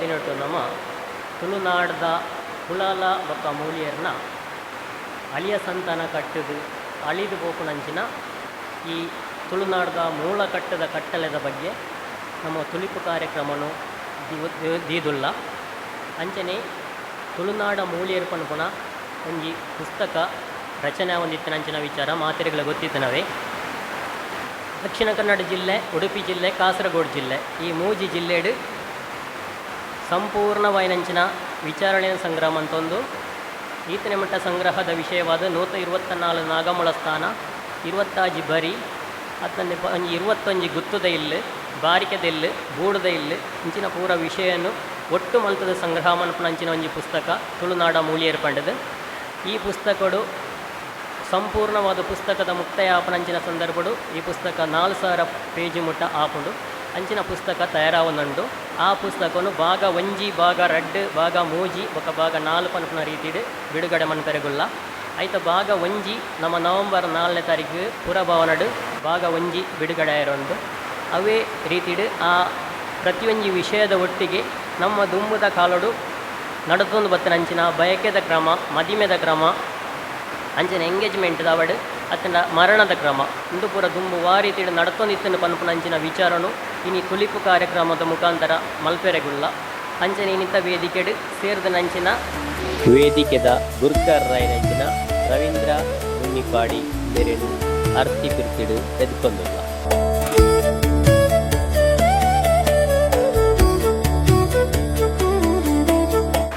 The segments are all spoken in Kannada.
ದಿನಟ್ಟು ನಮ್ಮ ತುಳುನಾಡದ ಕುಲಾಲ ಬೊಕ್ಕ ಮೂಲಿಯರ್ನ ಅಳಿಯ ಸಂತಾನ ಕಟ್ಟದು ಅಳಿದು ಪೋಪುನಂಚಿನ ಈ ತುಳುನಾಡದ ಮೂಲ ಕಟ್ಟದ ಕಟ್ಟಲೆದ ಬಗ್ಗೆ ನಮ್ಮ ತುಳಿಪು ಕಾರ್ಯಕ್ರಮನು ದೀದುಲ್ಲ ಅಂಚನೆ ತುಳುನಾಡ ಮೂಲಿಯರ್ ಪನ್ಪುನ ಒಂಜಿ ಪುಸ್ತಕ ರಚನೆ ಹೊಂದಿತ್ತಿನಂಚಿನ ವಿಚಾರ ಮಾತೆರೆಗಳ ಗೊತ್ತಿತ್ತನವೇ. ದಕ್ಷಿಣ ಕನ್ನಡ ಜಿಲ್ಲೆ, ಉಡುಪಿ ಜಿಲ್ಲೆ, ಕಾಸರಗೋಡು ಜಿಲ್ಲೆ ಈ ಮೂಜಿ ಜಿಲ್ಲೆಡು ಸಂಪೂರ್ಣವಾಯಿನಂಚಿನ ವಿಚಾರಣೆಯ ಸಂಗ್ರಹ ಅಂತೊಂದು ಈತನೆ ಮಟ್ಟ ಸಂಗ್ರಹದ ವಿಷಯವಾದ 124 ನಾಗಮೂಲ ಸ್ಥಾನ, 26 ಬರಿ, 21 ಗುತ್ತುದ ಇಲ್ಲು, ಬಾರಿಕೆದ ಇಲ್ಲು, ಬೂಡದ ಇಲ್ಲು ಇಂಚಿನ ಪೂರ ವಿಷಯವನ್ನು ಒಟ್ಟು ಮಲ್ತದ ಸಂಗ್ರಹ ಮನ್ಪುನಂಚಿನ ಒಂಜಿ ಪುಸ್ತಕ ತುಳುನಾಡ ಮೂಲಿಯರ್ ಪಂಡದು. ಈ ಪುಸ್ತಕಡು ಸಂಪೂರ್ಣವಾದ ಪುಸ್ತಕದ ಮುಕ್ತಾಯ ಆಪನಂಚಿನ ಸಂದರ್ಭಡು ಈ ಪುಸ್ತಕ 4000 ಪೇಜ್ ಮುಟ್ಟ ಆಪುಂಡು. ಅಂಚಿನ ಪುಸ್ತಕ ತಯಾರಾವನುಂಡು. ಆ ಪುಸ್ತಕನು ಭಾಗ 1, ಭಾಗ 2, ಭಾಗ 3 ಬೊಕ ಭಾಗ 4 ಪನ್ಪುನ ರೀತಿಡ್ ಬಿಡುಗಡೆ ಮನ್ಪೆರೆಗುಲ್ಲ. ಐತ ಭಾಗ 1 ನಮ್ಮ ನವಂಬರ್ 4ನೇ ತಾರೀಕು ಪುರಭವನಡು ಭಾಗ 1 ಬಿಡುಗಡೆ ಆಯಿರೊಂದು. ಅವೇ ರೀತಿಡ್ ಆ ಪ್ರತಿಯೊಂದು ವಿಷಯದ ಒಟ್ಟಿಗೆ ನಮ್ಮ ದುಂಬುದ ಕಾಲಡು ನಡೆದೊಂದು ಬತ್ತನಂಚಿನ ಬಯಕೆದ ಕ್ರಮ, ಮದಿಮೆದ ಕ್ರಮ, ಅಂಚನೆ ಎಂಗೇಜ್ಮೆಂಟ್ದ ಅವಡು ಅತ್ತನ ಮರಣದ ಕ್ರಮ ಇಂದು ಪೂರ ದುಂಬು ವಾರೀತಿಡ್ ನಡತೊಂದಿತ್ತನ್ನು ಪನ್ಪುನಂಚಿನ ವಿಚಾರನು ಇನಿ ತುಳಿಪು ಕಾರ್ಯಕ್ರಮದ ಮುಖಾಂತರ ಮಲ್ಪೆರೆಗುಲ್ಲ. ಅಂಚನೆ ಇನ್ನಿತ ವೇದಿಕೆಡು ಸೇರಿದನಂಚಿನ ವೇದಿಕೆದ ಗುರ್ಕರ್ ರಾಯನಂಚಿನ ರವೀಂದ್ರ ಮುನ್ನಿಪಾಡಿ ಬೆರೆನು ಅರ್ತಿ ಪಿರ್ತಿಡು ಎದ್ಕೊಂಡುಲ್ಲ.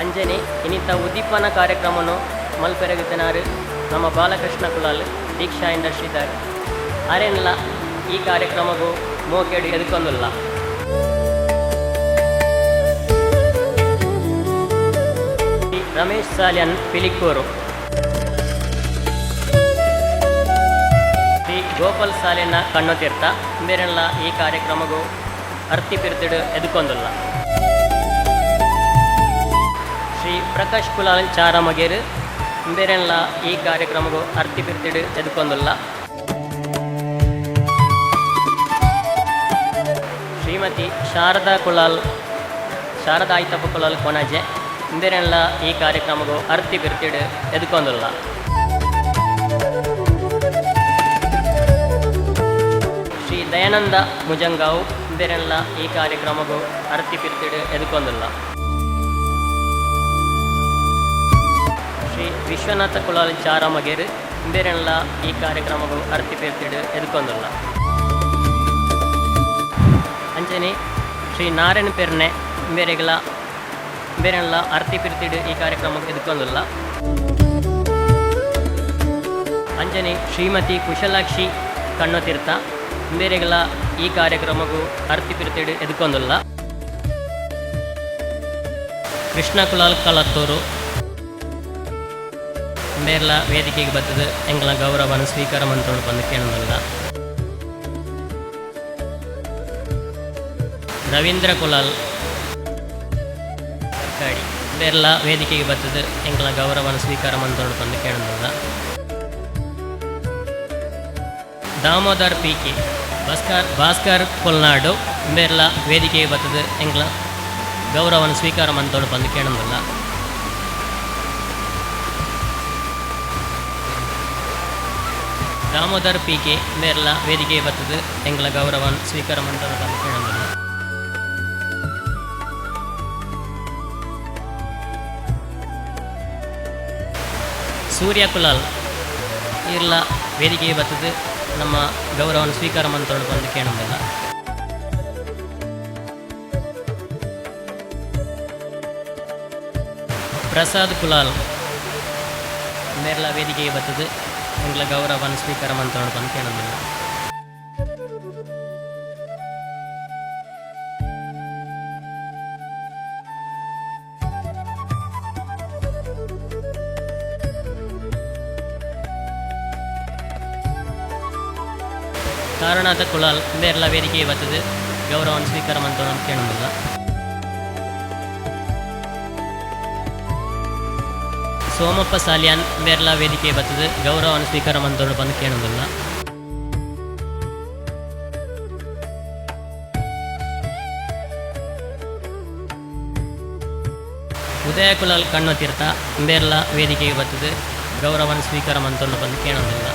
ಅಂಜನೆ ಇನ್ನಿತ ಉದ್ದೀಪನ ಕಾರ್ಯಕ್ರಮನು ಮಲ್ಪೆರಗುತ್ತನಾರು ನಮ್ಮ ಬಾಲಕೃಷ್ಣ ಕುಲಾಲ್ ದೀಕ್ಷಾ ಇಂಡಸ್ಟ್ರಿದಾರ್ ಅರೆನ್ಲ ಈ ಕಾರ್ಯಕ್ರಮಗೂ ಮೋಕೆಡು ಎದುಕೊಂದುಲ್ಲ. ರಮೇಶ್ ಸಾಲ್ಯನ್ ಪಿಲಿಕ್ಕೂರು, ಶ್ರೀ ಗೋಪಾಲ್ ಸಾಲಿನ ಕಣ್ಣುತೀರ್ಥ ಬೇರೆಲ್ಲ ಈ ಕಾರ್ಯಕ್ರಮಗೂ ಅರ್ತಿ ಪಿರ್ತಿಡು ಎದುಕೊಂದುಲ್ಲ. ಶ್ರೀ ಪ್ರಕಾಶ್ ಕುಲಾಲ್ ಚಾರಮಗೇರು ಬೇರೆಲ್ಲ ಈ ಕಾರ್ಯಕ್ರಮಗೂ ಅರ್ತಿ ಪಿರ್ತಿಡು ಎದುಕೊಂದುಲ್ಲ. ಶ್ರೀಮತಿ ಶಾರದಾ ಆಯ್ತಪ್ಪ ಕುಲಾಲ್ ಕೊಣಜೆ ಬೇರೆಲ್ಲ ಈ ಕಾರ್ಯಕ್ರಮಗೂ ಅರ್ತಿ ಪಿರ್ತಿಡು ಎದುಕೊಂದುಲ್ಲ. ಶ್ರೀ ದಯಾನಂದ ಮುಜಂಗಾವು ಬೇರೆಲ್ಲ ಈ ಕಾರ್ಯಕ್ರಮಗೂ ಅರ್ತಿ ಪಿರ್ತಿಡು ಎದುಕೊಂದುಲ್ಲ. ಶ್ರೀ ವಿಶ್ವನಾಥ ಕುಲಾಲ್ ಚಾರಮಗೇರು ಬೇರೆಲ್ಲ ಈ ಕಾರ್ಯಕ್ರಮಗೂ ಅರ್ತಿ ಪಿರ್ತಿಡು ಎದುಕೊಂದುಲ್ಲ. ಅಂಚನೆ ಶ್ರೀ ನಾರಾಯಣ ಪೆರ್ನೆ ಬೇರೆಲ್ಲ ಅರ್ತಿ ಪಿರ್ತಿಡು ಈ ಕಾರ್ಯಕ್ರಮಕ್ಕೆ ಎದುಕೊಂದುಲ್ಲ. ಅಂಚನೆ ಶ್ರೀಮತಿ ಕುಶಲಾಕ್ಷಿ ಕಣ್ಣುತೀರ್ಥ ಬೇರೆಗಳ ಈ ಕಾರ್ಯಕ್ರಮಕ್ಕೂ ಅರ್ತಿ ಪಿರ್ತಿಡು ಎದುಕೊಂದುಲ್ಲ. ಕೃಷ್ಣ ಕುಲಾಲ್ ಕಳತ್ತೂರು ಬೇರೆಲ್ಲ ವೇದಿಕೆಗೆ ಬರ್ತದೆ ಎಂಗಳ ಗೌರವವನ್ನು ಸ್ವೀಕಾರ ಮಂತ್ರೋಡು ಬಂದು ಕೇಳೋದಿಲ್ಲ. ರವೀಂದ್ರ ಕುಲಾಲ್ ಕಾಡಿ ಬೇರೆಲ್ಲ ವೇದಿಕೆಗೆ ಬರ್ತದೆ ಎಂಗಳ ಗೌರವವನ್ನು ಸ್ವೀಕಾರ ಮಂತ್ರೋಡು ಬಂದು ಕೇಳೋದಿಲ್ಲ. ದಾಮೋದರ್ ಪಿ.ಕೆ. ಭಾಸ್ಕರ್ ಕೊಲ್ನಾಡು ಬೇರೆಲ್ಲ ವೇದಿಕೆಗೆ ಬರ್ತದೆ ಎಂಗಳ ಗೌರವವನ್ನು ಸ್ವೀಕಾರ ಮಂತ್ರೋಡು ಬಂದು ಕೇಳೋದಿಲ್ಲ. ದಾಮೋದರ್ ಪಿ.ಕೆ. ಬೇರೆಲ್ಲ ವೇದಿಕೆಗೆ ಬರ್ತದೆ ಎಂಗಳ ಗೌರವವನ್ನು ಸ್ವೀಕಾರ ಮಂತ್ರೋಡು ಬಂದು ಕೇಳೋದಿಲ್ಲ. ಸೂರ್ಯ ಕುಲಾಲ್ ಇರ್ಲ ವೇದಿಕೆಗೆ ಬರ್ತದೆ ನಮ್ಮ ಗೌರವವನ್ನು ಸ್ವೀಕಾರ ಮಂತ್ರೋಡು ಬಂದು ಕೇಳೋದಿಲ್ಲ. ಪ್ರಸಾದ್ ಕುಲಾಲ್ ಬೇರೆಲ್ಲ ವೇದಿಕೆಗೆ ಬರ್ತದೆ ಎಂಗಳ ಗೌರವವನ್ನು ಸ್ವೀಕಾರ ಮಂತ್ರೋಡು ಬಂದು ಕೇಳೋದಿಲ್ಲ. ತಾರನಾಥ ಕುಲಾಲ್ ಬೇರೆಲ್ಲ ವೇದಿಕೆಗೆ ಬರ್ತದೆ ಗೌರವವನ್ನು ಸ್ವೀಕಾರ ಮಂತ್ರೋಡು ಕೇಳೋದಿಲ್ಲ. ಸೋಮಪ್ಪ ಸಾಲಿಯಾನ್ ಬೇರೆಲ್ಲ ವೇದಿಕೆ ಬರ್ತದೆ ಗೌರವವನ್ನು ಸ್ವೀಕಾರ ಮಂತ್ರೋಡು ಬಂದು ಕೇಳೋದಿಲ್ಲ. ಉದಯ ಕುಲಾಲ್ ಕಣ್ಣು ತೀರ್ಥ ಅಂಬೇರ್ಲ ವೇದಿಕೆಗೆ ಬರ್ತದೆ ಗೌರವನ ಸ್ವೀಕಾರ ಮಂತೊಂದು ಬಂದು ಕೇಳೋದಿಲ್ಲ.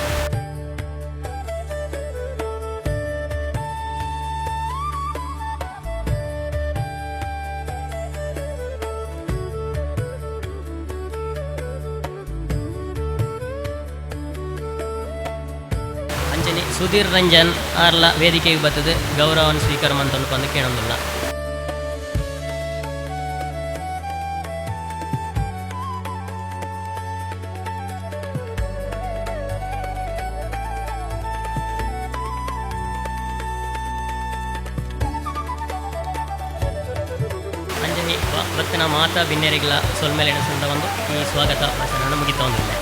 ಅಂಚನೆ ಸುಧೀರ್ ರಂಜನ್ ಆರ್ಲ ವೇದಿಕೆಗೆ ಬರ್ತದೆ ಗೌರವನ ಸ್ವೀಕಾರ ಮಂತೊಂದು ಬಂದು ಕೇಳೋದಿಲ್ಲ. ಅಂಜನಿ ಭಕ್ತನ ಮಾತಾ ಭಿನ್ನರಿಗಳ ಸೊಲ್ಮೇಲಿನ ಸಂದ ಒಂದು ಈ ಸ್ವಾಗತ ಭಾಷಣ ಮುಗಿತಾ ಒಂದಿಲ್ಲ.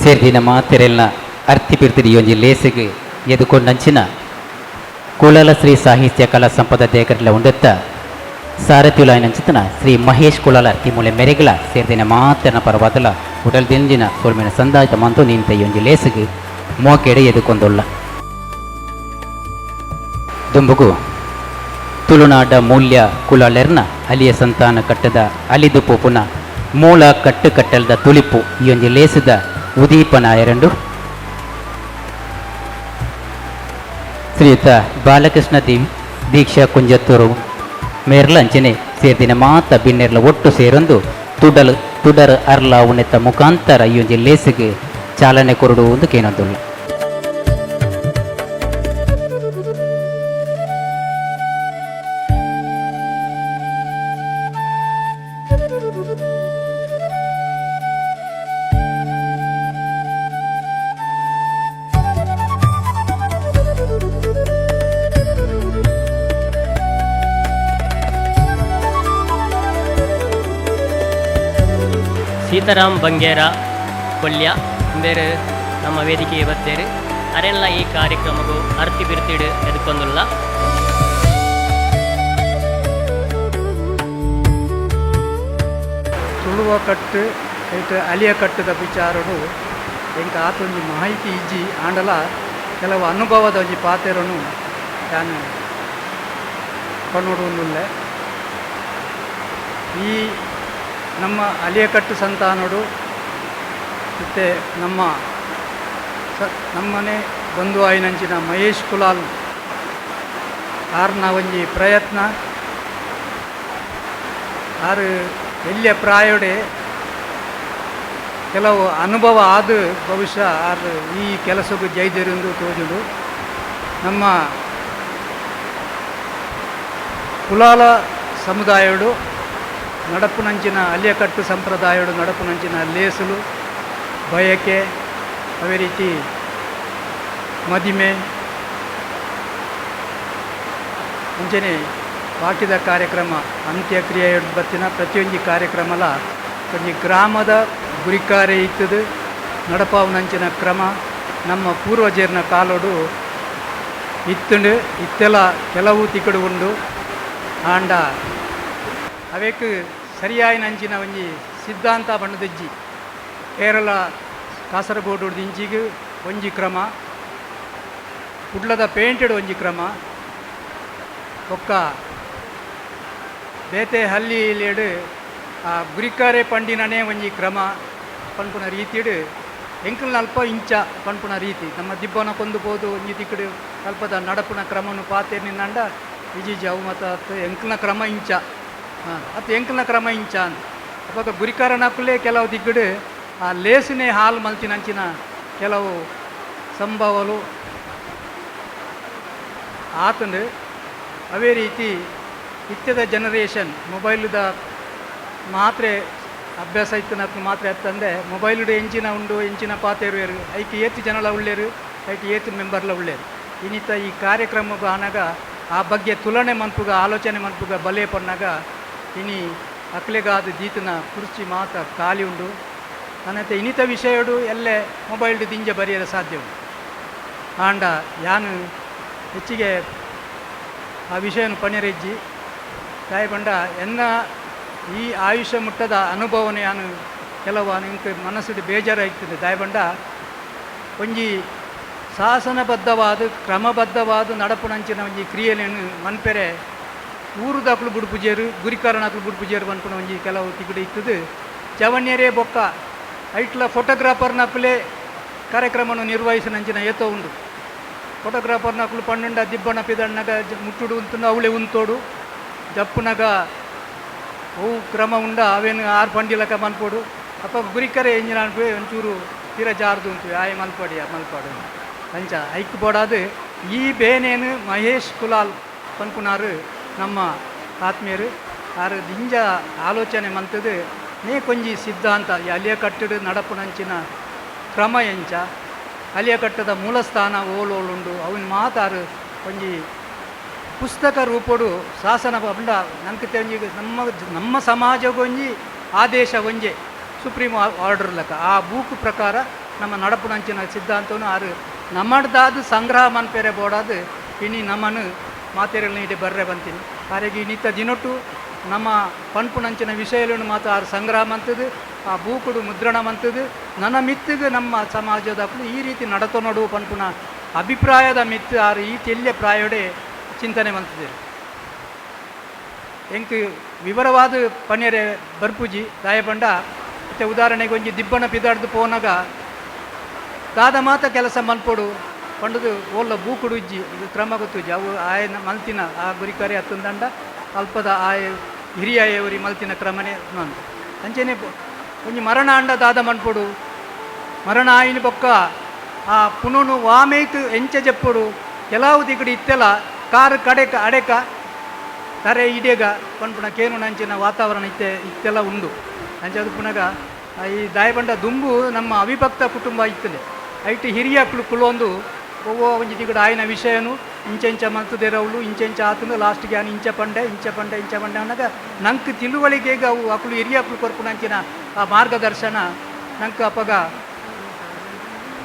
ಸೇರ್ದಿನ ಮಾತೆರೆಲ್ನ ಅರ್ತಿ ಪಿರ್ತಿಡಿ ಒಂಜಿ ಲೇಸಿಗೆ ಎದುಕೊಂಡಂಚಿನ ಕುಳಲ ಶ್ರೀ ಸಾಹಿತ್ಯ ಕಲಾ ಸಂಪದ ದೇಗರ್ಲ ಉಂಡೆತ್ತ ಸಾರಥ್ಯುಲಾಯನಂಚಿತನ ಶ್ರೀ ಮಹೇಶ್ ಕುಳಲ ಅರ್ತಿ ಮೂಲೆ ಮೆರೆಗಳ ಸೇರ್ದಿನ ಮಾತೆರನ ಪರವಾದಲ ಉಡಲ್ ದಿಂಜಿನ ಸೋಲ್ಮಿನ ಸಂದಾಯಿತ ಮಂತು ನಿಂತ ಒಂಜಿ ಲೇಸಿಗೆ ಮೋಕೆಡೆ ಎದುಕೊಂಡೊಲ್ಲ ದುಂಬುಗು ತುಳುನಾಡ ಮೂಲ್ಯ ಕುಳಲೆರ್ನ ಅಲಿಯ ಸಂತಾನ ಕಟ್ಟದ ಅಲಿದು ಪೋಪುನ ಮೂಲ ಕಟ್ಟು ಕಟ್ಟಲ್ದ ತುಳಿಪು ಈ ಒಂಜಿ ಲೇಸಿದ ಉದೀಪನ ಎರಡು ಶ್ರೀಯುತ ಬಾಲಕೃಷ್ಣ ದೀಕ್ಷಾ ಕುಂಜತ್ತೂರು ಮೇರ್ಲ ಅಂಚನೆ ಸೇರ್ದಿನ ಮಾತ ಬಿನ್ನೆರ್ಲ ಒಟ್ಟು ಸೇರೊಂದು ತುಡರ್ ಅರ್ಲ ಉನೆತ್ತ ಮುಖಾಂತರ ಈ ಒಂಜಿ ಲೇಸಿಗೆ ಚಾಲನೆ ಕೊರಡುವುದು ಕೇನೊಂದುಲ್ಲ. ಸೀತಾರಾಮ್ ಬಂಗೇರ ಕೊಲ್ಯ ಬೇರೆ ನಮ್ಮ ವೇದಿಕೆಗೆ ಬರ್ತೇವೆ ಅರೆಲ್ಲ ಈ ಕಾರ್ಯಕ್ರಮಗೂ ಅರ್ತಿ ಬಿರ್ತಿಡು ಎದುಕೊಂದುಲ್ಲ. ತುಳುವ ಕಟ್ಟು ಅಲಿಯ ಕಟ್ಟದ ವಿಚಾರಡು ಎಂಕ ಆತೊಂದು ಮಾಹಿತಿ ಇಜ್ಜಿ ಆಂಡಲ ಕೆಲವು ಅನುಭವದ ಒಂಜಿ ಪಾತೆರನು ನಾನು ಕೊಂಡೊಡುವುದಿಲ್ಲ. ಈ ನಮ್ಮ ಅಲಿಯಕಟ್ಟು ಸಂತಾನಡು ಮತ್ತು ನಮ್ಮನೆ ಬಂಧು ಆಯ್ನಂಚಿನ ಮಹೇಶ್ ಕುಲಾಲ್ ಆರ್ನ ಒಂಜಿ ಪ್ರಯತ್ನ ಆರು ಎಲ್ಲಿಯ ಪ್ರಾಯೋಡೆ ಕೆಲವು ಅನುಭವ ಆದ ಬಹುಶಃ ಆರು ಈ ಕೆಲಸಕ್ಕೂ ಜೈದರಿಂದ ತೋಜುಡು. ನಮ್ಮ ಕುಲಾಲ ಸಮುದಾಯಡು ನಡಪುನಂಚಿನ ಅಲಿಯಕಟ್ಟು ಸಂಪ್ರದಾಯಡು ನಡಪುನಂಚಿನ ಲೇಸುಲು ಬಯಕೆ ಅವೇ ರೀತಿ ಮದಿಮೆ ಮುಂಚೆನೆ ಬಾಕಿದ ಕಾರ್ಯಕ್ರಮ ಅಂತ್ಯಕ್ರಿಯೆ ಬತ್ತಿನ ಪ್ರತಿಯೊಂದು ಕಾರ್ಯಕ್ರಮಲ ಒಂಜಿ ಗ್ರಾಮದ ಗುರಿಕಾರೆ ಇತ್ತದು ನಡಪಾವುನಂಚಿನ ಕ್ರಮ ನಮ್ಮ ಪೂರ್ವಜರ್ನ ಕಾಲೋಡು ಇತ್ತುಂಡು ಇತ್ತೆಲ್ಲ ಕೆಲವು ತಿಕ್ಕಡು ಉಂಡು ಆಂಡ ಅವೇಕ್ ಸರಿಯಾಯಿನಂಚಿನ ಒಂಜಿ ಸಿದ್ಧಾಂತ ಬಣ್ಣದಜ್ಜಿ ಕೇರಳ ಕಾಸರಗೋಡು ದಿಂಚಿಗೆ ಒಂಜಿ ಕ್ರಮ ಕುಡ್ಲದ ಪೇಂಟೆಡ್ ಒಂಜಿ ಕ್ರಮ ಒಕ್ಕ ಬೇತೆ ಹಲ್ಲಿಲೇಡು ಆ ಗುರಿಕಾರೆ ಪಂಡಿನನೇ ಒಂಜಿ ಕ್ರಮ ಪನ್ಪುನ ರೀತಿಡು ಎಂಕಲ್ನ ಅಲ್ಪ ಇಂಚ ಪನ್ಪುನ ರೀತಿ ನಮ್ಮ ದಿಬ್ಬನ ಕೊಂದುಬೋದು ಒಂಜಿ ತಿಕ್ಕಡು ಅಲ್ಪದ ನಡಪುನ ಕ್ರಮನು ಪಾತೇರ್ನಿಂದ ಇಜೀಜಿ ಅವು ಮತ್ತು ಎಂಕಲ್ನ ಕ್ರಮ ಇಂಚ ಅದು ಎಂಕಲ್ನ ಕ್ರಮ ಇಂಚ ಅಂತ ಅವಾಗ ಗುರಿಕಾರನಕ್ಕಲೇ ಕೆಲವು ದಿಗ್ಗಡು ಆ ಲೇಸಿನೇ ಹಾಲು ಮಲ್ಚಿನಂಚಿನ ಕೆಲವು ಸಂಭವಲು ಆತಂಡು ಅವೇ ರೀತಿ ಇತ್ಯದ ಜನರೇಷನ್ ಮೊಬೈಲ್ದ ಮಾತ್ರ ಅಭ್ಯಾಸ ಇತ್ತು నాకు ಮಾತ್ರ ಎತ್ತಂದೆ ಮೊಬೈಲ್ಡು ಎಂಚಿನ ಉಂಡು ಎಂಚಿನ ಪಾತೆರು ಐಕೆ ಏತು ಜನಲ ಉಳ್ಳೇರು ಐಕೆ ಏತು ಮೆಂಬರ್ಲ ಉಳ್ಳೇರು ಇನ್ನಿತ ಈ ಕಾರ್ಯಕ್ರಮ ಆನಾಗ ಆ ಬಗ್ಗೆ ತುಲನೆ ಮನ್ಪುಗ ಆಲೋಚನೆ ಮನ್ಪುಗ ಬಲೆ ಪನ್ನಾಗ ಇನಿ ಅಕ್ಲೆಗಾದ ದೀತನ ಕುರ್ಚಿ ಮಾತ ಖಾಲಿ ಉಂಡು ಅನ್ನತ್ತೆ ಇನ್ನಿತ ವಿಷಯಡು ಎಲ್ಲೇ ಮೊಬೈಲ್ಡು ದಿಂಜ ಬರೆಯಲು ಸಾಧ್ಯ ಉಂಟು ಆಂಡ ಯಾನು ಹೆಚ್ಚಿಗೆ ಆ ವಿಷಯನ ಪಣಿರೆಜ್ಜಿ ತಾಯಿ ಬಂಡ ಎನ್ನ ಈ ಆಯುಷ್ಯ ಮುಟ್ಟದ ಅನುಭವನ ಯಾನು ಕೆಲವು ನಿಂಗೆ ಮನಸ್ಸಿಡು ಬೇಜಾರಾಗ್ತದೆ ದಾಯಿ ಬಂಡ ಒಂಜಿ ಶಾಸನಬದ್ಧವಾದ ಕ್ರಮಬದ್ಧವಾದ ನಡಪುನಂಚಿನ ಒಂಜಿ ಕ್ರಿಯೆಲೇನು ಮನ್ಪೆರೆ ಊರುದಾಕ್ಲು ಬುಡ್ಪುಜೇರು ಗುರಿಕಾರಣಕ್ಲು ಬುಡ್ಪುಜೇರು ಅನ್ಪುನ ಒಂಜಿ ಕೆಲವು ತಿಗುಡು ಇತ್ತದು ಜವನ್ಯರೇ ಬೊಕ್ಕ ಐಟ್ಲ ಫೋಟೋಗ್ರಾಫರ್ನಕ್ಲೇ ಕಾರ್ಯಕ್ರಮವನ್ನು ನಿರ್ವಹಿಸಿನಂಚಿನ ಏತೋ ಉಂಡು ಫೋಟೋಗ್ರಾಫರ್ನಕ್ಲು ಪನ್ನೊಂಡ ದಿಬ್ಬಣ ಪಿದಣ್ಣಗ ಮುಟ್ಟುಡು ಉಂತು ಅವಳೆ ಉಂತೋಡು ಜಪ್ಪುನಗ ಅವು ಕ್ರಮ ಉಂಡ ಅವೇನು ಆರು ಪಂಡಿಲಕ ಮನ್ಪೋಡು ಅಪ್ಪ ಗುರಿಕರೆ ಎಂಜಿನ ಅನ್ಪೇ ಒಂಚೂರು ತೀರ ಜಾರ್ದು ಉಂಟು ಆಯ್ ಮಲ್ಪಾಡು ಅಂಚ ಐಕ್ ಬೋಡಾದು ಈ ಬೇನೇನು ಮಹೇಶ್ ಕುಲಾಲ್ ಪನ್ಪುನಾರು ನಮ್ಮ ಆತ್ಮೀಯರು ಆರು ದಿಂಜ ಆಲೋಚನೆ ಮಂತದು ನೇ ಕೊಂಜಿ ಸಿದ್ಧಾಂತ ಈ ಅಲಿಯ ಕಟ್ಟಡು ನಡಪುನಂಚಿನ ಕ್ರಮ ಎಂಚ ಅಲಿಯ ಕಟ್ಟದ ಮೂಲಸ್ಥಾನ ಓಲೋಳುಂಡು ಅವನ ಮಾತಾರು ಒಂಜಿ ಪುಸ್ತಕ ರೂಪಡು ಶಾಸನ ಬಂಡ ನಂಗೆ ಒಂಜಿ ನಮ್ಮ ಸಮಾಜಗೊಂಜಿ ಆದೇಶ ಒಂಜೆ ಸುಪ್ರೀಂ ಆರ್ಡರ್ ಲೆಕ್ಕ ಆ ಬೂಕ್ ಪ್ರಕಾರ ನಮ್ಮ ನಡಪುನಂಚಿನ ಸಿದ್ಧಾಂತವನ್ನು ಆರು ನಮ್ಮದಾದ ಸಂಗ್ರಹ ಮನ್ಪೇರೆ ಬೋಡಾದು ಇನಿ ನಮ್ಮನ್ನು ಮಾತೆರೆಲ್ಲ ಇಡೆ ಬರ್ರೆ ಬಂತೀನಿ ಕಾರಿಗೆ ನಿತ್ಯ ದಿನೊಟ್ಟು ನಮ್ಮ ಪನ್ಪುನಂಚಿನ ವಿಷಯಗಳನ್ನು ಮಾತ್ರ ಆರು ಸಂಗ್ರಹ ಮಂತದು ಆ ಬೂಕುಡು ಮುದ್ರಣ ಮಂತದು ನನ್ನ ಮಿತ್ತಿಗೆ ನಮ್ಮ ಸಮಾಜದ ಈ ರೀತಿ ನಡತ ನೋಡುವ ಪನ್ಪುನ ಅಭಿಪ್ರಾಯದ ಮಿತ್ತು ಆರು ಈ ತೆಲ್ಯ ಪ್ರಾಯೋಡೆ ಚಿಂತನೆ ಮಂತದೆ ಎಂಕ್ ವಿವರವಾದ ಪನ್ಯರೆ ಬರ್ಪುಜಿ ದಾಯಪಂಡ ಮತ್ತು ಉದಾಹರಣೆಗೆ ಒಂಜಿ ದಿಬ್ಬಣ ಪಿದಾಡ್ದು ಪೋನಾಗ ದಾದ ಮಾತ ಕೆಲಸ ಮನ್ಪೋಡು ಪಂಡದು ಓಲ್ಲ ಬೂಕುಡು ಇಜ್ಜಿ ಇದು ಕ್ರಮ ಗೊತ್ತುಜ್ಜಿ ಅವು ಆಯನ ಮಲ್ತಿನ ಆ ಗುರಿಕರೆ ಹತ್ತಂದಂಡ ಅಲ್ಪದ ಆಯ ಹಿರಿಯ ಎವರಿ ಮಲ್ತಿನ ಕ್ರಮನೇ ನಂದು ಅಂಚೆನೆ ಒಂಜಿ ಮರಣ ಅಂಡ ದಾದ ಮನ್ಪೋಡು ಮರಣ ಆಯಿನ ಪೊಕ್ಕ ಆ ಪುನೂನು ವಾಮೇಯ್ತು ಎಂಚೆ ಜಪ್ಪುಡು ಕೆಲವು ದಿಗಡಿ ಇತ್ತೆಲ್ಲ ಕಾರು ಕಡೆಕ ಅಡೆಕ ಕರೆ ಇಡೇಗ ಪನ್ಪುನ ಕೇನು ನಂಚಿನ ವಾತಾವರಣ ಇತ್ತೆಲ್ಲ ಉಂಡು ಅಂಚದು ಪುನಗ ಈ ದಾಯಬಂಡ ದುಂಬು ನಮ್ಮ ಅವಿಭಕ್ತ ಕುಟುಂಬ ಇತ್ತಲೆ ಐಟಿ ಹಿರಿಯ ಕುಲೊಂದು ಒವ್ವೋ ಒಂಜಿ ದಿಗಡು ಆಯ್ನ ವಿಷಯನು ಇಂಚೆಂಚ ಮಲ್ತುದೆರವಳು ಇಂಚೆಂಚ ಆತನು ಲಾಸ್ಟ್ಗೆ ನಾನು ಇಂಚ ಪಂಡೆ ಅನ್ನೋಗ ನಂಗೆ ತಿಳುವಳಿಕೆಗೆ ಅವು ಅಕ್ಕಳು ಹಿರಿಯ ಅಕ್ಕಳು ಕೊರ್ಪುನಂಚಿನ ಆ ಮಾರ್ಗದರ್ಶನ ನಂಗೆ ಅಪ್ಪಗ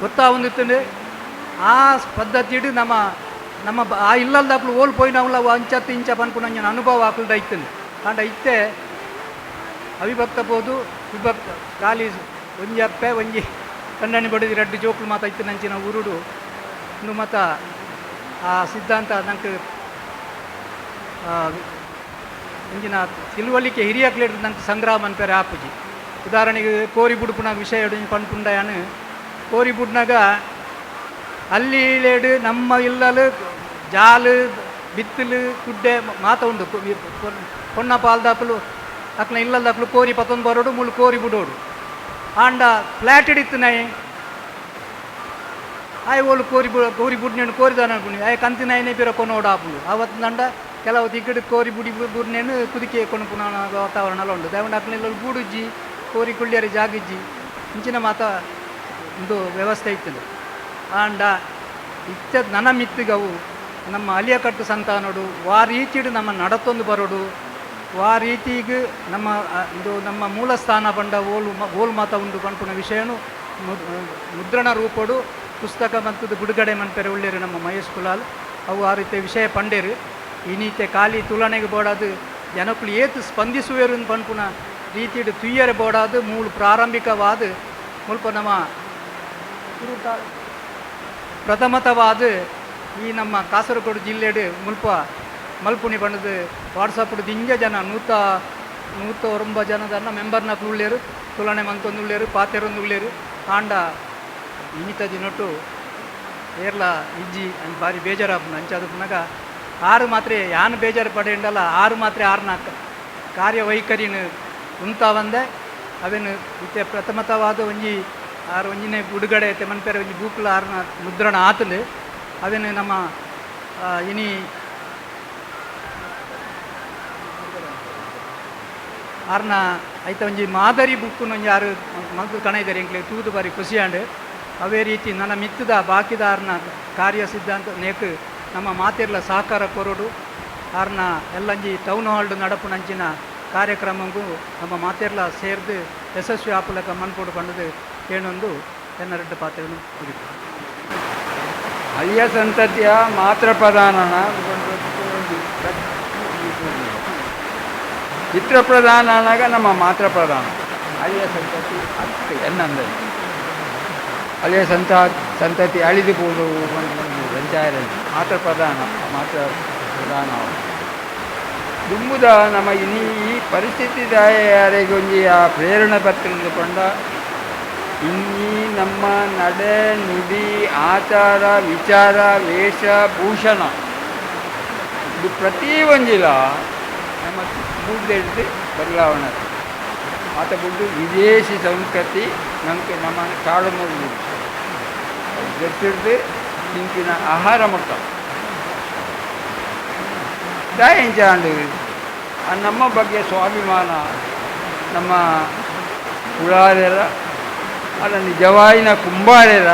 ಗೊತ್ತಾವಂದಿತ್ತಂದ್ರೆ ಆ ಪದ್ಧತಿಡು ನಮ್ಮ ಆ ಇಲ್ಲದ ಅಕ್ಕಳು ಓಲ್ಪೋಯಿನವಲ್ಲ ಅವು ಅಂಚತ್ತು ಇಂಚ ಪನ್ಪುನಂಚಿನ ಅನುಭವ ಅಕ್ಕಳ್ದ ಇತ್ತಂದು ಕಾಂಡ ಇತ್ತೆ ಅವಿಭಕ್ತ ಬೋದು ವಿಭಕ್ತ ಖಾಲಿ ಒಂಜಿ ಅಪ್ಪೆ ಒಂಜಿ ಕಣ್ಣಣಿ ಬಡಿದು ರೆಡ್ಡು ಜೋಕ್ಲು ಮಾತ ಇತ್ತು ನಂಚಿನ ಉರುಡು ಇನ್ನು ಮತ ಆ ಸಿದ್ಧಾಂತ ನಂಗೆ ಇಂಜಿನ ತಿಳುವಳಿಕೆ ಹಿರಿಯ ಕ್ಲೇಡ್ ನಂಗೆ ಸಂಗ್ರಹ ಮನ್ಪೇರೆ ಆಪುಜಿ ಉದಾಹರಣೆಗೆ ಕೋರಿ ಬುಡುಪುನ ವಿಷಯ ಪನ್ಪುಂಡಯಾನು ಕೋರಿ ಬುಡ್ನಾಗ ಅಲ್ಲಿ ಲೇಡು ನಮ್ಮ ಇಲ್ಲಲು ಜಾಲು ಬಿತ್ತಲು ಕುಡ್ಡೆ ಮಾತ ಉಂಡು ಪೊನ್ನ ಪಾಲ್ದಾಕಲು ಅಕ್ಲ ಇಲ್ಲದಕ್ಲು ಕೋರಿ ಪತ್ತೊಂದು ಬರೋಡು ಮುಳು ಕೋರಿ ಬಿಡೋಡು ಆಂಡ ಫ್ಲ್ಯಾಟ್ ಹಿಡಿತು ನಾಯಿ ಆಯ್ ಓಲು ಕೋರಿ ಬುಡ್ನೇನು ಕೋರಿದಾನ ಅನ್ಪುಣಿ ಆಯ್ ಕಂತಿನಾಯಿನೇ ಪಿರ ಕೊನೋಡು ಆಪುಂಡು ಅವತ್ತು ನಂಡ ಕೆಲವು ತಿಕ್ಕಡು ಕೋರಿ ಬುಡ್ನೇನು ಕುದಿಕೆ ಕೊನುಪುನ ವಾತಾವರಣ ಎಲ್ಲ ಉಂಡು ದಯವಂಡ ಅಕ್ಲೆಲ್ಲ ಬೂಡುಜ್ಜಿ ಕೋರಿ ಕುಳ್ಳಿಯರಿ ಜಾಗಿಜ್ಜಿ ಇಂಚಿನ ಮಾತ ಒಂದು ವ್ಯವಸ್ಥೆ ಇರ್ತದೆ ಆಂಡ ಇತ್ತ ನನ್ನ ಮಿತ್ತಿಗವು ನಮ್ಮ ಅಲಿಯಕಟ್ಟು ಸಂತಾನೋಡು ವಾ ರೀತಿಡು ನಮ್ಮ ನಡತೊಂದು ಬರೋಡು ವಾ ರೀತಿಗೆ ನಮ್ಮ ಮೂಲ ಸ್ಥಾನ ಬಂಡ ಓಲು ಮಾತ ಉಂಡು ಪನ್ಪುನ ವಿಷಯನು ಮುದ್ರಣ ರೂಪಡು ಪುಸ್ತಕ ಮಂತದ್ದು ಬಿಡುಗಡೆ ಮನ್ಪೆರೆ ಉಳ್ಳೇರು ನಮ್ಮ ಮಹೇಶ್ ಕುಲಾಲ್ ಅವು ಆ ರೀತಿ ವಿಷಯ ಪಂಡೇರು ಈ ನೀತೆ ಖಾಲಿ ತುಲನೆಗೆ ಬೋಡಾದು ಜನಕ್ಕಳು ಏತು ಸ್ಪಂದಿಸುವೆರು ಪನ್ಪುನ ರೀತಿಡು ತುಯ್ಯರೆ ಬೋಡಾದು ಮೂಲ ಪ್ರಾರಂಭಿಕವಾದ ಮುಲ್ಪ ನಮ್ಮ ಪ್ರಥಮತವಾದ ಈ ನಮ್ಮ ಕಾಸರಗೋಡು ಜಿಲ್ಲೆಡು ಮುಲ್ಪ ಮಲ್ಪುಣಿ ಬಣ್ಣದ ವಾಟ್ಸಪ್ಡು ದಿಂಜ ಜನ 109 ಜನದನ್ನ ಮೆಂಬರ್ನಕ್ಲು ಉಳ್ಳೇರು ತುಲನೆ ಮಂತೊಂದು ಉಳ್ಳೇರು ಪಾತೆರೊಂದು ಉಳ್ಳೇರು ಆಂಡ ಇನ್ನಿತ ದಿನೊಟ್ಟು ಏರ್ಲ ಇಜ್ಜಿ ಅಂತ ಭಾರಿ ಬೇಜಾರಾಪುನ ಅಂಚದು ಪುನಗ ಆರು ಮಾತ್ರ ಯಾನು ಬೇಜಾರು ಪಡೆಯಂಡಲ್ಲ ಆರು ಮಾತ್ರ ಆರ್ನ ಕಾರ್ಯವೈಖರಿನ ಉಂತಾವಂದೆ ಅವೇನು ಇತ್ತೆ ಪ್ರಥಮತವಾದ ಒಂಜಿ ಆರು ಒಂಜಿನೇ ಬಿಡುಗಡೆ ಐತೆ ಮನ್ಪೇರೆ ಒಂಜಿ ಬೂಕ್ಲ ಆರ್ನ ಮುದ್ರಣ ಆತಲು ಅವೇನು ನಮ್ಮ ಇನಿ ಆರ್ನ ಐತ ಒಂಜಿ ಮಾದರಿ ಬುಕ್ಕುನ ಒಂಜಿ ಯಾರು ಮಲ್ತು ಕಣೈದಾರೆ ಎಂಕ್ಲೆ ತೂದು ಬಾರಿ ಖುಷಿಯಾಂಡು ಅವೇ ರೀತಿ ನನ್ನ ಮಿತ್ತದ ಬಾಕಿದ ಆರ್ನ ಕಾರ್ಯ ಸಿದ್ಧಾಂತ ನೇಕ್ ನಮ್ಮ ಮಾತೆರ್ಲ ಸಹಕಾರ ಕೊರೋಡು ಆರ್ನ ಎಲ್ಲಂಜಿ ಟೌನ್ ಹಾಲ್ಡ್ ನಡಪುನಂಚಿನ ಕಾರ್ಯಕ್ರಮಗೂ ನಮ್ಮ ಮಾತೆರ್ಲ ಸೇರ್ದು ಯಶಸ್ವಿ ಆಪುಲಕ ಮನ್ಪೋಡು ಪಂಡದು ಏನೊಂದು ಎನ್ನರೆಡ್ಡು ಪಾತ್ರನು ಕುರಿತು ಹಳಿಯ ಸಂತತಿಯ ಮಾತ್ರ ಪ್ರಧಾನನ ಪಿತೃ ಪ್ರಧಾನ ಅನ್ನಾಗ ನಮ್ಮ ಮಾತ್ರ ಪ್ರಧಾನ ಹಳಿಯ ಸಂತತಿ ಅಷ್ಟು ಎನ್ನಂದರೆ ಹಳೆಯ ಸಂತತಿ ಅಳಿದು ಪೋದು ಸಂಚಾರ ಮಾತ್ರ ಪ್ರಧಾನ ದುಂಬುದ ನಮ್ಮ ಈ ಪರಿಸ್ಥಿತಿ ದಾಯರಿಗೆ ಒಂಜಿ ಆ ಪ್ರೇರಣೆ ಪತ್ರ ಕೊಂಡ ಇನ್ನೀ ನಮ್ಮ ನಡೆ ನುಡಿ ಆಚಾರ ವಿಚಾರ ವೇಷ ಭೂಷಣ ಇದು ಪ್ರತಿ ಒಂಜಿಲ ನಮ್ಮ ಬುಡ್ಡೆಡ್ದು ಬದಲಾವಣೆ ಆತ ಬುಡ್ಡು ವಿದೇಶಿ ಸಂಸ್ಕೃತಿ ನಮಗೆ ನಮ್ಮ ಕಾಡುಮೂರು ಗೊತ್ತಿಡ್ದು ಇಂಕಿನ ಆಹಾರ ಮೊತ್ತ ದಾಯಂಚಾಂಡು ನಮ್ಮ ಬಗ್ಗೆ ಸ್ವಾಭಿಮಾನ ನಮ್ಮ ಕುಳಾಲೆರ ಅಲ್ಲ ನಿಜವಾಯಿನ ಕುಂಬಾರೆರ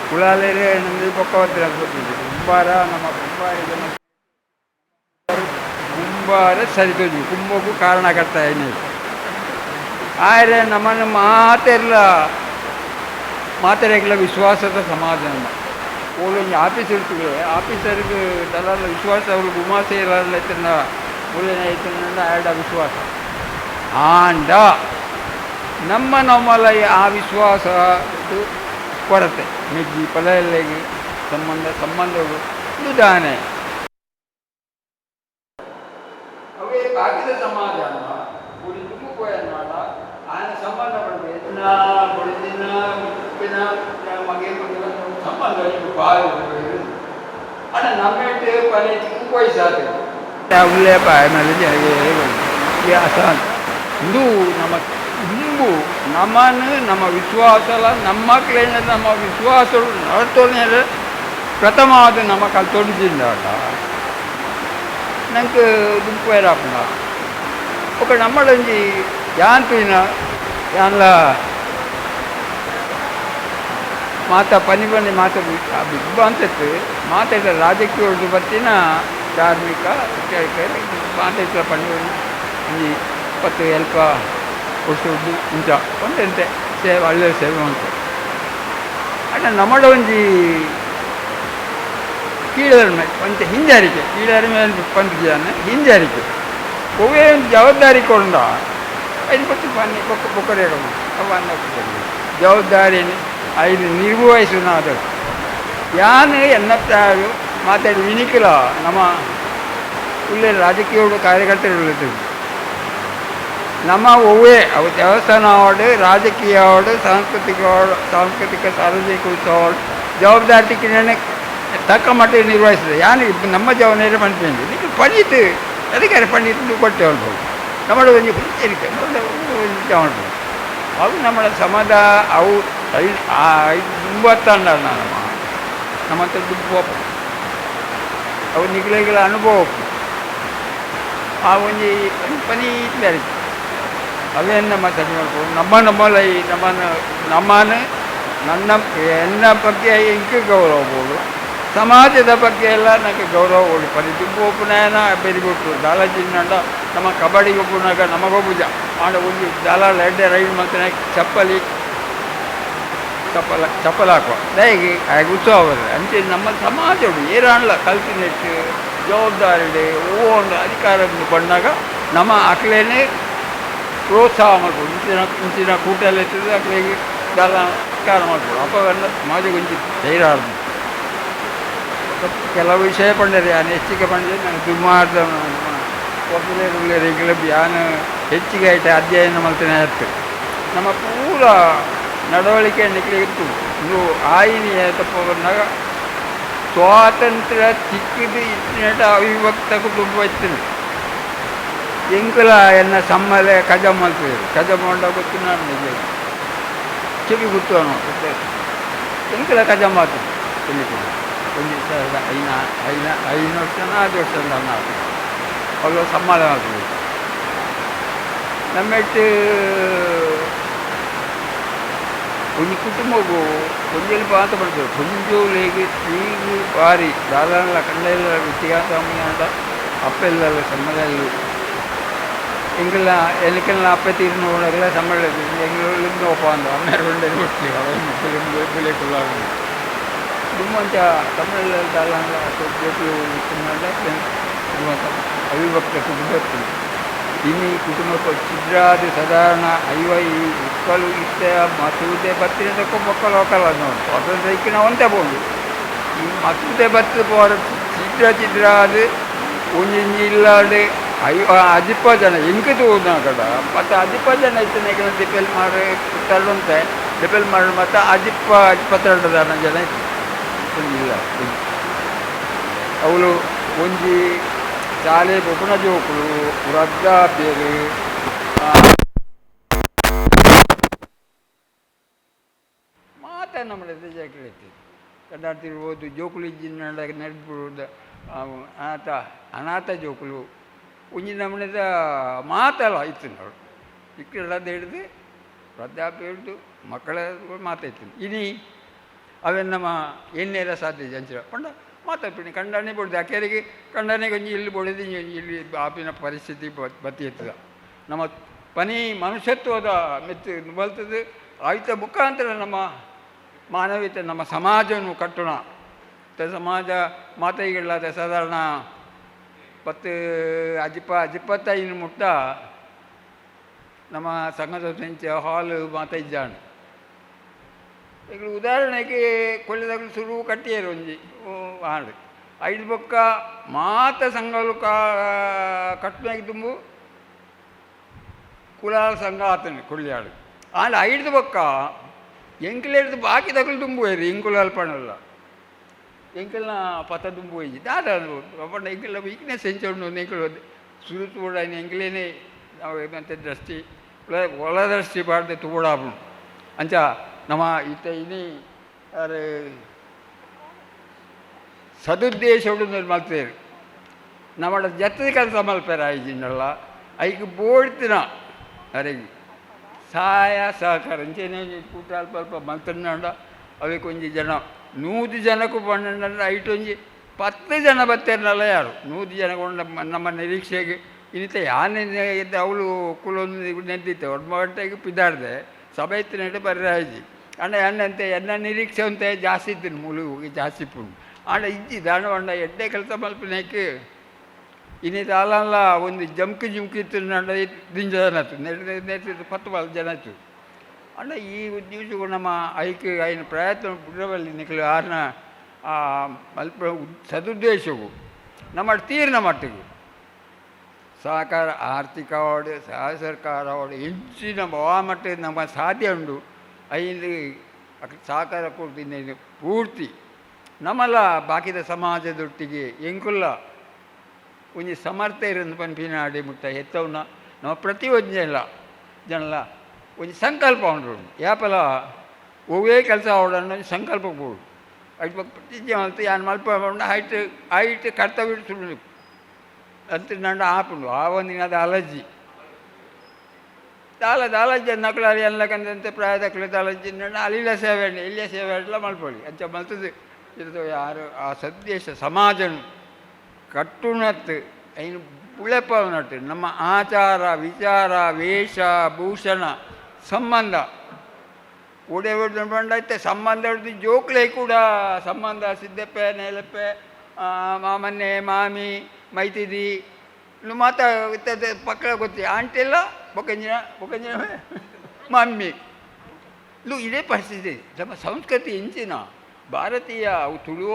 ಕುಳಾಲೆರೆ ನಮ್ಮದು ಪಕ್ಕವತ್ತಿರ ಕುಂಬಾರ ನಮ್ಮ ಕುಂಬಾರ ಸರಿತೋದ್ವಿ ಕುಂಭಕ್ಕೂ ಕಾರಣಕರ್ತ ಏನಿಲ್ಲ ಆದರೆ ನಮ್ಮನ್ನು ಮಾತೆರೆಗಳ ವಿಶ್ವಾಸದ ಸಮಾಜ ಓಲೊಂದು ಆಫೀಸ್ ಇರ್ತದೆ ಆಫೀಸರ್ಗೆ ದಲಾಲ ವಿಶ್ವಾಸ ಅವ್ರಿಗೆ ಗುಮಾಸೆ ಇರಲ್ಲ ಮೂಲೆನ ಐತನ ಆಡ ವಿಶ್ವಾಸ ಆಂಡ ನಮ್ಮಲ್ಲ ಆ ವಿಶ್ವಾಸ ಕೊರತೆ ಮೆಜ್ಜಿ ಪಲೆಯಲ್ಲಿಗೆ ಸಂಬಂಧಗಳು ಉದಾಹರಣೆ ಅವೇ ಬಾಕಿದ ಸಮಾಜ ఆయన సంబంధపడి పొడిదిన ముప్పిన మగే సంబంధం బాగా అంటే నమ్మేట్టు పని ఇంకో సాధి ಉಳ್ಳೇ ಮೇಲೆ ಜನರಿಗೆ ಅಸಾನ್ ಇಂದು ನಮ್ಮ ಹಿಂಬು ನಮ್ಮನ್ನು ನಮ್ಮ ವಿಶ್ವಾಸಲ ನಮ್ಮ ಮಕ್ಕಳೇನ ನಮ್ಮ ವಿಶ್ವಾಸಗಳು ನಡ್ತೋನೆ ಪ್ರಥಮವಾದ ನಮ್ಮ ಕಲ್ ತೊಡಿದಿಂದಾಟ ನಂಗೆ ದುಂಪೇರಾಪಣ ఒక నమ్మడంజి యాంత్రిన యాన్ల ಮಾತ ಪನಿ ಮಾತ ಬಿಗ್ಬಾಂತತ್ತು ಮಾತಾಡ ರಾಜಕೀಯ ಬತ್ತಿನ ಧಾರ್ಮಿಕ ಮಾತಾಡ ಪನಿ ಒಂಜಿ 10 ಹೆಲ್ಪ ಕೊಡ್ಸೋದು ಇಂಚ ಒಂದಂತೆ ಸೇವೆ ಒಳ್ಳೆ ಸೇವೆ ಅಂತ ಅಣ್ಣ ನಮ್ಮಡ ಒಂಜಿ ಕೀಳರಿಮೆ ಒಂಚ ಹಿಂಜಾರಿಕೆ ಕೀಳರಿಮೆ ಪಂದ್ಯಾನೆ ಹಿಂಜಾರಿಕೆ ಒವೇ ಜವಾಬ್ದಾರಿ ಕೊಂಡ ಐದು ಪತ್ತು ಪನ್ನಿ ಪೊಕ್ಕರೆ ಅವನ್ನ ಜವಾಬ್ದಾರಿని ಐದು ನಿರ್ವಹಿಸಿನಾದ ಯಾನು ಎನ್ನತ್ತಾರು ಮಾತಾಡಿ ವಿನಿಕಲ ನಮ್ಮ ಉಳ್ಳೆ ರಾಜಕೀಯ ಕಾರ್ಯಕರ್ತರು ನಮ್ಮ ಒವ್ವೇ ಅವು ದೇವಸ್ಥಾನವಾಡು ರಾಜಕೀಯವಾಡು ಸಾಂಸ್ಕೃತಿಕ ಸಾರ್ವಜನಿಕ ಉತ್ಸವ ಜವಾಬ್ದಾರಿ ತಕ್ಕ ಮಟ್ಟಿಗೆ ನಿರ್ವಹಿಸಿದೆ ಯಾನು ನಮ್ಮ ಜವಾಬ್ದಾರಿ ಪಂಚಾಯಿತಿ ನೀವು ಪಂಡಿತು ಅದಕ್ಕೆ ಪಂಡಿತು ಕೊಟ್ಟೆ ಅನ್ಬೋದು ನಮ್ಮ ಒಂದು ಇರುತ್ತೆ ಮಾಡ್ಬೋದು ಅವು ನಮ್ಮ ಸಮಾಜ ಅವು 50 ನಮ್ಮ ದುಡ್ಡು ಅವು ನಿಗಲಿಗಳ ಅನುಭವ ಆ ಒಂದು ಪನಿ ಇತ್ತು ಅವೇನು ಮಾತಾಡಿ ಮಾಡ್ಬೋದು ನನ್ನ ಎನ್ನ ಬಗ್ಗೆ ಇಂಕ ಗೌರವ ಬೋದು ಸಮಾಜದ ಬಗ್ಗೆ ಎಲ್ಲ ನನಗೆ ಗೌರವ ಕೊಡಿ ಪರಿ ದುಂಬೋಪುನಾಯನ ಬೆರಿಬಿಟ್ಟು ದಾಲಾಜಿಂದ ನಮ್ಮ ಕಬಡ್ಡಿಗೆ ಒಬ್ಬನಾಗ ನಮಗೊಬ್ಬ ಆಡ ಒಂದು ದಾಲಾಲ ಎಡ್ಡೆ ರೈಡ್ ಮಾಡ್ತಾನೆ ಚಪ್ಪಲ ಹಾಕುವ ದಯಗೆ ಹಾಗೆ ಉತ್ಸವ ಅಂಚೆ ನಮ್ಮ ಸಮಾಜಗಳು ಏರಾಣ್ಲ ಕಲ್ತಿನೆಟ್ಟು ಜವಾಬ್ದಾರಿ ಒಂದು ಅಧಿಕಾರ ಬಂದಾಗ ನಮ್ಮ ಅಕ್ಲೇನೆ ಪ್ರೋತ್ಸಾಹ ಮಾಡ್ಬೋದು ಇಂಚಿನ ಕೂಟ ಎಲ್ಲ ಇರ್ತದೆ ಅಕ್ಳಿಗೆ ದಾಲ ಮಾಡ್ಬೋದು ಅಪ್ಪವೆಲ್ಲ ಸಮಾಜಕ್ಕೆ ಒಂಚಿ ಧೈರ್ಯ ಆಡ್ದು ಕೆಲವು ವಿಷಯ ಪಂಡರೆ ಯಾನು ಹೆಚ್ಚಿಗೆ ಪಂಡಿದೆ ನನಗೆ ಸುಮಾರು ಒಬ್ಬರೇ ಯಾನು ಹೆಚ್ಚಿಗೆ ಆಯ್ತು ಅಧ್ಯಯನ ಮಾಡ್ತಾನೆ ಇರ್ತದೆ ನಮ್ಮ ಪೂರ ನಡವಳಿಕೆ ನಿಕ್ಲಿಗಿತ್ತು ಇದು ಆಯಿನಿ ತಪ್ಪ ಬಂದಾಗ ಸ್ವಾತಂತ್ರ್ಯ ಚಿಕ್ಕದು ಇಟ್ಟಿನ ಅವಿಭಕ್ತ ಕುಟುಂಬ ಇತ್ತು ಎಂಕಲ ಎನ್ನ ಸಮ್ಮಲೆ ಕಜ ಮಾಡ್ತಿದ್ರು ಕಜ ಮಾಡಾಗ ಗೊತ್ತು ನಾನು ನಿಜ ಕಿವಿ ಗೊತ್ತು ಅನ್ನೋ ಎಂಕಲ ಕಜ ಮಾಡ್ತಿದ್ರು ಒಂದು ಐದು ವರ್ಷ 4 ವರ್ಷ ನಾವು ಅವಾಗ ಸಮ್ಮಾನ ಆಗ್ತದೆ ನಮ್ಮೆಟ್ಟು ಒಂದು ಕುಟುಂಬವು ಒಂಜಲ್ಲಿ ಪಾತ್ರ ಮಾಡ್ತಾರೆ ಕೊಂಜೋಲಿಗೆ ಈಗ ಬಾರಿ ದಾದಾನ ಕಂಡೆಲ್ಲ ವ್ಯತ್ಯಾಸ ಅಂತ ಅಪ್ಪೆಲ್ಲ ಸಮ್ಮದಲ್ಲಿ ಎಂಗೆಲ್ಲ ಎನಕ್ಕೆಲ್ಲ ಅಪ್ಪೆ ತೀರ್ನು ಹೋಗಲ್ಲ ಸಮ್ಮಳ ಎಂಗ್ಳಿಂದ ಒಪ್ಪ ಅಂದ 12 ಕೊಡ್ತೀವಿ ಅವನು ಬೆಲೆ ಕೊಲ್ಲ ತುಂಬಂತ ತಮಿಳಲ್ಲಿ ದಾದಾನ ಜೋಕುಲು ಅವಿಭಕ್ತ ಕುಟುಂಬ ಇನ್ನು ಕುಟುಂಬಕ್ಕೆ ಚಿದ್ರಾದ ಸಾಧಾರಣ ಈ ಉಕ್ಕಲು ಇತ್ತ ಮಸೂದೆ ಬತ್ತಿನ ತಕ್ಕ ಮಕ್ಕಳು ಹೋಗಲ್ಲ ನೋಡಿ ಸ್ವಾತಂತ್ರ್ಯ ಇಕ್ಕಿನ ಒಂದೇ ಬೋದು ಈ ಮಸೂದೆ ಬತ್ತು ಪೋರ ಚಿದ್ರಾದು ಒಂಜಿ ಇಲ್ಲಾಡು ಅಜಿಪ್ಪ ಜನ ಹೆಂಗೆ ತೋದ ಕಡ ಮತ್ತು ಅಜಿಪ್ಪ ಜನ ಇತ್ತು ಡಿಪೆಲ್ ಮಾಡಿ ತಳ್ಳುಂತೆ ಡಿಪೆಲ್ ಮಾಡಿ ಮತ್ತು ಅಜಿಪ್ಪ 22 ಜನ ಇತ್ತು ಇಲ್ಲ ಅವಳು ಒಂಜಿ ಶಾಲೆ ಬೊಬ್ಬನ ಜೋಕುಲು ವೃದ್ಧಾಪ್ಯರು ಮಾತಾ ನಮ್ಮ ಜಾಕಿಳೈತಿ ಕಡ್ಡಾಡ್ತಿರ್ಬೋದು ಜೋಕುಲು ಇಜ್ಜಿನ ನಡೆದ್ಬಿಡುವುದು ಅನಾಥ ಜೋಕುಲು ಒಂಜಿ ನಮ್ಮನೆದ ಮಾತಲ್ಲ ಇತ್ತು ನೋಡು ಚಿಕ್ಕದ ಹಿಡಿದು ವೃದ್ಧಾಪ್ಯ ಹಿಡಿದು ಮಕ್ಕಳ ಮಾತಾಯ್ತು ಇನಿ ಅವೇ ನಮ್ಮ ಎಣ್ಣೆಲ್ಲ ಸಾಧ್ಯ ಜಂಚಿರ ಪಂಡ ಮಾತಾಡ್ತೀನಿ ಕಂಡಾನೆ ಬಡ್ದು ಅಕೆರಿಗೆ ಕಂಡಾನೆ ಕೊಂಚ ಇಲ್ಲಿ ಬಡಿದು ಇಲ್ಲಿ ಆಪಿನ ಪರಿಸ್ಥಿತಿ ಬತ್ತಿ ಎತ್ತದ ನಮ್ಮ ಪನಿ ಮನುಷ್ಯತ್ವದ ಮೆತ್ತು ಬಲ್ತದೆ ಆಯ್ತ ಮುಖಾಂತರ ನಮ್ಮ ಮಾನವೀಯತೆ ನಮ್ಮ ಸಮಾಜವನ್ನು ಕಟ್ಟೋಣ ಸಮಾಜ ಮಾತೈಗಳಾದ ಸಾಧಾರಣ 10-25 ಮುಟ್ಟ ನಮ್ಮ ಸಂಘದ ಸಂಚ ಹಾಲು ಮಾತಾಯಿದ್ದಾನೆ ಈಗ ಉದಾಹರಣೆಗೆ ಕೊಲ್ಲದಾಗಲು ಶುರು ಕಟ್ಟಿಯರು ಒಂಜಿ ಹಾಡು 5 ಬೊಕ್ಕ ಮಾತ ಸಂಘಲು ಕಟ್ಟನಾಗಿ ತುಂಬು ಕುಲಾಲ ಸಂಘ ಆತನು ಕೊಳ್ಳಿಯಾಡು ಆಂಡ 5 ಬೊಕ್ಕ ಎಂಕಲೆಡ್ದು ಬಾಕಿ ತಗಲು ತುಂಬುವೇರಿ ಇಂಕುಲಾಲ್ ಪಣಲ್ಲ ಎಂಕಲ್ನ ಪತ ತುಂಬು ಹೋಯ್ತು ದಾದ ಅಪ್ಪಣ್ಣ ಎಂಕಲ್ಲ ವೀಕ್ನೆಸ್ ಎಂಚೋಡು ಎಂಕಲು ಸುರು ತೂಡ ಎಂಕಲೇನೆ ಮತ್ತೆ ದೃಷ್ಟಿ ಒಳ ದೃಷ್ಟಿ ಪಾಡ್ದೆ ತೂಡಾಪು ಅಂಚ ನಮ್ಮ ಇತ್ತ ಇನಿ ಯಾರು ಸದುದ್ದೇಶಗಳು ಮಲ್ತೇರು ನಮ್ಮ ಜತ್ತದ ಕೆಲಸ ಮಲ್ಪೇರ ಐಜಿನಲ್ಲ ಐಗೆ ಬೋಡ್ತಿನ ಅರೆಗೆ ಸಹಾಯ ಸಹಕಾರ ಅಂಚೇನೆ ಕೂಟ ಅಲ್ಪ ಅಲ್ಪ ಮಲ್ತಂಡ ಅವಕ್ಕೆ ಒಂಜಿ ಜನ 100 ಜನಕ್ಕೂ ಪಂಡ ಐಟೊಂಜಿ 10 ಜನ ಬತ್ತೇರನಲ್ಲ ಯಾರು 100 ಜನ ಕೊಂಡ ನಮ್ಮ ನಿರೀಕ್ಷೆಗೆ ಇನ್ನಿತ ಯಾನೆ ಇದ್ದ ಅವಳು ಕುಲೊಂದು ನೆದ್ದಿತ್ತೆ ಒಡ್ಮಟ್ಟಿಗೆ ಪಿದಾಡ್ದೆ ಸಭೆ ಇತ್ತಿನ ಬರ್ರಾಯ್ಜಿ ಅಣ್ಣ ಎನ್ನಂತೆ ಎನ್ನ ನಿರೀಕ್ಷೆ ಅಂತೆ ಜಾಸ್ತಿ ಇದ್ದೀನಿ ಮುಳು ಜಾಸ್ತಿ ಪುಂಡು ಆಂಡ ಇಜ್ಜಿ ದಾಂಡ ಬಂಡ ಎಡ್ಡೆ ಕೆಲಸ ಮಲ್ಪನಕ್ಕೆ ಇನ್ನಿತ ಅಲ್ಲ ಒಂದು ಜಮ್ಕಿ ಇತ್ತು ನಂಡ ದಿಂಜ ಜನ ಆಯ್ತು ನೆಟ್ಟಿದ್ದು 10 ಜನ ಆಯ್ತು ಅಂಡ ಈ ದಿವಸಗೂ ನಮ್ಮ ಐಕ್ಯ ಐನ ಪ್ರಯತ್ನ ಬಿಡಬಲ್ಲಿ ನಿಖಲು ಆರ್ನ ಅಲ್ಪ ಸದುದ್ದೇಶವು ನಮ್ಮ ತೀರ್ನ ಮಟ್ಟಿಗೆ ಸಹಕಾರ ಆರ್ಥಿಕ ಅವಾರ್ಡ್ ಸಹ ಸರ್ಕಾರ ಅವಾರ್ಡ್ ಹೆಚ್ಚಿನ ಮಟ್ಟ ನಮ್ಮ ಸಾಧ್ಯ ಉಂಡು ಐದು ಸಹಕಾರ ಕೊಡ್ತೀನಿ ಪೂರ್ತಿ ನಮ್ಮಲ್ಲ ಬಾಕಿದ ಸಮಾಜದೊಟ್ಟಿಗೆ ಎಂಕುಲ್ಲ ಒಂಜಿ ಸಮರ್ಥ ಇರೋದು ಪಂಪಿನ ಅಡಿ ಮುಟ್ಟ ಎತ್ತವನ್ನ ನಮ್ಮ ಪ್ರತಿಯೊಂದಿಲ್ಲ ಜನಲ್ಲ ಒಂಜಿ ಸಂಕಲ್ಪ ಉಂಡು ಯಾಪಲ ಒವೇ ಕೆಲಸ ಅವಡನ್ನು ಸಂಕಲ್ಪ ಬೋಡು ಐಟ್ ಪ್ರತಿಜ್ಞೆ ಮಲ್ತು ಯಾನು ಮಲ್ಪ ಹೈಟ್ ಕರ್ತವ್ಯ ಸುಳ್ಳು ಅಂತ ನಂಡ ಆಪುಂಡು ಆ ಒಂದಿನ ಅದು ಅಲರ್ಜಿ ದಾಲಜ್ಜಿ ನಕಲಾರಿ ಎಲ್ಲಕಂದಂತೆ ಪ್ರಾಯದಕ್ಕಲೆ ದಾಲಜ್ಜಿ ನಂಡ ಅಲ್ಲಿಲ್ಲ ಸೇವೆ ಇಲ್ಲಿಯ ಸೇವೆ ಎಲ್ಲ ಮಲ್ಪೊಳಿ ಅಂಚ ಮಲ್ತದ್ದು ಇರ್ತವೆ ಯಾರು ಆ ಸದ್ದೇಶ ಸಮಾಜನು ಕಟ್ಟುನತ್ತು ಐನು ಉಳೆಪವನಟ್ಟು ನಮ್ಮ ಆಚಾರ ವಿಚಾರ ವೇಷ ಭೂಷಣ ಸಂಬಂಧ ಒಡೆ ಬಂಡೈತೆ ಸಂಬಂಧ ಹಿಡಿದು ಜೋಕ್ಲೆ ಕೂಡ ಸಂಬಂಧ ಸಿದ್ದಪ್ಪೆ ನೆಲಪ್ಪೆ ಮಾಮನ್ನೆ ಮಾಮಿ ಮೈತಿದಿ ಇನ್ನು ಮಾತಾ ಪಕ್ಕ ಗೊತ್ತಿ ಆಂಟಿಲ್ಲ ಬೊಕಂಜಿನ ಮಮ್ಮಿ ಇನ್ನು ಇದೇ ಪರಿಸ್ಥಿತಿ ನಮ್ಮ ಸಂಸ್ಕೃತಿ ಇಂಚಿನ ಭಾರತೀಯ ಅವು ತುಳುವ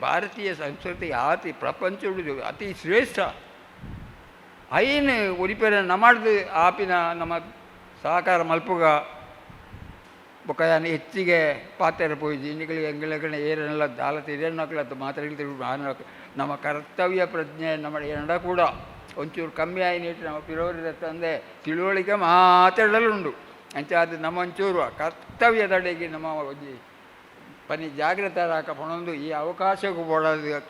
ಭಾರತೀಯ ಸಂಸ್ಕೃತಿ ಅತಿ ಪ್ರಪಂಚ ಅತಿ ಶ್ರೇಷ್ಠ ಐನು ಒರಿಪೇರ ನಮ್ಮದು ಆಪಿನ ನಮ್ಮ ಸಹಕಾರ ಮಲ್ಪುಗ ಬೊಕಯಾನ ಹೆಚ್ಚಿಗೆ ಪಾತ್ರ ಪೋಯ್ದು ಇನ್ನಿಗಳಿಗೆ ಎಂಗಳಿಗೆ ಏರನ್ನೆಲ್ಲ ದಾಲತಿ ಹಿರಿಯಣ್ಣಕ್ಲತ್ತು ಮಾತಾಡಿದ ನಮ್ಮ ಕರ್ತವ್ಯ ಪ್ರಜ್ಞೆ ನಮ್ಮ ಎಂಡ ಕೂಡ ಒಂಚೂರು ಕಮ್ಮಿ ಆಯ್ನಿಟ್ಟು ನಮ್ಮ ಪಿರೋರಿದ ತಂದೆ ತಿಳುವಳಿಕೆ ಮಾತಾಡಲುಂಡು ಅಂಚ ಅದು ನಮ್ಮ ಒಂಚೂರು ಕರ್ತವ್ಯದಡೆಗೆ ನಮ್ಮ ಒಂಜಿ ಪನಿ ಜಾಗ್ರತರಾಕ ಪಣೊಂದು ಈ ಅವಕಾಶಕ್ಕೂ ಬೋಡೋದು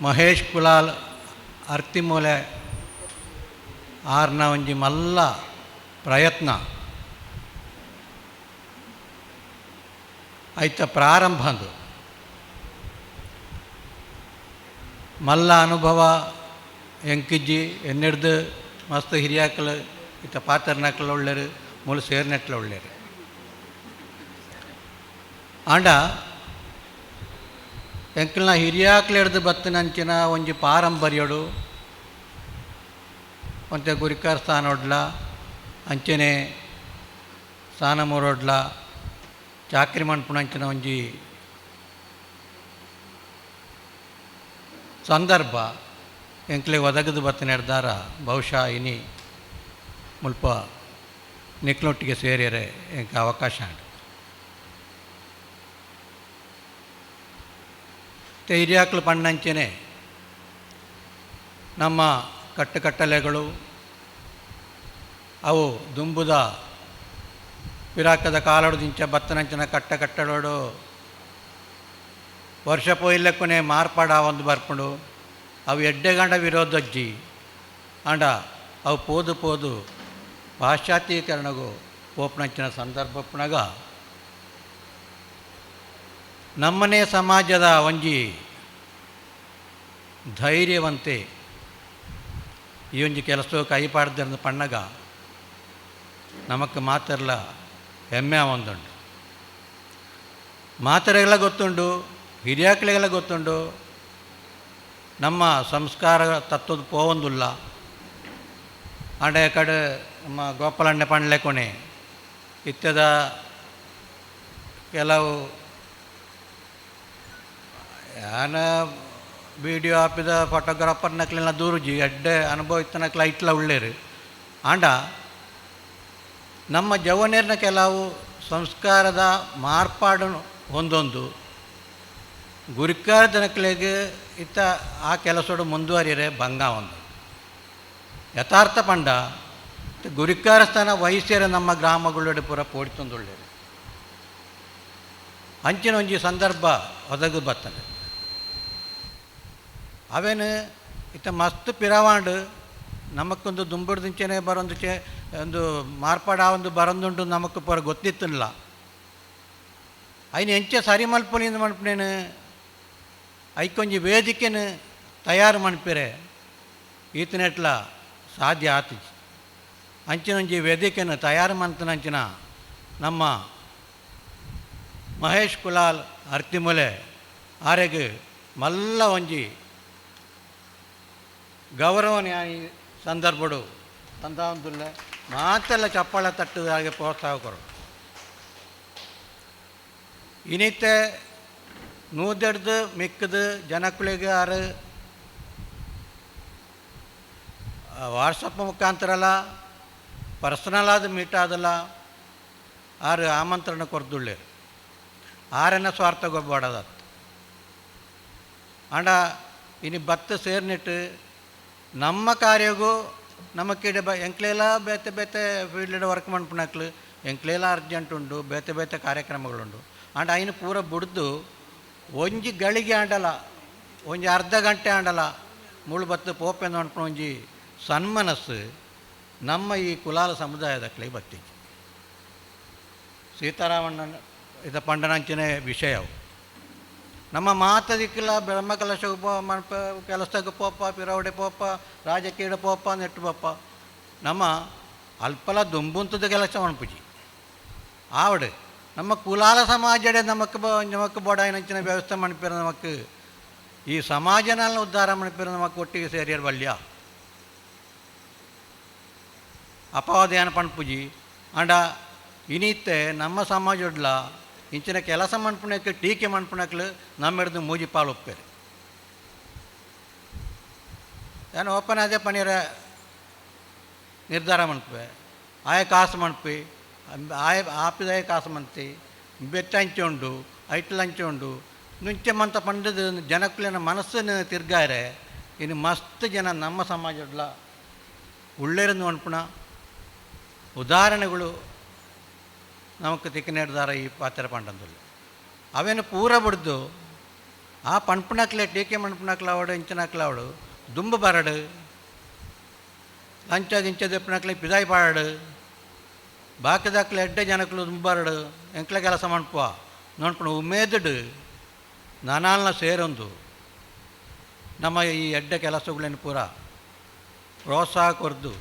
ಮಹೇಶ್ ಕುಲಾಲ್ ಅರ್ತಿಮೂಲೆ ಆರ್ನ ಒಂಜಿ ಮಲ್ಲ ಪ್ರಯತ್ನ ಐತ ಪ್ರಾರಂಭ ಅಂದು ಮಲ್ಲ ಅನುಭವ ಎಂಕಿಜ್ಜಿ ಎನ್ನೆಡ್ದು ಮಸ್ತ್ ಹಿರಿಯಾಕಲು ಇತ್ತ ಪಾತ್ರನಕ್ಲ ಒಳ್ಳೆರು ಮೂಲ ಸೇರ್ನೆಟ್ಲ ಒಳ್ಳೆರು ಆಂಡ ಎಂಕಲ್ನ ಹಿರಿಯಾಕ್ಲೆಡ್ದು ಬತ್ತನಂಚಿನ ಒಂಜಿ ಪಾರಂಪರ್ಯಡು ಒಂತೆ ಗುರಿಕಾರ್ ಸ್ಥಾನೊಡ್ಲ ಅಂಚನೆ ಸ್ಥಾನಮೂರೊಡ್ಲ ಚಾಕ್ರಿ ಮನ್ಪುಣಂಚಿನ ಒಂಜಿ ಸಂದರ್ಭ ಎಂಕ್ಲೆ ಒದಗದು ಬತ್ತ ನಿರ್ಧಾರ ಬಹುಶಃ ಇನಿ ಮುಲ್ಪ ನಿಕ್ಲೊಟ್ಟಿಗೆ ಸೇರಿಯರೆ ಎಂಕ ಅವಕಾಶ ಉಂಟು ಹಿರಿಯಾಕ್ಲು ಪಣ್ಣಂಚನೆ ನಮ್ಮ ಕಟ್ಟುಕಟ್ಟಲೆಗಳು ಅವು ದುಂಬುದ ಪಿರಾಕದ ಕಾಲಡು ದಿಂಚ ಬತ್ತನಂಚಿನ ಕಟ್ಟಡೋಡು ವರ್ಷ ಪೋಯಿಲ್ಲಕ್ಕನೆ ಮಾರ್ಪಾಡ ಒಂದು ಬರ್ಪುಂಡು ಅವು ಎಡ್ಡೆಗಂಡ ವಿರೋಧಜ್ಜಿ ಅಂಡ ಅವು ಪೋದು ಪೋದು ಪಾಶ್ಚಾತ್ಯೀಕರಣಗೂ ಪೋಪನಂಚಿನ ಸಂದರ್ಭಪ್ಪನಾಗ ನಮ್ಮನೇ ಸಮಾಜದ ಒಂಜಿ ಧೈರ್ಯವಂತೆ ಈ ಒಂಜಿ ಕೆಲಸ ಕೈಪಾಡ್ದಿರಂದು ಪಣ್ಣಗ ನಮಕ್ ಮಾತರ್ಲ ಹೆಮ್ಮೆ ಒಂದುಂಡು ಮಾತರೆಲ್ಲ ಗೊತ್ತುಂಡು ಹಿರಿಯಾಕ್ಳಿಗೆಲ್ಲ ಗೊತ್ತುಂಡು ನಮ್ಮ ಸಂಸ್ಕಾರ ತತ್ವದ ಪೋವೊಂದುಲ್ಲ ಆಂಡ ಕಡೆ ನಮ್ಮ ಗೋಪಾಲಣ್ಣ ಪಂಡ್ಲೆ ಕೊನೆ ಇತ್ಯದ ಕೆಲವು ಯಾನ ವಿಡಿಯೋ ಹಾಪಿದ ಫೋಟೋಗ್ರಾಫರ್ನಕ್ಲೆಲ್ಲ ದೂರುಜಿ ಎಡ್ಡೆ ಅನುಭವ ಇತ್ತನಕ್ಲ ಇಟ್ಲ ಉಳ್ಳೇರು ಆಂಡ ನಮ್ಮ ಜವನೇರ್ನ ಕೆಲವು ಸಂಸ್ಕಾರದ ಮಾರ್ಪಾಡು ಹೊಂದೊಂದು ಗುರಿಕಾರ ಜನಕ್ಲೆಗೆ ಇತ್ತ ಆ ಕೆಲಸೋಡು ಮುಂದುವರಿಯರೆ ಭಂಗ ಒಂದು ಯಥಾರ್ಥ ಪಂಡ ಗುರಿಕಾರ ಸ್ಥಾನ ವಹಿಸ್ಯರೆ ನಮ್ಮ ಗ್ರಾಮಗಳೊಡೆ ಪೂರ ಪೋಡಿತೊಂದುಳ್ಳೇರು ಅಂಚಿನ ಒಂಜಿ ಸಂದರ್ಭ ಒದಗು ಬರ್ತದೆ ಅವೇನು ಇತ್ತ ಮಸ್ತ್ ಪಿರವಾಂಡು ನಮಕ್ಕೊಂದು ದುಂಬುಡ್ದಿಂಚನೆ ಬರೊಂದು ಒಂದು ಮಾರ್ಪಾಡ ಒಂದು ಬರೊಂದುಂಡು ನಮಕ್ ಪೂರ ಗೊತ್ತಿತ್ತಿಲ್ಲ ಅಯ್ನ ಎಂಚ ಸರಿ ಮಲ್ಪೊಲಿಂದ ಮನ್ಪನೇನು ಐಕೊಂಜಿ ವೇದಿಕೆನು ತಯಾರು ಮನ್ಪಿರೆ ಈತನೆಟ್ಲ ಸಾಧ್ಯ ಆತಿ ಅಂಚಿನೊಂಜಿ ವೇದಿಕೆನು ತಯಾರು ಮಂತನಂಚಿನ ನಮ್ಮ ಮಹೇಶ್ ಕುಲಾಲ್ ಅರ್ತಿಮೂಲೆ ಆರೆಗೆ ಮಲ್ಲ ಒಂಜಿ ಗೌರವನ ಸಂದರ್ಭಡು ತಂದಾವಂದುಲ್ಲ ಮಾತೆಲ್ಲ ಚಪ್ಪಾಳ ತಟ್ಟದ ಹಾಗೆ ಪ್ರೋತ್ಸಾಹ ಕೊಡು ಇನಿತ್ತೆ ನೂದೆಡ್ದು ಮಿಕ್ಕದು ಜನಕ್ಕಳಿಗೆ ಆರು ವಾಟ್ಸಪ್ ಮುಖಾಂತರಲ್ಲ ಪರ್ಸನಲ್ ಆದ ಮೀಟ್ ಆದಲ್ಲ ಆರು ಆಮಂತ್ರಣ ಕೊರ್ದುಳ್ಳೇರು ಆರನ್ನ ಸ್ವಾರ್ಥ ಗೊಬ್ಬಾಡದತ್ತು ಆಂಡ ಇನಿ ಬತ್ತ ಸೇರ್ನಿಟ್ಟು ನಮ್ಮ ಕಾರ್ಯಗೂ ನಮಕಿಡೆ ಎಂಕ್ಲೆಲ್ಲ ಬೇತೆ ಬೇತೆ ಫೀಲ್ಡ್ ವರ್ಕ್ ಮನ್ಪುನಕ್ಲು ಎಂಕ್ಲೆಲ್ಲ ಅರ್ಜೆಂಟ್ ಉಂಡು ಬೇತೆ ಬೇತೆ ಕಾರ್ಯಕ್ರಮಗಳುಂಡು ಆಂಡ ಐನು ಪೂರ ಬುಡ್ದು ಒಂಜಿ ಗಳಿಗೆ ಆಂಡಲ ಒಂಜಿ ಅರ್ಧ ಗಂಟೆ ಆಂಡಲ ಮುಳು ಬತ್ತು ಪೋಪೆಂದು ಅನ್ಪು ಒಂಜಿ ಸನ್ಮನಸ್ಸು ನಮ್ಮ ಈ ಕುಲಾಲ ಸಮುದಾಯದಕ್ಲೆ ಬತ್ತಿಜಿ ಸೀತಾರಾಮಣ್ಣ ಇದ ಪಂಡನಂಚಿನ ವಿಷಯವು ನಮ್ಮ ಮಾತದಿಕ್ಕಿಲ್ಲ ಬ್ರಹ್ಮಕಲಶಕ್ಕೆ ಮನ್ಪ ಕೆಲಸಕ್ಕೆ ಪೋಪ ಪಿರವಡೆ ಪೋಪ ರಾಜಕೀಯ ಪೋಪ ನೆಟ್ಟು ಪೋಪ ನಮ್ಮ ಅಲ್ಪಲ ದುಂಬುಂತದ ಕೆಲಸ ಮನ್ಪುಜಿ ಆವಡೆ ನಮ್ಮ ಕುಲಾಲ ಸಮಾಜಡೆ ನಮಕ್ ಬೋಡಾಯಿನಂಚಿನ ವ್ಯವಸ್ಥೆ ಮನ್ಪಿರ ನಮಕ್ ಈ ಸಮಾಜನ ಉದ್ಧಾರ ಮನ್ಪಿರ ನಮಕ್ ಒಟ್ಟಿಗೆ ಸೇರಿಯರ್ ಬಲ್ಯ ಅಪವಾದ ಪಣ್ಪುಜಿ ಅಂಡ ಇನಿತ್ತೆ ನಮ್ಮ ಸಮಾಜಡ್ಲ ಇಂಚಿನ ಕೆಲಸ ಮನ್ಪುಣಕ್ಕೆ ಟೀಕೆ ಮನ್ಪುಣಕ್ಲು ನಮ್ಮ ಹಿಡಿದು ಮೂಜಿ ಪಾಲು ಒಪ್ಪೇರಿ ಏನು ಓಪನ್ ಅದೇ ಪನೀರ ನಿರ್ಧಾರ ಮನ್ಪೆ ಆಯ ಕಾಸು ಮನ್ಪಿ ಆಯ ಆಪಿದಾಯ ಕಾಸು ಮಂತಿ ಬೆತ್ತ ಹಂಚೋಂಡು ಐಟ್ಲು ಹಂಚೋಂಡು ನುಂಚೆ ಮಂತ ಪಂಡದ ಜನಕ್ಕಲಿನ ಮನಸ್ಸನ್ನು ತಿರ್ಗಾರೆ ಇನ್ನು ಮಸ್ತ್ ಜನ ನಮ್ಮ ಸಮಾಜಡ್ಲ ಉಳ್ಳೇರನ್ನು ಅನ್ಪುಣ ಉದಾಹರಣೆಗಳು ನಮಕ್ ತಿಕ್ಕ ನಿರ್ಧಾರ ಈ ಪಾತ್ರ ಪಂಡಂದುಲ್ಲ ಅವೇನು ಪೂರ ಬಿಡ್ದು ಆ ಪಣ್ಪುಣಕ್ಲೆ ಟೀಕೆ ಮಣ್ಪುಣಕ್ಲ ಅವಡು ಇಂಚಿನಕ್ಲ ಅವಡು ದುಂಬು ಬರಡು ಅಂಚ ಗಿಂಚ ದೆಪ್ಪನಕ್ಲೆ ಪಿದಾಯಿ ಪಾಡು ಬಾಕಿದಾಕ್ಲೆ ಎಡ್ಡೆ ಜನಕ್ಕಲು ತುಂಬಾರಡು ಎಂಕ್ಲೆ ಕೆಲಸ ಮಾಡ್ಪುವ ನೋಡ್ಕೊಂಡು ಉಮೇದಡು ನಾನಾಲ್ನ ಸೇರೊಂದು ನಮ್ಮ ಈ ಎಡ್ಡೆ ಕೆಲಸಗಳೇನು ಪೂರ ಪ್ರೋತ್ಸಾಹ ಕೊರ್ದು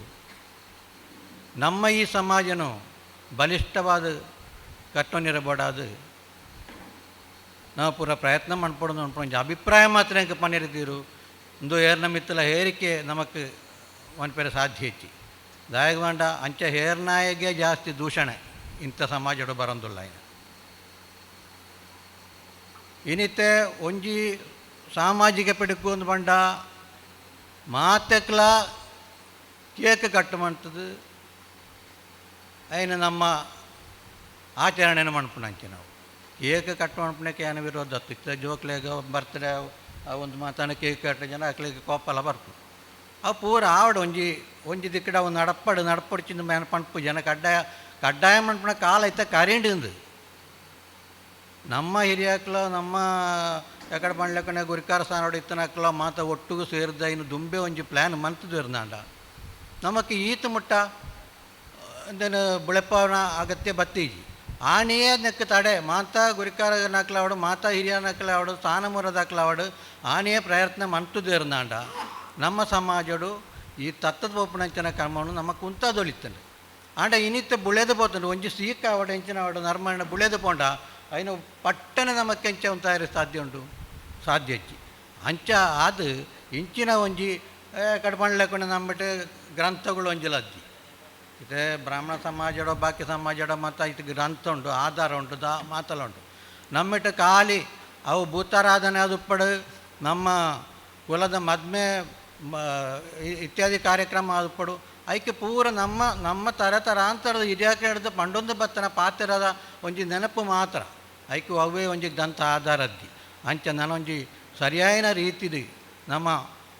ನಮ್ಮ ಈ ಸಮಾಜನು ಬಲಿಷ್ಠವಾದ ಕಟ್ಟೊಂದಿರಬೋಡಾದು ನಾವು ಪೂರ ಪ್ರಯತ್ನ ಮಾಡ್ಕೊಡೋದು ಅನ್ಕೊಂಡು ಅಭಿಪ್ರಾಯ ಮಾತ್ರ ಹೆಂಗೆ ಪನ್ನಿರ್ತೀರು ಒಂದು ಹೇರ್ನ ಮಿತ್ತಲ ಹೇರಿಕೆ ನಮಕ್ ಒನ್ಪೇರೆ ಸಾಧ್ಯ ಹೆಚ್ಚಿ ದಾಯಗವಾಂಡ ಅಂಚ ಹೇರ್ನಾಯಿಗೆ ಜಾಸ್ತಿ ದೂಷಣೆ ಇಂಥ ಸಮಾಜಡು ಬರೋದಿಲ್ಲ ಇನ್ನಿತ್ತೆ ಒಂಜಿ ಸಾಮಾಜಿಕ ಪಿಡುಕು ಒಂದು ಬಂಡ ಮಾತೆಕ್ಲ ಕೇಕ್ ಕಟ್ಟು ಮಾಡ್ತದೆ అయిన ನಮ್ಮ ಆಚರಣೆನ ಮಾಡ್ಪುಣಂಚೆ ನಾವು ಕೇಕ್ ಕಟ್ಟು ಮಾಡ್ಪುಣಕ್ಕೆ ಏನು ವಿರೋಧ ಇತ್ತು ಜೋಕ್ಲೆಗ ಬರ್ತ್ಡೇ ಒಂದು ಮಾತಾನ ಕೇಕ್ ಕಟ್ಟ ಜನ ಅಕ್ಲಿಗೆ ಕೋಪಲ್ಲ ಬರ್ತು ಅವು ಪೂರ ಆವಡು ಒಂಜಿ ದಿಕ್ಕಡ ಒಂದು ನಡಪಡಿಚಿಂದು ಮೇನ ಪಂಪು ಜನ ಕಡ್ಡಾಯ ಮಣ್ಪುಣ ಕಾಲ ಐತ ಕರೆಂಡಿಂದು ನಮ್ಮ ಹಿರಿಯಾಕ್ಲ ನಮ್ಮ ಎಕಡೆ ಮಾಡ್ಲಕ್ಕನೆ ಗುರಿಕಾರ ಸಾನೋಡು ಇತ್ತನಕ್ಲ ಮಾತ ಒಟ್ಟಿಗೂ ಸೇರಿದ ಇನ್ನು ದುಂಬೆ ಒಂಜಿ ಪ್ಲ್ಯಾನ್ ಮಂತದ್ದು ಇರ್ನಾಂಡ ನಮಕ್ಕೆ ಈತ ಮುಟ್ಟ ಅಂದೇನು ಬುಳೆಪ್ಪವನ ಅಗತ್ಯ ಬತ್ತೀಜಿ ಆನೆಯೇ ನೆಕ್ಕ ತಡೆ ಮಾತಾ ಗುರಿಕಾರ ನಕ್ಲಾವಡು ಮಾತಾ ಹಿರಿಯ ನಕ್ಲಾವಡು ಸ್ಥಾನಮುರದಾಕ್ಲಾವಡು ಆನೆಯೇ ಪ್ರಯತ್ನ ಮಂತದ್ದು ಇರ್ನಾಂಡ ನಮ್ಮ ಸಮಾಜಡು ಈ ತತ್ತದ ಒಪ್ಪಣಂಚಿನ ಕ್ರಮವನ್ನು ನಮ್ಮ ಕುಂತದೊಳಿತಾನೆ ಆಂಡ ಇನ್ನಿತ್ತ ಬುಳೆದು ಪೋತಾನೆ ಒಂಜಿ ಸೀಕ ಅವಡ ಹೆಂಚಿನ ಅವಡು ನರ್ಮಣ್ಣ ಬುಳೆದು ಪೋಂಡ ಅಯ್ನು ಪಟ್ಟನೆ ನಮಕ್ಕೆ ಹೆಂಚ ಉಂತಾಯಿರ ಸಾಧ್ಯ ಉಂಟು ಸಾಧ್ಯ ಹೆಚ್ಚಿ ಅಂಚ ಅದು ಇಂಚಿನ ಒಂಜಿ ಕಡ್ಪಣ್ಣ ನಂಬಿಟ್ಟು ಗ್ರಂಥಗಳು ಒಂಜಿಲದ್ದಿ ಇದೇ ಬ್ರಾಹ್ಮಣ ಸಮಾಜಡೋ ಬಾಕಿ ಸಮಾಜಡೋ ಮತ್ತು ಇದು ಗ್ರಂಥ ಉಂಟು ಆಧಾರ ಉಂಟು ಮಾತಲ್ಲ ಉಂಟು ನಮ್ಮಿಟ್ಟು ಖಾಲಿ ಅವು ಭೂತಾರಾಧನೆ ಅದು ಉಪ್ಪಡು ನಮ್ಮ ಕುಲದ ಮದ್ಮೆ ಇತ್ಯಾದಿ ಕಾರ್ಯಕ್ರಮ ಅದು ಪಡು ಐಕೆ ಪೂರ ನಮ್ಮ ತರತರಾಂತರದ ಹಿರಿಯಾಕೆ ಹಿಡಿದು ಪಂಡೊಂದು ಬತ್ತನ ಪಾತಿರದ ಒಂಜಿ ನೆನಪು ಮಾತ್ರ ಐಕೆ ಅವೇ ಒಂಜಿ ಗ್ರಂಥ ಆಧಾರದ್ದಿ ಅಂಚ ನಾನೊಂಜಿ ಸರಿಯಾಯಿನ ರೀತಿದು ನಮ್ಮ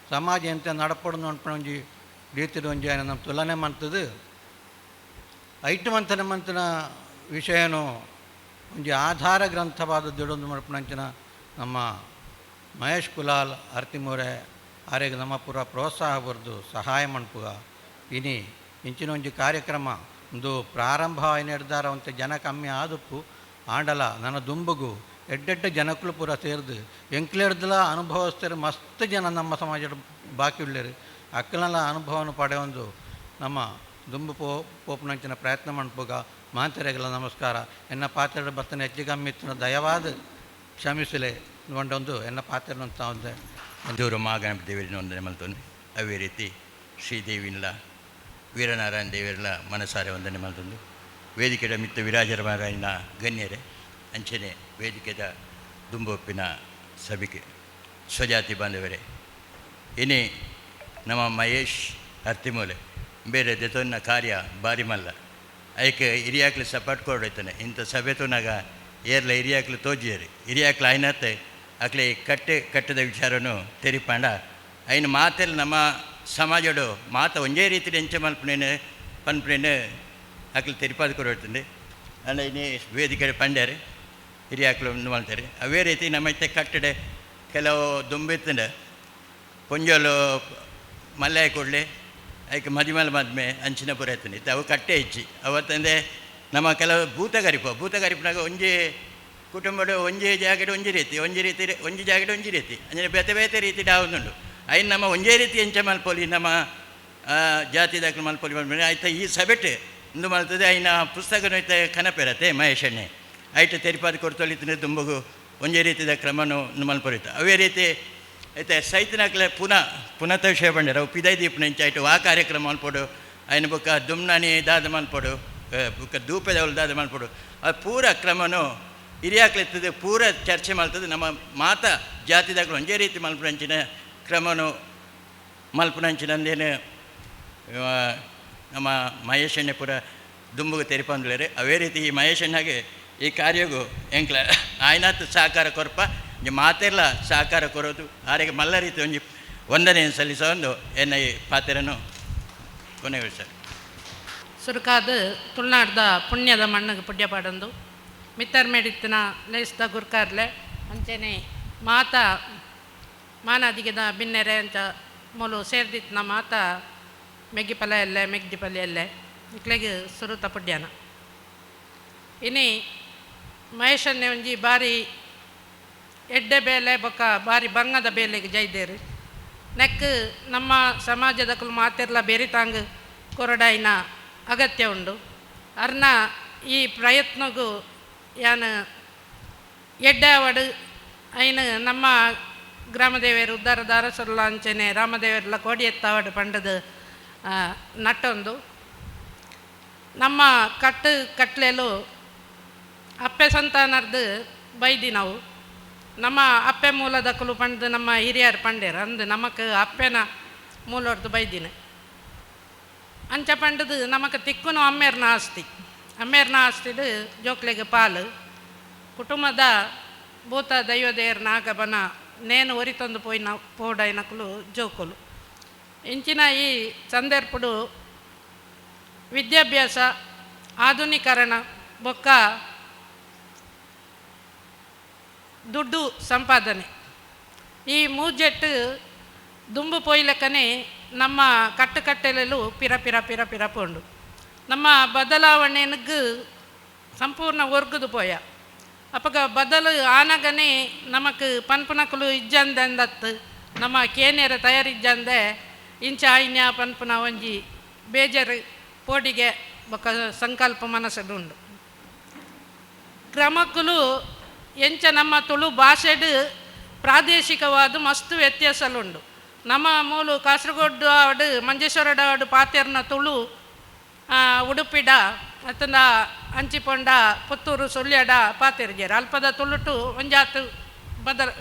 ಸಮಾಜ ಎಂತ ನಡಪಡು ಅನ್ಪಣ ಒಂಜಿ ರೀತಿದು ಒಂಜಿ ನಮ್ಮ ತುಲನೆ ಮಾಡ್ತದೆ ಐಟು ಮಂತನ ವಿಷಯನು ಒಂಜಿ ಆಧಾರ ಗ್ರಂಥವಾದದ್ದು ಮಡ್ಪಣಂಚಿನ ನಮ್ಮ ಮಹೇಶ್ ಕುಲಾಲ್ ಅರ್ತಿಮೂರೆ ಆರೆಗೆ ನಮ್ಮ ಪೂರ ಪ್ರೋತ್ಸಾಹ ಬರೆದು ಸಹಾಯ ಮನ್ಪುಗ ಇನಿ ಇಂಚಿನ ಒಂಜಿ ಕಾರ್ಯಕ್ರಮ ಒಂದು ಪ್ರಾರಂಭ ನಿರ್ಧಾರ ಅಂತ ಜನ ಕಮ್ಮಿ ಆದಪ್ಪು ಆಂಡಲ ನನ್ನ ದುಂಬುಗು ಎಡ್ಡೆಡ್ಡ ಜನಕ್ಕಳು ಪೂರ ಸೇರಿದು ಎಂಕ್ಲೆಡ್ದಲ ಅನುಭವಸ್ಥರು ಮಸ್ತ್ ಜನ ನಮ್ಮ ಸಮಾಜದ ಬಾಕಿ ಉಳ್ಳೇರು ಅಕ್ಕಲೆಲ್ಲ ಅನುಭವವನ್ನು ಪಡೆಯೊಂದು ನಮ್ಮ ದುಂಬು ಪೋಪುನಂಚಿನ ಪ್ರಯತ್ನ ಮನ್ಪುಗ ಮಾಂತರೆಗೆಲ್ಲ ನಮಸ್ಕಾರ ಎನ್ನ ಪಾತ್ರೆ ಬರ್ತನೆ ಹೆಚ್ಚಿಗಮ್ಮಿತ್ತಿನ ದಯವಾದ ಕ್ಷಮಿಸಲೆ ಒಂದೊಂದು ಎನ್ನ ಪಾತ್ರೆ ಅಂತ ಒಂದೇ ದೇವರು ಮಹಾಗಣಪತಿ ದೇವರಿನ ವಂದನೆ ಮಲ್ತೊಂದು ಅವೇ ರೀತಿ ಶ್ರೀದೇವಿಲ್ಲ ವೀರನಾರಾಯಣ ದೇವರೆಲ್ಲ ಮನಸಾರೆ ವಂದನೆ ಮಲ್ತೊಂದು ವೇದಿಕೆಯ ಮಿತ್ತ ವಿರಾಜರಮಾರಾಯಣ ಗಣ್ಯರೇ ಅಂಚನೆ ವೇದಿಕೆಯ ದುಂಬೊಪ್ಪಿನ ಸಭೆಗೆ ಸ್ವಜಾತಿ ಬಾಂಧವರೇ ಇನ್ನೇ ನಮ್ಮ ಮಹೇಶ್ ಅರ್ತಿಮೂಲೆ ಬೇರೆ ದೆತೊನ್ನ ಕಾರ್ಯ ಬಾರಿ ಮಲ್ಲ ಐಕೆ ಹಿರಿಯಾಕ್ಲು ಸಪೋರ್ಟ್ ಕೊಡೋಯ್ತಾನೆ ಇಂಥ ಸಭೆ ತೋನಾಗ ಏರ್ಲ ಹಿರಿಯಾಕ್ಲು ತೋಜಿಯರು ಹಿರಿಯಾಕ್ಲು ಆಯ್ನತ್ತೆ ಅಕ್ಲೆ ಕಟ್ಟದ ವಿಚಾರನು ತೆರಿಪಾಂಡ ಐನು ಮಾತೆಲ್ಲ ನಮ್ಮ ಸಮಾಜಡು ಮಾತ ಒಂದೇ ರೀತಿ ಎಂಚ ಪನ್ಪನೇನು ಅಕ್ಲು ತೆರಿಪಾದ ಕೊಡ್ತಂಡೆ ಅಲ್ಲ ಇನ್ನೇ ವೇದಿಕೆ ಪಂಡ್ಯಾರೆ ಹಿರಿಯಾಕ್ಲು ಮಾಡ್ತಾರೆ ಅವೇ ರೀತಿ ನಮ್ಮ ಇತ್ತೆ ಕಟ್ಟಡೆ ಕೆಲವು ದುಂಬಿತ್ತಂಡೆ ಪೊಂಜಲು ಮಲ್ಲಾಯ ಕೊಡಲಿ ಐಕೆ ಮದ್ಮೆ ಅಂಚಿನ ಪುರೈತಾನೆ ಇತ್ತು ಅವು ಕಟ್ಟೆ ಹೆಚ್ಚಿ ಅವತ್ತಂದೆ ನಮ್ಮ ಕೆಲವು ಭೂತಗರಿಪನಾಗ ಒಂಜಿ ಕುಟುಂಬಡು ಒಂಜಿ ಜಾಗಡೆ ಒಂಜಿ ಜಾಗಡೆ ಒಂಜಿ ರೀತಿ ಅಂದರೆ ಬೇತೆ ರೀತಿ ಆವುದುಂಡು ಐನು ನಮ್ಮ ಒಂಜೇ ರೀತಿ ಎಂಚ ಮಲ್ಪೊಲಿ ನಮ್ಮ ಜಾತಿ ದಾಖಲೆ ಮಲ್ಪೊಲಿ ಮಲ್ಪೊಲಿ ಆಯ್ತಾ ಈ ಸಭೆಟ್ ಇಂದು ಮಲ್ತದೆ ಐನ ಪುಸ್ತಕನೂ ಐತೆ ಕನಪೆರತ್ತೆ ಮಹೇಶಣ್ಣೆ ಐಟ ತೆರಿಪಾದ ಕೊಡ್ತೊಳಿತನೆ ತುಂಬಗು ಒಂಜೇ ರೀತಿಯ ಕ್ರಮನು ಮಲ್ಪೊರಿತ ಅವೇ ರೀತಿ ಐತೆ ಸೈತನಕ್ಲೆ ಪುನಃ ವಿಷಯ ಬಂಡ್ಯಾರ ಅವು ಪಿದೈ ದೀಪನ ಇಂಚ ಆಯ್ತು ಆ ಕಾರ್ಯಕ್ರಮ ಮಲ್ಪೊಡು ಐನ ಬುಕ್ಕ ದುಮ್ನಾನಿ ದಾದ ಮಲ್ಪೊಡು ಬುಕ್ಕ ಧೂಪದವಳು ದಾದ ಮಲ್ಪೊಡು ಅದು ಪೂರ ಕ್ರಮನು ಹಿರಿಯಾಕ್ಲೆತ್ತದೆ ಪೂರ ಚರ್ಚೆ ಮಾಡ್ತದೆ ನಮ್ಮ ಮಾತಾ ಜಾತಿದಾಗಲು ಒಂದೇ ರೀತಿ ಮಲ್ಪನಂಚಿನ ಕ್ರಮನು ಮಲ್ಪನಂಚಿನಂದೇನು ನಮ್ಮ ಮಹೇಶಣ್ಣೆ ಪೂರ ದುಂಬುಗೆ ತೆರಿಪಂದ್ಲೇರೆ ಅವೇ ರೀತಿ ಈ ಮಹೇಶಣ್ಣಗೆ ಈ ಕಾರ್ಯಗೂ ಎಂಕ್ಲ ಆಯ್ನಾತ್ ಸಹಕಾರ ಕೊರಪ ಮಾತೆಲ್ಲ ಸಹಕಾರ ಕೊರೋದು ಆರೆಗೆ ಮಲ್ಲ ರೀತಿ ಒಂಜಿ ವಂದನೆಯನ್ನು ಸಲ್ಲಿಸೊಂದು ಎನ್ನ ಈ ಪಾತ್ರೆಯನ್ನು ಕೊನೆಗೊಳಿಸ್ತಾರೆ ಸುರುಕಾದ ತುಳುನಾಡ್ದ ಪುಣ್ಯದ ಮಣ್ಣಿಗೆ ಪುಣ್ಯ ಪಾಡೊಂದು ಮಿತ್ತರ್ ಮೇಡಿತ್ತಿನ ಲೇಸ್ದ ಗುರ್ಕಾರ್ಲೆ ಅಂಚೆನೆ ಮಾನದಿಗೆದ ಬಿನ್ನೆರೆ ಅಂಚ ಮೊಲು ಸೇರ್ದಿತ್ತಿನ ಮೆಗ್ಗಿ ಪಲ್ಯ ಮೆಗ್ದಿ ಪಲ್ಯ ಇಕ್ಲೆಗೆ ಸುರುತ ಪುಡ್ಯಾನ ಇನಿ ಮಹೇಶನ್ನೇ ಒಂಜಿ ಬಾರಿ ಎಡ್ಡೆ ಬೇಲೆ ಬೊಕ್ಕ ಬಾರಿ ಬಂಗದ ಬೇಲೆಗೆ ಜೈದೇರು ನೆಕ್ ನಮ್ಮ ಸಮಾಜದಕ್ಕೂ ಮಾತಿರ್ಲ ಬೆರಿತಾಂಗ್ ಕೊರಡಾಯಿನ ಅಗತ್ಯ ಉಂಡು ಅರ್ನ ಈ ಪ್ರಯತ್ನಗೂ ಯಾನು ಎಡ್ಡೆ ಅವಡು ಐನು ನಮ್ಮ ಗ್ರಾಮದೇವಿಯರು ಉದ್ಧಾರದ ಅರಸರುಲ ಅಂಚನೆ ರಾಮದೇವರೆಲ್ಲ ಕೋಡಿ ಎತ್ತಾವಡು ಪಂಡದು ನಟ್ಟೊಂದು ನಮ್ಮ ಕಟ್ಲೆಲು ಅಪ್ಪೆ ಸಂತಾನರ್ದು ಬೈದಿ ನಾವು ನಮ್ಮ ಅಪ್ಪೆ ಮೂಲದಕ್ಕಲು ಪಂಡು ನಮ್ಮ ಹಿರಿಯರು ಪಂಡೇರು ಅಂದು ನಮಕ್ ಅಪ್ಪೆನ ಮೂಲರ್ದು ಬೈದಿನ ಅಂಚ ಪಂಡದು ನಮಕ್ ತಿಕ್ಕುನು ಅಮ್ಮೇರ್ನ ಆಸ್ತಿಡು ಜೋಕ್ಲೆಗೆ ಪಾಲು ಕುಟುಂಬದ ಭೂತ ದೈವದೇಯರ್ನ ಆಗಬನ ನೇನು ಒರಿತೊಂದು ಪೋಡೈನಕಲು ಜೋಕುಲು ಇಂಚಿನ ಈ ಸಂದರ್ಪಡು ವಿದ್ಯಾಭ್ಯಾಸ ಆಧುನೀಕರಣ ಬೊಕ್ಕ ದುಡ್ಡು ಸಂಪಾದನೆ ಈ ಮೂಜೆಟ್ಟು ದುಂಬು ಪೊಯ್ಲಕ್ಕನೆ ನಮ್ಮ ಕಟ್ಟೆಲೆಲು ಪಿರ ಪೋಂಡು ನಮ್ಮ ಬದಲಾವಣೆನಗೂ ಸಂಪೂರ್ಣ ಒರ್ಗುದು ಪೋಯ ಅಪ್ಪಗ ಬದಲು ಆನಗನೆ ನಮಕ್ ಪನ್ಪುನಕಲು ಇಜ್ಜಂದತ್ತು ನಮ್ಮ ಕೇನೇರ ತಯಾರಿಜ್ಜಂದೆ ಇಂಚ ಐನ್ಯ ಪನ್ಪುನ ಒಂಜಿ ಬೇಜರು ಪೋಡಿಗೆ ಬೊಕ್ಕ ಸಂಕಲ್ಪ ಮನಸ್ಸುಡು ಕ್ರಮಕ್ಕಲು ಎಂಚ ನಮ್ಮ ತುಳು ಭಾಷೆಡು ಪ್ರಾದೇಶಿಕವಾದ ಮಸ್ತು ವ್ಯತ್ಯಾಸಲುಂಡು ನಮ್ಮ ಮೂಲು ಕಾಸರಗೋಡು ಆಡು ಮಂಜೇಶ್ವರಡ ಆಡು ಪಾತೆರ್ನ ತುಳು ಉಡುಪಿಡ ಅತ್ತಂದ ಅಂಚಿಪೊಂಡ ಪುತ್ತೂರು ಸುಳ್ಯಡ ಪಾತೆರ್ಜೇರು ಅಲ್ಪದ ತುಳುಟು ಒಂಜಾತು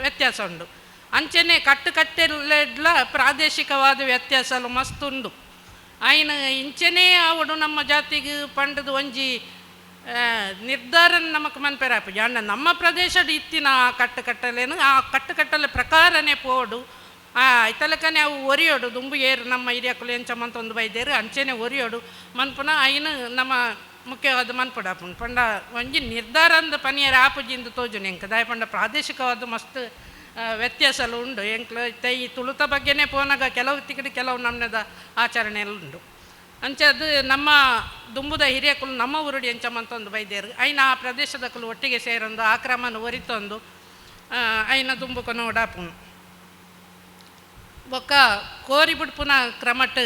ವ್ಯತ್ಯಾಸ ಉಂಡು ಅಂಚನೆ ಕಟ್ಟೆಲ್ಲ ಪ್ರಾದೇಶಿಕವಾದ ವ್ಯತ್ಯಾಸಲು ಮಸ್ತುಂಡು ಆಯ್ನ ಇಂಚನೇ ಆವಡು ನಮ್ಮ ಜಾತಿಗೆ ಪಂಡದು ಒಂಜಿ ನಿರ್ಧಾರ ನಮಕ್ ಮನ್ಪೆರಾಪು ಜಾಂಡ ನಮ್ಮ ಪ್ರದೇಶದ ಇತ್ತಿನ ಕಟ್ಟಲೇನು ಆ ಕಟ್ಟಲೆ ಪ್ರಕಾರನೇ ಪೋಡು ಇತಲಕನೇ ಅವು ಒರಿಯೋಡು ದುಂಬು ಏರು ನಮ್ಮ ಹಿರಿಯಕ್ಕಲು ಎಂಚಮಂತ ಒಂದು ಬೈದೇರು ಅಂಚೆನೆ ಒರಿಯೋಡು ಮನ್ಪುನ ಐನು ನಮ್ಮ ಮುಖ್ಯವಾದ ಮನ್ಪುಡಾಪುಂಡು ಪಂಡ ಒಂಜಿ ನಿರ್ಧಾರ ಅಂದ ಪನಿಯರ ಆಪುಜಿಂದು ತೋಜುನು ಎಂಕ ದಾಯ ಪಂಡ ಪ್ರಾದೇಶಿಕವಾದ ಮಸ್ತ್ ವ್ಯತ್ಯಾಸಲು ಉಂಡು ಎಂಕ್ಲು ಈ ತುಳುತ ಬಗ್ಗೆನೇ ಪೋನಾಗ ಕೆಲವು ತಿಕ್ಕಡಿ ಕೆಲವು ನಮ್ಮನೆದ ಆಚರಣೆಯಲ್ಲಿ ಉಂಡು ಅಂಚದು ನಮ್ಮ ದುಂಬುದ ಹಿರಿಯಕ್ಕಲು ನಮ್ಮ ಊರುಡಿ ಎಂಚಮಂತ ಒಂದು ಬೈದೇರು ಐನ ಆ ಪ್ರದೇಶದಕ್ಕಲು ಒಟ್ಟಿಗೆ ಸೇರೊಂದು ಆಕ್ರಮಣ ಒರಿತೊಂದು ಐನ ದುಂಬುಕೊನ ಓಡಾಪುನು ಬೊಕ್ಕ ಕೋರಿ ಬಿಡ್ಪುನ ಕ್ರಮಟ್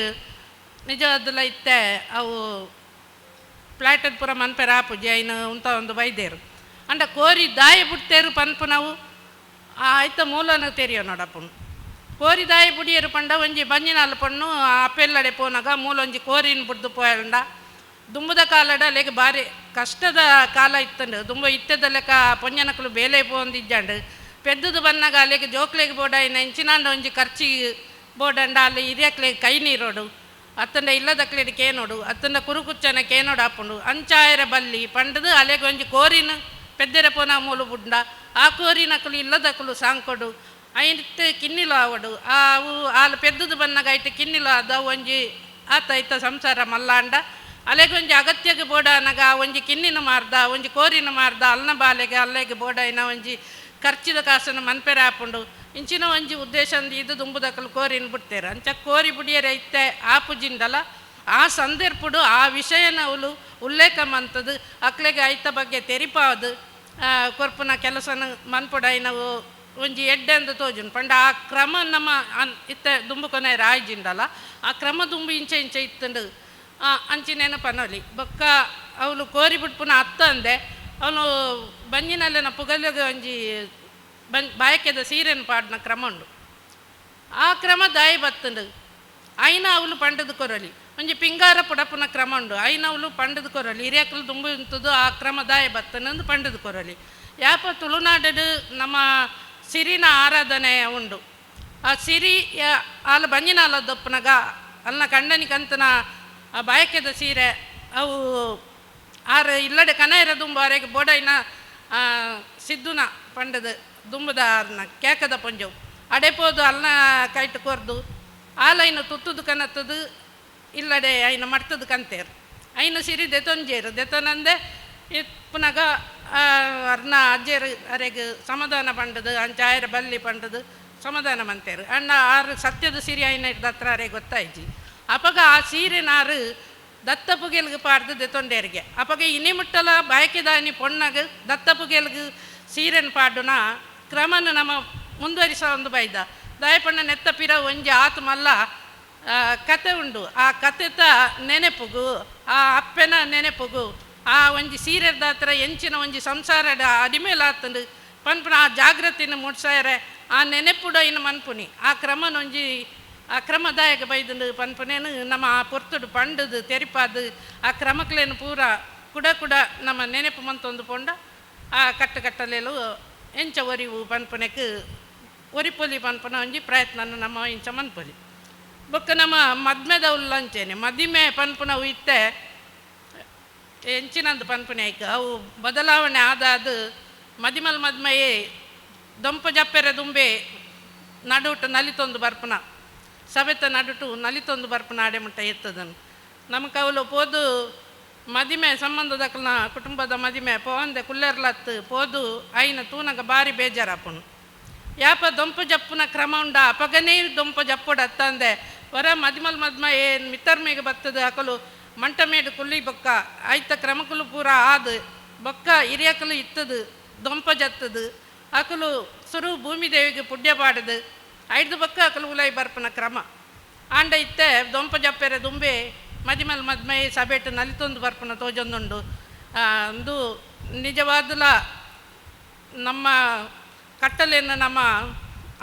ನಿಜವಾದಲ್ಲ ಇತ್ತೆ ಅವು ಫ್ಲಾಟದ ಪುರ ಮನ್ಪೆರ ಆಪುಜಿ ಐನ ಉಂತ ಒಂದು ಬೈದೇರು ಅಂಡ ಕೋರಿ ದಾಯ ಬಿಡ್ತೇರು ಪನ್ಪುನವು ಆಯ್ತ ಮೂಲನ ತೆರಿಯೋ ನೋಡಪ್ಪನು ಕೋರಿ ದಾಯ ಬುಡಿಯರು ಪಂಡ ಒಂಜಿ ಬಂಜಿನಾಲು ಪಣ್ಣು ಅಪ್ಪೆಲ್ಲಡೆ ಪೋನಾಗ ಮೂಲೊಂಜಿ ಕೋರಿನ ಬಿಡ್ದು ಪೋಯಂಡ ದುಂಬುದ ಕಾಲಡ ಲೆಕ್ಕ ಭಾರಿ ಕಷ್ಟದ ಕಾಲ ಇತ್ತಂಡು ದುಂಬ ಇತ್ತದ ಲೆಕ್ಕ ಪೊಂಜನಕಲು ಬೇಲೆ ಪೋಂದಿಜ್ಜಂಡು ಪೆದ್ದದು ಬನ್ನಾಗ ಅಲ್ಲಿಗೆ ಜೋಕ್ಲೆಗೆ ಬೋಡಾಯಿನ ಇಂಚಿನಾಂಡ ಒಂಜಿ ಖರ್ಚಿಗೆ ಬೋಡಂಡ ಅಲ್ಲಿ ಹಿರಿಯಕ್ಲೆಗೆ ಕೈ ನೀರೋಡು ಅತ್ತಂಡ ಇಲ್ಲದಕ್ಲೆಡ್ ಕೇನೋಡು ಅತ್ತಂಡ ಕುರುಕುಚ್ಚನ ಕೇನೋಡು ಹಾಪುಂಡು ಅಂಚಾಯರ ಬಲ್ಲಿ ಪಂಡದು ಅಲೆಗೆ ಒಂಜಿ ಕೋರಿನ ಪೆದ್ದೆರ ಪೋನ ಮೂಲು ಬುಡ್ಡ ಆ ಕೋರಿನಕಲು ಇಲ್ಲದಕ್ಕಲು ಸಾಂಕೊಡು ಐಟ್ ಕಿನ್ನಿಲು ಆವಡು ಅವು ಆಲು ಪೆದ್ದದು ಬನ್ನಾಗ ಐಟ್ ಕಿನ್ನಿಲು ಆದ ಒಂಜಿ ಆತ ಐತ ಸಂಸಾರ ಮಲ್ಲಾಂಡ ಅಲೆಗೊಂಜಿ ಅಗತ್ಯಗೆ ಬೋಡಾನಾಗ ಒಂಜಿ ಕಿನ್ನಿನ ಮಾರ್ದ ಒಂಜಿ ಕೋರಿನ ಮಾರ್ದ ಅಲ್ನ ಬಾಲೆಗೆ ಅಲ್ಲೆಗೆ ಬೋಡಾಯಿನ ಒಂಜಿ ಖರ್ಚಿದ ಕಾಸನ್ನು ಮನ್ಪೆರ ಹಾಪುಂಡು ಇಂಚಿನ ಒಂಜಿ ಉದ್ದೇಶಂದು ಇದು ದುಂಬುದಕ್ಕಲು ಕೋರಿನ ಬಿಡ್ತೇರು ಅಂಚ ಕೋರಿ ಬುಡಿಯರ ಐತೆ ಆಪುಜಿಂಡಲ ಆ ಸಂದರ್ಪಡು ಆ ವಿಷಯನ ಅವಳು ಉಲ್ಲೇಖ ಮಂತದ್ದು ಅಕ್ಲೆಗೆ ಐತ ಬಗ್ಗೆ ತೆರಿಪಾದು ಕೊರ್ಪುನ ಕೆಲಸನ ಮನ್ಪುಡೈನವು ಒಂಜಿ ಎಡ್ಡೆಂದು ತೋಜುನು ಪಂಡ ಆ ಕ್ರಮ ನಮ್ಮ ಇತ್ತ ದುಂಬುಕೊನೆ ರಾಯ್ಜಿಂಡಲ ಆ ಕ್ರಮ ದುಂಬು ಇಂಚೆ ಇತ್ತಂಡು ಅಂಚಿನೇನು ಪನೋಲಿ ಬೊಕ್ಕ ಅವಳು ಕೋರಿ ಬಿಡ್ಪುನ ಅತ್ತ ಅಂದೆ ಅವನು ಬಂಜಿನಲ್ಲಿನ ಪುಗಲಿಗೆ ಒಂಜಿ ಬಾಯಕೆದ ಸೀರೆನ ಪಾಡಿನ ಕ್ರಮ ಉಂಡು ಆ ಕ್ರಮ ದಾಯಿ ಬತ್ತಂಡು ಐನ ಅವಳು ಪಂಡದು ಕೊರಲಿ ಒಂಜಿ ಪಿಂಗಾರ ಪುಡಪುನ ಕ್ರಮ ಉಂಡು ಐನ ಅವಳು ಪಂಡದು ಕೊರಲಿ ಹಿರಿಯಕ್ಕಲು ದುಂಬು ಇಂತದ್ದು ಆ ಕ್ರಮ ದಾಯಿ ಬತ್ತನಂದು ಪಂಡದು ಕೊರಲಿ ಯಾಪ ತುಳುನಾಡು ನಮ್ಮ ಸಿರಿನ ಆರಾಧನೆ ಉಂಡು ಆ ಸಿರಿ ಆಲ ಬಂಜಿನಾಲ ದೊಪ್ಪನಾಗ ಅಲ್ನ ಕಂಡನಿಕಂತನ ಆ ಬಾಯಕೆದ ಸೀರೆ ಅವು ಆರು ಇಲ್ಲಡೆ ಕನಯರ ದುಂಬು ಅವರಿಗೆ ಬೋಡೈನ ಸಿದ್ದುನ ಪಂಡದು ದುಂಬುದ ಕೇಕದ ಪೊಂಜವು ಅಡೆಪೋದು ಅಲ್ನ ಕೈಟ್ ಕೊರ್ದು ಆಲೈನು ತುತ್ತುದು ಕನತ್ತದು ಇಲ್ಲಡೆ ಐನ ಮಡ್ತದು ಕಂತೇರು ಐನು ಸಿರಿ ದೆತೊಂಜೇರು ದೆತೊನಂದೆ ಪುನಗ ಅರ್ನ ಅಜ್ಜೇರು ಅರೆಗೆ ಸಮಾಧಾನ ಪಂಡದು ಅಂಚಾಯರ ಬಲ್ಲಿ ಪಂಡದು ಸಮಾಧಾನ ಮಂತೇರು ಅಣ್ಣ ಆರು ಸತ್ಯದ ಸಿರಿ ಐನ ಹತ್ರ ಅರೆ ಗೊತ್ತಾಯ್ಜಿ ಅಪಗ ಆ ಸೀರೆ ನಾರು ದತ್ತಪುಗೆಲ್ಗೆ ಪಾಡ್ದು ತೊಂಡೇರಿಗೆ ಅಪಗ ಇನಿ ಮುಟ್ಟಲ ಬಾಯ್ಕೆದಾನಿ ಪೊಣ್ಣಗ ದತ್ತಪುಗೆಲ್ಗೆ ಸೀರೆನ ಪಾಡುನ ಕ್ರಮನ ನಮ್ಮ ಮುಂದುವರಿಸ ಒಂದು ಬೈದ ದಯಪಣ್ಣ ನೆತ್ತ ಪಿರ ಒಂಜಿ ಆತು ಮಲ್ಲ ಕತೆ ಉಂಡು ಆ ಕತೆತ ನೆನೆಪುಗು ಆ ಅಪ್ಪೆನ ನೆನೆಪುಗು ಆ ಒಂಜಿ ಸೀರೆದ ಹತ್ರ ಎಂಚಿನ ಒಂಜಿ ಸಂಸಾರದ ಅಡಿಮೇಲಾತಂದು ಪನ್ಪುನ ಆ ಜಾಗೃತಿನ ಮೂಡ್ಸಾರೆ ಆ ನೆನೆಪುಡ ಇನ್ನು ಮನ್ಪುನಿ ಆ ಕ್ರಮನೊಂಜಿ ಆ ಕ್ರಮದಾಯಕ ಬೈದು ಪನ್ಪುನೇನು ನಮ್ಮ ಆ ಪೊರ್ತುಡು ಪಂಡದು ತೆರಿಪಾದು ಆ ಕ್ರಮಕ್ಲೇನು ಪೂರ ಕುಡ ಕುಡ ನಮ್ಮ ನೆನೆಪು ಮಂತೊಂದು ಪೊಂಡ ಆ ಕಟ್ಟಲೆಲು ಎಂಚ ಒರಿವು ಪನ್ಪುನೆಕ್ ಒರಿಪೊಲಿ ಪನ್ಪುನ ಒಂಜಿ ಪ್ರಯತ್ನ ನಮ್ಮ ಇಂಚ ಮನ್ಪೊಲಿ ಬೊಕ್ಕ ನಮ್ಮ ಮದ್ಮೆದ ಉಲ್ಲಂಚೇನೆ ಮದಿಮೆ ಪನ್ಪುನವು ಇತ್ತೆ ಎಂಚಿನಂದು ಪನ್ಪುನೆ ಐಕ ಅವು ಬದಲಾವಣೆ ಆದಾದು ಮದಿಮಲ್ ಮದ್ಮೆಯೇ ದೊಂಪ ಜಪ್ಪೆರೆ ದುಂಬೆ ನಡುಟು ನಲಿತೊಂದು ಬರ್ಪುನ ಸವೆತ ನಡುಟು ನಲಿತೊಂದು ಬರ್ಪುನ ಆಡೆ ಮುಟ್ಟ ಎತ್ತದನು ನಮಗೆ ಅವಳು ಪೋದು ಮದಿಮೆ ಸಂಬಂಧದಕ್ಕನ ಕುಟುಂಬದ ಮದಿಮೆ ಪೋಂದೆ ಕುಲ್ಲೆರ್ಲತ್ತು ಪೋದು ಐನ ತೂನಗ ಬಾರಿ ಬೇಜಾರಪ್ಪನು ಯಾಪ ದೊಂಪ ಜಪ್ಪುನ ಕ್ರಮ ಉಂಡ ಅಪಗನೇ ದೊಂಪ ಜಪ್ಪುಡ ಅತ್ತಂದೆ ಹೊರ ಮದಿಮಲ್ ಮದ್ಮ ಏನು ಮಿತ್ತರ್ಮೇಗೆ ಬರ್ತದೆ ಅಕಲು ಮಂಟ ಮೇಡು ಕುಲ್ಲಿ ಬೊಕ್ಕ ಆಯ್ತ ಕ್ರಮಕುಲು ಪೂರ ಆದು ಬೊಕ್ಕ ಹಿರಿಯಕಲು ಇತ್ತದು ದೊಂಪ ಜತ್ತದು ಅಕಲು ಸುರು ಭೂಮಿ ದೇವಿಗೆ ಪುಡ್ಯ ಪಾಡದು ಐದು ಬೊಕ್ಕ ಅಕಲು ಉಲೈ ಬರ್ಪನ ಕ್ರಮ ಆಂಡ ಇತ್ತೆ ದೊಂಪ ಜಪ್ಪೆರೆ ದುಂಬೆ ಮದಿಮಲ್ ಮದ್ಮೆ ಸಬೇಟು ನಲಿತೊಂದು ಬರ್ಪನ ತೋಜೊಂದುಂಡು ಒಂದು ನಿಜವಾದಲ ನಮ್ಮ ಕಟ್ಟಲೆಯನ್ನು ನಮ್ಮ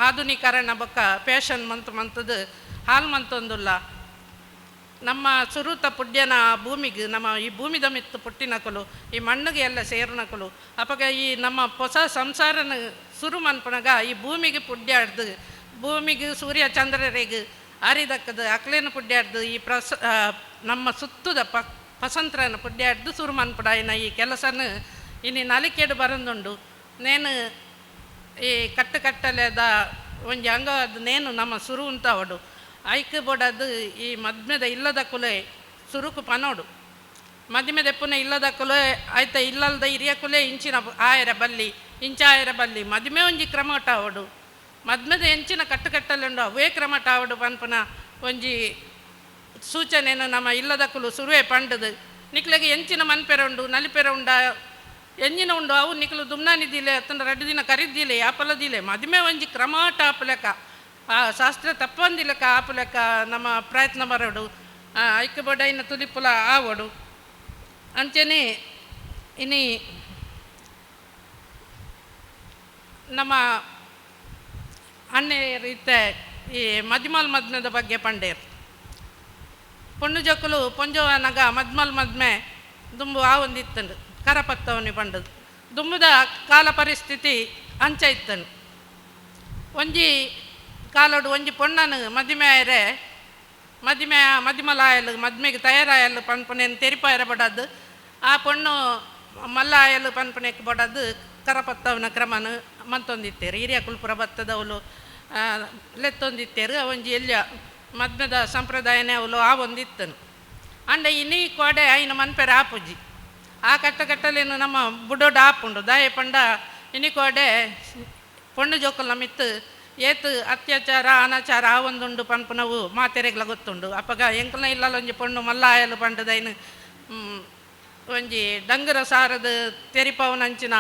ಆಧುನೀಕರಣ ಬೊಕ್ಕ ಫ್ಯಾಷನ್ ಮಂತದು ಹಾಲು ಮಂತೊಂದುಲ್ಲ ನಮ್ಮ ಸುರುತ ಪುಡ್ಯನ ಭೂಮಿಗೆ ನಮ್ಮ ಈ ಭೂಮಿದ ಮಿತ್ತು ಪುಟ್ಟಿನಕಲು ಈ ಮಣ್ಣಿಗೆ ಎಲ್ಲ ಸೇರಿನಕಲು ಅಪಗ ಈ ನಮ್ಮ ಹೊಸ ಸಂಸಾರನ ಸುರು ಮನ್ಪನಗ ಈ ಭೂಮಿಗೆ ಪುಡ್ಯಾಡ್ದು ಭೂಮಿಗೆ ಸೂರ್ಯ ಚಂದ್ರರಿಗೆ ಅರಿದಕ್ಕದು ಅಕ್ಲೇನು ಪುಡ್ಯಾಡ್ದು ಈ ನಮ್ಮ ಸುತ್ತದ ಪಸಂತ್ರನ ಪುಡ್ಯಾಡ್ದು ಸುರು ಮನ್ಪುಡ ಇನ್ನು ಈ ಕೆಲಸನ ಇನ್ನು ನಲಿಕೆಡು ಬರಂದುಂಡು ನೇನು ಈ ಕಟ್ಟಲೆದ ಒಂಜಿ ಅಂಗವಾದ ನೇನು ನಮ್ಮ ಸುರು ಅಂತ ಅವಡು ಐಕ್ ಬೋಡದು ಈ ಮದ್ಮೆದ ಇಲ್ಲದ ಕುಲೆ ಸುರುಕು ಪನೋಡು ಮದಿಮೆ ದೆಪ್ಪುನ ಇಲ್ಲದ ಕುಲೆ ಆಯ್ತ ಇಲ್ಲದ ಹಿರಿಯ ಕುಲೆ ಇಂಚಿನ ಆಯರ ಬಲ್ಲಿ ಇಂಚಾಯರ ಬಲ್ಲಿ ಮದಿಮೆ ಒಂಜಿ ಕ್ರಮಟ ಅವಡು ಮದ್ಮೆದ ಎಂಚಿನ ಕಟ್ಟಲೆಂಡು ಅವೇ ಕ್ರಮಟ ಅವಡು ಪನ್ಪುನ ಒಂಜಿ ಸೂಚನೆಯನ್ನು ನಮ್ಮ ಇಲ್ಲದ ಕುಲು ಸುರುವೆ ಪಂಡದು ನಿಕ್ಲೆಗೆ ಎಂಚಿನ ಮನ್ಪೆರ ಉಂಡು ನಲಿಪೆರ ಉಂಡ ಎಂಜಿನ ಉಂಡು ಅವು ನಿಕ್ಲು ದುಮ್ನಾನಿದ್ದಿಲೆ ಅತ್ತನ 2 ದಿನ ಕರಿದ್ದಿಲೆ ಆಪಲದಿಲೆ ಮದುವೆ ಒಂಜಿ ಕ್ರಮಾಟ ಆಪಲೆಕ್ಕ ಆ ಶಾಸ್ತ್ರ ತಪ್ಪಂದಿಲೆಕ್ಕ ಆಪಲೆಕ್ಕ ನಮ್ಮ ಪ್ರಯತ್ನ ಬರೋಡು ಐಕ ಬಡ ಇನ್ನು ತುಲಿಪುಲ ಆವಡು ಅಂಚನೆ ಇನಿ ನಮ್ಮ ಅಣ್ಣೆ ರೀತೆ ಈ ಮದಿಮಲ್ ಮದ್ಮೆದ ಬಗ್ಗೆ ಪಂಡೇರು ಪೊಣ್ಣು ಜಕ್ಕಲು ಪೊಂಜವನಗ ಮದ್ಮಲ್ ಮದ್ಮೆ ದುಂಬು ಆ ಒಂದಿತ್ತಂಡು ಕರಪತ್ತವನಿ ಪಂಡದು ದುಂಬುದ ಕಾಲ ಪರಿಸ್ಥಿತಿ ಅಂಚ ಇತ್ತನು ಒಂಜಿ ಕಾಲೋಡು ಒಂಜಿ ಪೊಣ್ಣನು ಮದಿಮೆ ಆಯರೆ ಮದಿಮಲಾಯಲು ಮದ್ಮೆಗೆ ತಯಾರಾಯಲು ಪನ್ಪನೇನು ತೆರಿಪಾಯರ ಬಡದು ಆ ಪೊಣ್ಣು ಮಲ್ಲಾಯಲು ಪನ್ಪನೆಗೆ ಬಡದು ಕರಪತ್ತವನ ಕ್ರಮನ ಮಂತೊಂದಿತ್ತೇರು ಹಿರಿಯ ಕುಲ್ಪುರ ಬತ್ತದವಳು ಲೆತ್ತೊಂದಿತ್ತೇರು ಒಂಜಿ ಎಲ್ಲ ಮದ್ಮೆದ ಸಂಪ್ರದಾಯನೇ ಅವಳು ಆ ಒಂದಿತ್ತನು ಅಂಡ ಇನ್ನೀ ಕೋಡೆ ಐನ ಮನ್ಪೆರ ಆಪುಜಿ ಆ ಕಟ್ಟಲೇನು ನಮ್ಮ ಬುಡೋಡು ಆಪುಂಡು ದಾಯ ಪಂಡ ಇನ್ನಿ ಕೋಡೆ ಪೊಣ್ಣು ಜೋಕಲ್ನ ಮಿತ್ತು ಏತು ಅತ್ಯಾಚಾರ ಅನಾಚಾರ ಆ ಒಂದುಂಡು ಪನ್ಪುನವು ಮಾತೆರೆಗ್ಲ ಗೊತ್ತುಂಡು ಅಪ್ಪಗ ಎಂಕಲ್ನ ಇಲ್ಲಲ್ಲ ಒಂಜಿ ಪೊಣ್ಣು ಮಲ್ಲಾಯಲು ಪಂಡದೈನು ಒಂಜಿ ಡಂಗರ ಸಾರದ ತೆರಿಪವನಂಚಿನ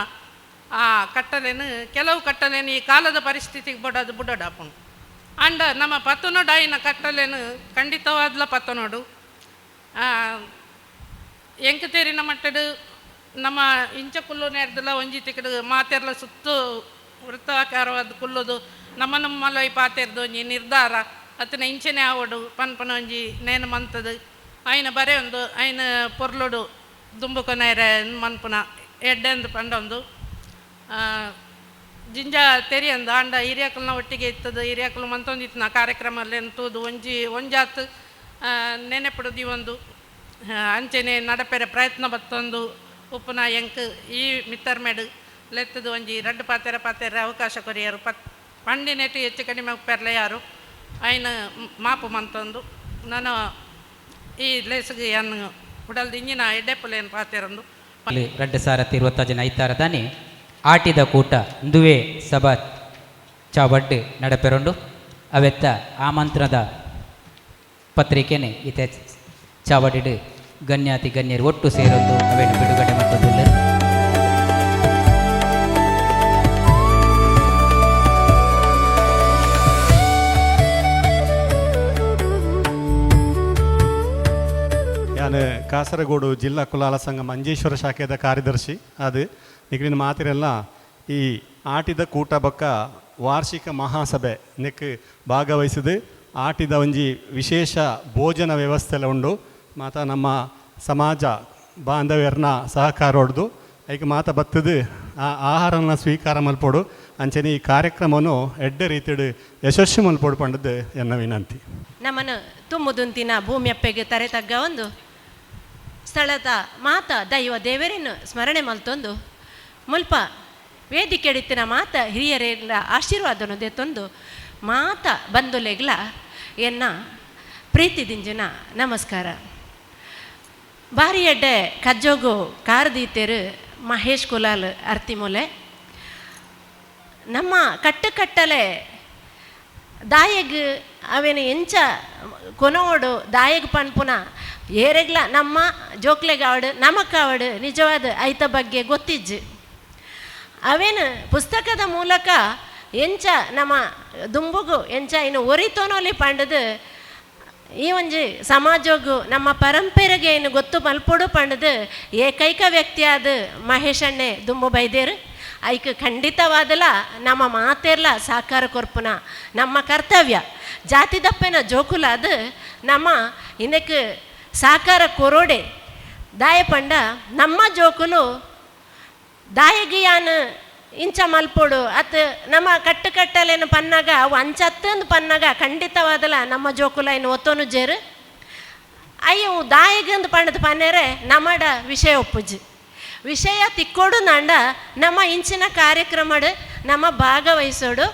ಆ ಕಟ್ಟಲೇನು ಕೆಲವು ಕಟ್ಟಲೇನು ಈ ಕಾಲದ ಪರಿಸ್ಥಿತಿಗೆ ಬುಡೋಡು ಆಪುಂಡು ಅಂಡ ನಮ್ಮ ಪತ್ತನೋಡು ಆಯ್ನ ಕಟ್ಟಲೇನು ಖಂಡಿತವಾದ್ಲ ಪತ್ತನೋಡು ಎಂಕ ತೇರಿನ ಮಟ್ಟಡು ನಮ್ಮ ಇಂಚ ಕುಲ್ಲು ನೆಡ್ದಲ್ಲ ಒಂಜಿ ತಿಕ್ಕಡು ಮಾತೆರ್ಲ ಸುತ್ತು ವೃತ್ತಾಕಾರವಾದ ಕುಲ್ಲುದು ನಮ್ಮ ಮಲೈ ಪಾತೆರ್ದು ಒಂಜಿ ನಿರ್ಧಾರ ಅತನ ಇಂಚನೆ ಆವಡು ಪನ್ಪನ ಒಂಜಿ ನೇನು ಮಂತದು ಐನ ಬರೆ ಒಂದು ಐನ ಪೊರ್ಲುಡು ದುಂಬುಕೊನೇರೆ ಮನ್ಪುನ ಎಡ್ಡೆಂದು ಪಂಡೊಂದು ಜಿಂಜ ತೆರಿಯಂದು ಅಂಡ ಹಿರಿಯಕಲ್ನ ಒಟ್ಟಿಗೆ ಇತ್ತದು ಹಿರಿಯಕಲು ಮಂತೊಂದಿತ್ತು ಕಾರ್ಯಕ್ರಮಲ್ಲಿ ತೂದು ಒಂಜಾತು ನೆನೆಪುಡುದಿ ಒಂದು ಅಂಚನೆ ನಡಪೆರೆ ಪ್ರಯತ್ನ ಬತ್ತೊಂದು ಉಪ್ಪುನ ಎಂಕ್ ಈ ಮಿತ್ತರ್ಮೆಡು ಲೆತ್ತದು ಒಂಜಿ 2 ಪಾತೆರೆ ಅವಕಾಶ ಕೊರಿಯರು ಪಂಡಿನೆಟ್ಟು ಹೆಚ್ಚು ಕಡಿಮೆ ಉಪ್ಪೆರ್ಲೆ ಯಾರು ಐನ ಮಾಪು ಮಂತೊಂದು ನಾನು ಈ ಲೇಸಿಗೆ ಅನ್ನು ಉಡಲ್ದು ಇಂಜಿನ ಎಡ್ಡೆಪ್ಪಲೇನು ಪಾತೆರಂದು 2025 ಜನ ಐತಾರ ದಾನಿ ಆಟಿದ ಕೂಟ ದುವೆ ಸಭಾ ಚಾವಡ್ಡು ನಡಪೆರೊಂಡು ಅವೆತ್ತ ಆಮಂತ್ರಣದ ಪತ್ರಿಕೆನೆ ಇತ್ತೆ ಚಾವಡಿಡು ಗಣ್ಯಾತಿ ಗಣ್ಯರು ಒಟ್ಟು ಸೇರೊಂದು ಅವೇನು ಬಿಡುಗಡೆ ಮಟ್ಟದುಲ್ಲ. ഞാൻ കാസർഗോഡ് ജില്ലാ കുലാല സംഘം ಮಂಜೇಶ್ವರ ಶಾಖೆದ ಕಾರ್ಯದರ್ಶಿ ಅದು ನಿಕ್ಲಿನ ಮಾತಿರೆಲ್ಲ ಈ ಆಟಿದ ಕೂಟ ಬೊಕ್ಕ ವಾರ್ಷಿಕ ಮಹಾಸಭೆ ನೆಕ್ ಭಾಗವಹಿಸಿದು ಆಟಿದ ಒಂಜಿ ವಿಶೇಷ ಭೋಜನ ವ್ಯವಸ್ಥೆ ಎಲ್ಲ ಉಂಡು ಮಾತ ನಮ್ಮ ಸಮಾಜ ಬಾಂಧವ್ಯರನ್ನ ಸಹಕಾರ ಹೊಡೆದು ಐಕೆ ಮಾತ ಬತ್ತದು ಆ ಆಹಾರನ ಸ್ವೀಕಾರ ಮಲ್ಪೋಡು ಅಂಚನೆ ಈ ಕಾರ್ಯಕ್ರಮವನ್ನು ಎಡ್ಡ ರೀತಿಡು ಯಶಸ್ವಿ ಮಲ್ಪೋಡು ಪಂಡದ್ದು ಎನ್ನ ವಿನಂತಿ. ನಮ್ಮನ್ನು ತುಂಬುದುಂತಿನ ಭೂಮಿಯಪ್ಪೆಗೆ ತರೆ ತಗ್ಗ ಒಂದು ಸ್ಥಳದ ಮಾತ ದೈವ ದೇವರಿನ ಸ್ಮರಣೆ ಮಲ್ತೊಂದು ಮುಲ್ಪ ವೇದಿಕೆ ಎಡಿತಿನ ಮಾತ ಹಿರಿಯರೆಲ್ಲ ಆಶೀರ್ವಾದನು ದೆತ್ತೊಂದು ಮಾತ ಬಂಧುಲೆಗ್ಲ ಎನ್ನ ಪ್ರೀತಿ ದಿಂಜಿನ ನಮಸ್ಕಾರ. ಬಾರಿ ಎಡ್ಡೆ ಕಜ್ಜೋಗು ಕಾರದೀತೆರು ಮಹೇಶ್ ಕುಲಾಲ್ ಅರ್ತಿಮೂಲೆ ನಮ್ಮ ಕಟ್ಟಲೆ ದಾಯಗ್ ಅವೇನು ಎಂಚ ಕೊನೋಡು ದಾಯಗ್ ಪನ್ಪುನ ಏರೆಗ್ಲ ನಮ್ಮ ಜೋಕ್ಲೆಗಾವಡು ನಮಕಾವಡು ನಿಜವಾದ ಐತ ಬಗ್ಗೆ ಗೊತ್ತಿಜ್ಜು ಅವೇನು ಪುಸ್ತಕದ ಮೂಲಕ ಎಂಚ ನಮ್ಮ ದುಂಬುಗು ಎಂಚ ಇನ್ನು ಒರಿತೋನೋಲಿ ಪಂಡದು ಈ ಒಂಜಿ ಸಮಾಜಗೂ ನಮ್ಮ ಪರಂಪರೆಗೆ ಏನು ಗೊತ್ತು ಮಲ್ಪೊಡು ಪಂಡದು ಏಕೈಕ ವ್ಯಕ್ತಿಯಾದ ಮಹೇಶಣ್ಣೆ ದುಂಬು ಬೈದೇರು ಐಕ್ ಖಂಡಿತವಾದಲ ನಮ್ಮ ಮಾತೆರ್ಲ ಸಾಕಾರ ಕೊರ್ಪುನ ನಮ್ಮ ಕರ್ತವ್ಯ ಜಾತಿ ದಪ್ಪೆನ ಜೋಕುಲ ಅದು ನಮ್ಮ ಇನ್ನಕ್ಕೆ ಸಾಕಾರ ಕೊರೋಡೆ ದಾಯ ಪಂಡ ನಮ್ಮ ಜೋಕುಲು ದಾಯಗಿಯಾನ ಇಂಚ ಮಲ್ಪೋಡು ಅತ್ ನಮ್ಮ ಕಟ್ಟಲೇನು ಪನ್ನಾಗ ಅವು ಅಂಚತ್ತಂದು ಪನ್ನಾಗ ಖಂಡಿತವಾದಲ ನಮ್ಮ ಜೋಕುಲ ಏನು ಒತ್ತೋನು ಜೇರು ಅಯ್ಯವು ದಾಯಗಂದು ಪಂಡದ ಪನ್ನೇರೆ ನಮ್ಮಡ ವಿಷಯ ಒಪ್ಪುಜಿ ವಿಷಯ ತಿಕ್ಕೋಡು ನಂಡ ನಮ್ಮ ಇಂಚಿನ ಕಾರ್ಯಕ್ರಮಡು ನಮ್ಮ ಭಾಗವಹಿಸೋಡು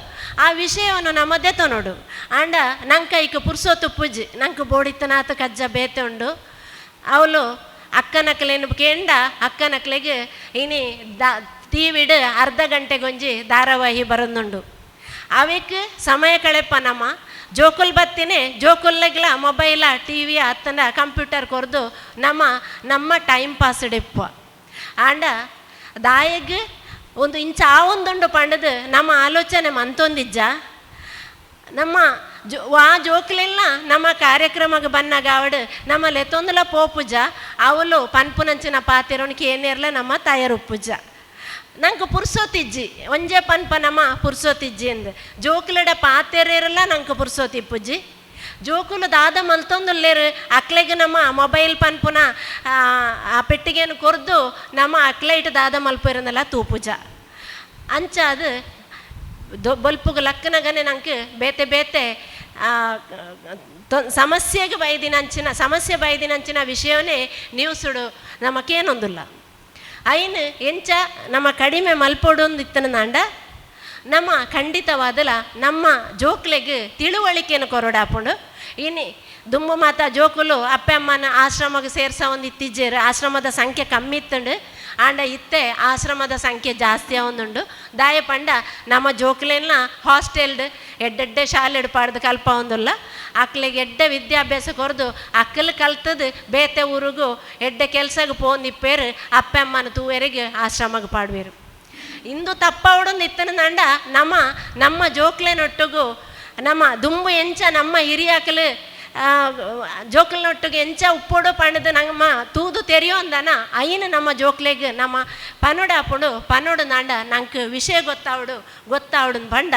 ಆ ವಿಷಯವನ್ನು ನಮ್ಮದೇ ತೊನೋಡು ಅಂಡ ನಂಗೆ ಈಗ ಪುರ್ಸೋತು ಪೂಜಿ ನಂಗೆ ಬೋಡಿತನಾಥ ಕಜ್ಜ ಬೇತೆ ಉಂಡು ಅವಳು ಅಕ್ಕನಕ್ಕಲೇನು ಕೇಂಡ ಅಕ್ಕನಕ್ಕಲಿಗೆ ಇನಿ ಟಿವಿಡು ಅರ್ಧ ಗಂಟೆಗೊಂಜಿ ಧಾರಾವಾಹಿ ಬರೋದುಂಡು ಅವಕ್ಕೆ ಸಮಯ ಕಳೆಪ ನಮ್ಮ ಜೋಕುಲ್ ಬತ್ತಿನೇ ಜೋಕುಲ್ಲೆಗ್ಲ ಮೊಬೈಲ ಟಿವಿಯ ಅತ್ತನ ಕಂಪ್ಯೂಟರ್ ಕೊರ್ದು ನಮ್ಮ ಟೈಮ್ ಪಾಸ್ ಡೆಪ್ಪ ಆಂಡ ದಾಯಗ್ ಒಂದು ಇಂಚ ಒಂದುಂಡು ಪಂಡದು ನಮ್ಮ ಆಲೋಚನೆ ಮಂತೊಂದಿಜ್ಜ ನಮ್ಮ ಜೋಕ್ಲೆಲ್ಲ ನಮ್ಮ ಕಾರ್ಯಕ್ರಮಕ್ಕೆ ಬನ್ನಾಗ ಅವಡು ನಮ್ಮ ಲೆತ್ತೊಂದುಲ ಪೋಪುಜ ಅವಳು ಪನ್ಪುನಂಚಿನ ಪಾತಿರೋನಿಗೆ ಏನೇರ್ಲ ನಮ್ಮ ತಯಾರುಪ್ಪುಜ ನಂಗೆ ಪುರ್ಸೋತಿಜ್ಜಿ ಒಂಜೆ ಪನ್ಪ ನಮ್ಮ ಪುರ್ಸೋತಿಜ್ಜಿ ಅಂದು ಜೋಕುಲಡ ಪಾತೆರೇರಲ್ಲ ನಂಗೆ ಪುರ್ಸೋತಿಪ್ಪುಜ್ಜಿ ಜೋಕುಲು ದಾದ ಮಲ್ತೊಂದುಲ್ಲೇರು ಅಕ್ಲೆಗೆ ನಮ್ಮ ಮೊಬೈಲ್ ಪನ್ಪುನ ಆ ಪೆಟ್ಟಿಗೆಯನ್ನು ಕೊರ್ದು ನಮ್ಮ ಅಕ್ಲೈಟ್ ದಾದ ಮಲ್ಪಿರನಲ್ಲ ತೂಪುಜ ಅಂಚ ಅದು ಬೊಲ್ಪುಗು ಲಕ್ಕನಗನೆ ನಂಗೆ ಬೇತೆ ಸಮಸ್ಯೆಗೆ ಬೈದಿನಂಚಿನ ವಿಷಯವೇ ನ್ಯೂಸುಡು ನಮಗೇನೊಂದಿಲ್ಲ ಐನು ಎಂಚ ನಮ್ಮ ಕಡಿಮೆ ಮಲ್ಪೊಡೊಂದು ಇತ್ತನ ನಾಂಡ ನಮ್ಮ ಖಂಡಿತವಾದಲ ನಮ್ಮ ಜೋಕ್ಲೆಗೆ ತಿಳುವಳಿಕೆಯನ್ನು ಕೊರಡಾಪುಂಡು ಇನ್ನು ದುಂಬು ಮಾತ ಜೋಕುಲು ಅಪ್ಪ ಅಮ್ಮನ ಆಶ್ರಮಕ್ಕೆ ಸೇರ್ಸ ಒಂದು ಇತ್ತಿಜ್ಜೇರು ಆಶ್ರಮದ ಸಂಖ್ಯೆ ಕಮ್ಮಿ ಇತ್ತುಂಡು ಆಂಡ ಇತ್ತೆ ಆಶ್ರಮದ ಸಂಖ್ಯೆ ಜಾಸ್ತಿ ಆವೊಂದುಂಡು ದಾಯ ಪಂಡ ನಮ್ಮ ಜೋಕ್ಲೆಲ್ಲ ಹಾಸ್ಟೆಲ್ಡ್ ಎಡ್ಡೆಡ್ಡೆ ಶಾಲೆ ಪಾಡ್ದು ಕಲ್ಪ ಒಂದಿಲ್ಲ ಅಕ್ಲಿಗೆ ಎಡ್ಡೆ ವಿದ್ಯಾಭ್ಯಾಸ ಕೊರ್ದು ಅಕ್ಕಲು ಕಲ್ತದು ಬೇತೆ ಊರಿಗೂ ಎಡ್ಡೆ ಕೆಲ್ಸಕ್ಕೆ ಪೋಂದಿಪ್ಪೇರು ಅಪ್ಪ ಅಮ್ಮನ ತೂವರೆಗೆ ಆಶ್ರಮಕ್ಕೆ ಪಾಡ್ವೇರು ಇಂದು ತಪ್ಪ ಹೊಡೊಂದು ಇತ್ತನ ನಂಡ ನಮ್ಮ ಜೋಕ್ಲೆನೊಟ್ಟಿಗೂ ನಮ್ಮ ದುಂಬು ಎಂಚ ನಮ್ಮ ಹಿರಿಯಾಕಲು ಜೋಕಲ್ನೊಟ್ಟಿಗೆ ಎಂಚ ಉಪ್ಪೋಡು ಪಣ್ಣದು ನಮ್ಮ ತೂದು ತೆರೆಯೋ ಅಂದನ ಐನು ನಮ್ಮ ಜೋಕ್ಲೆಗೆ ನಮ್ಮ ಪನೋಡು ನಾಂಡ ನಂಗೆ ವಿಷಯ ಗೊತ್ತಾವಡು ಬಂಡ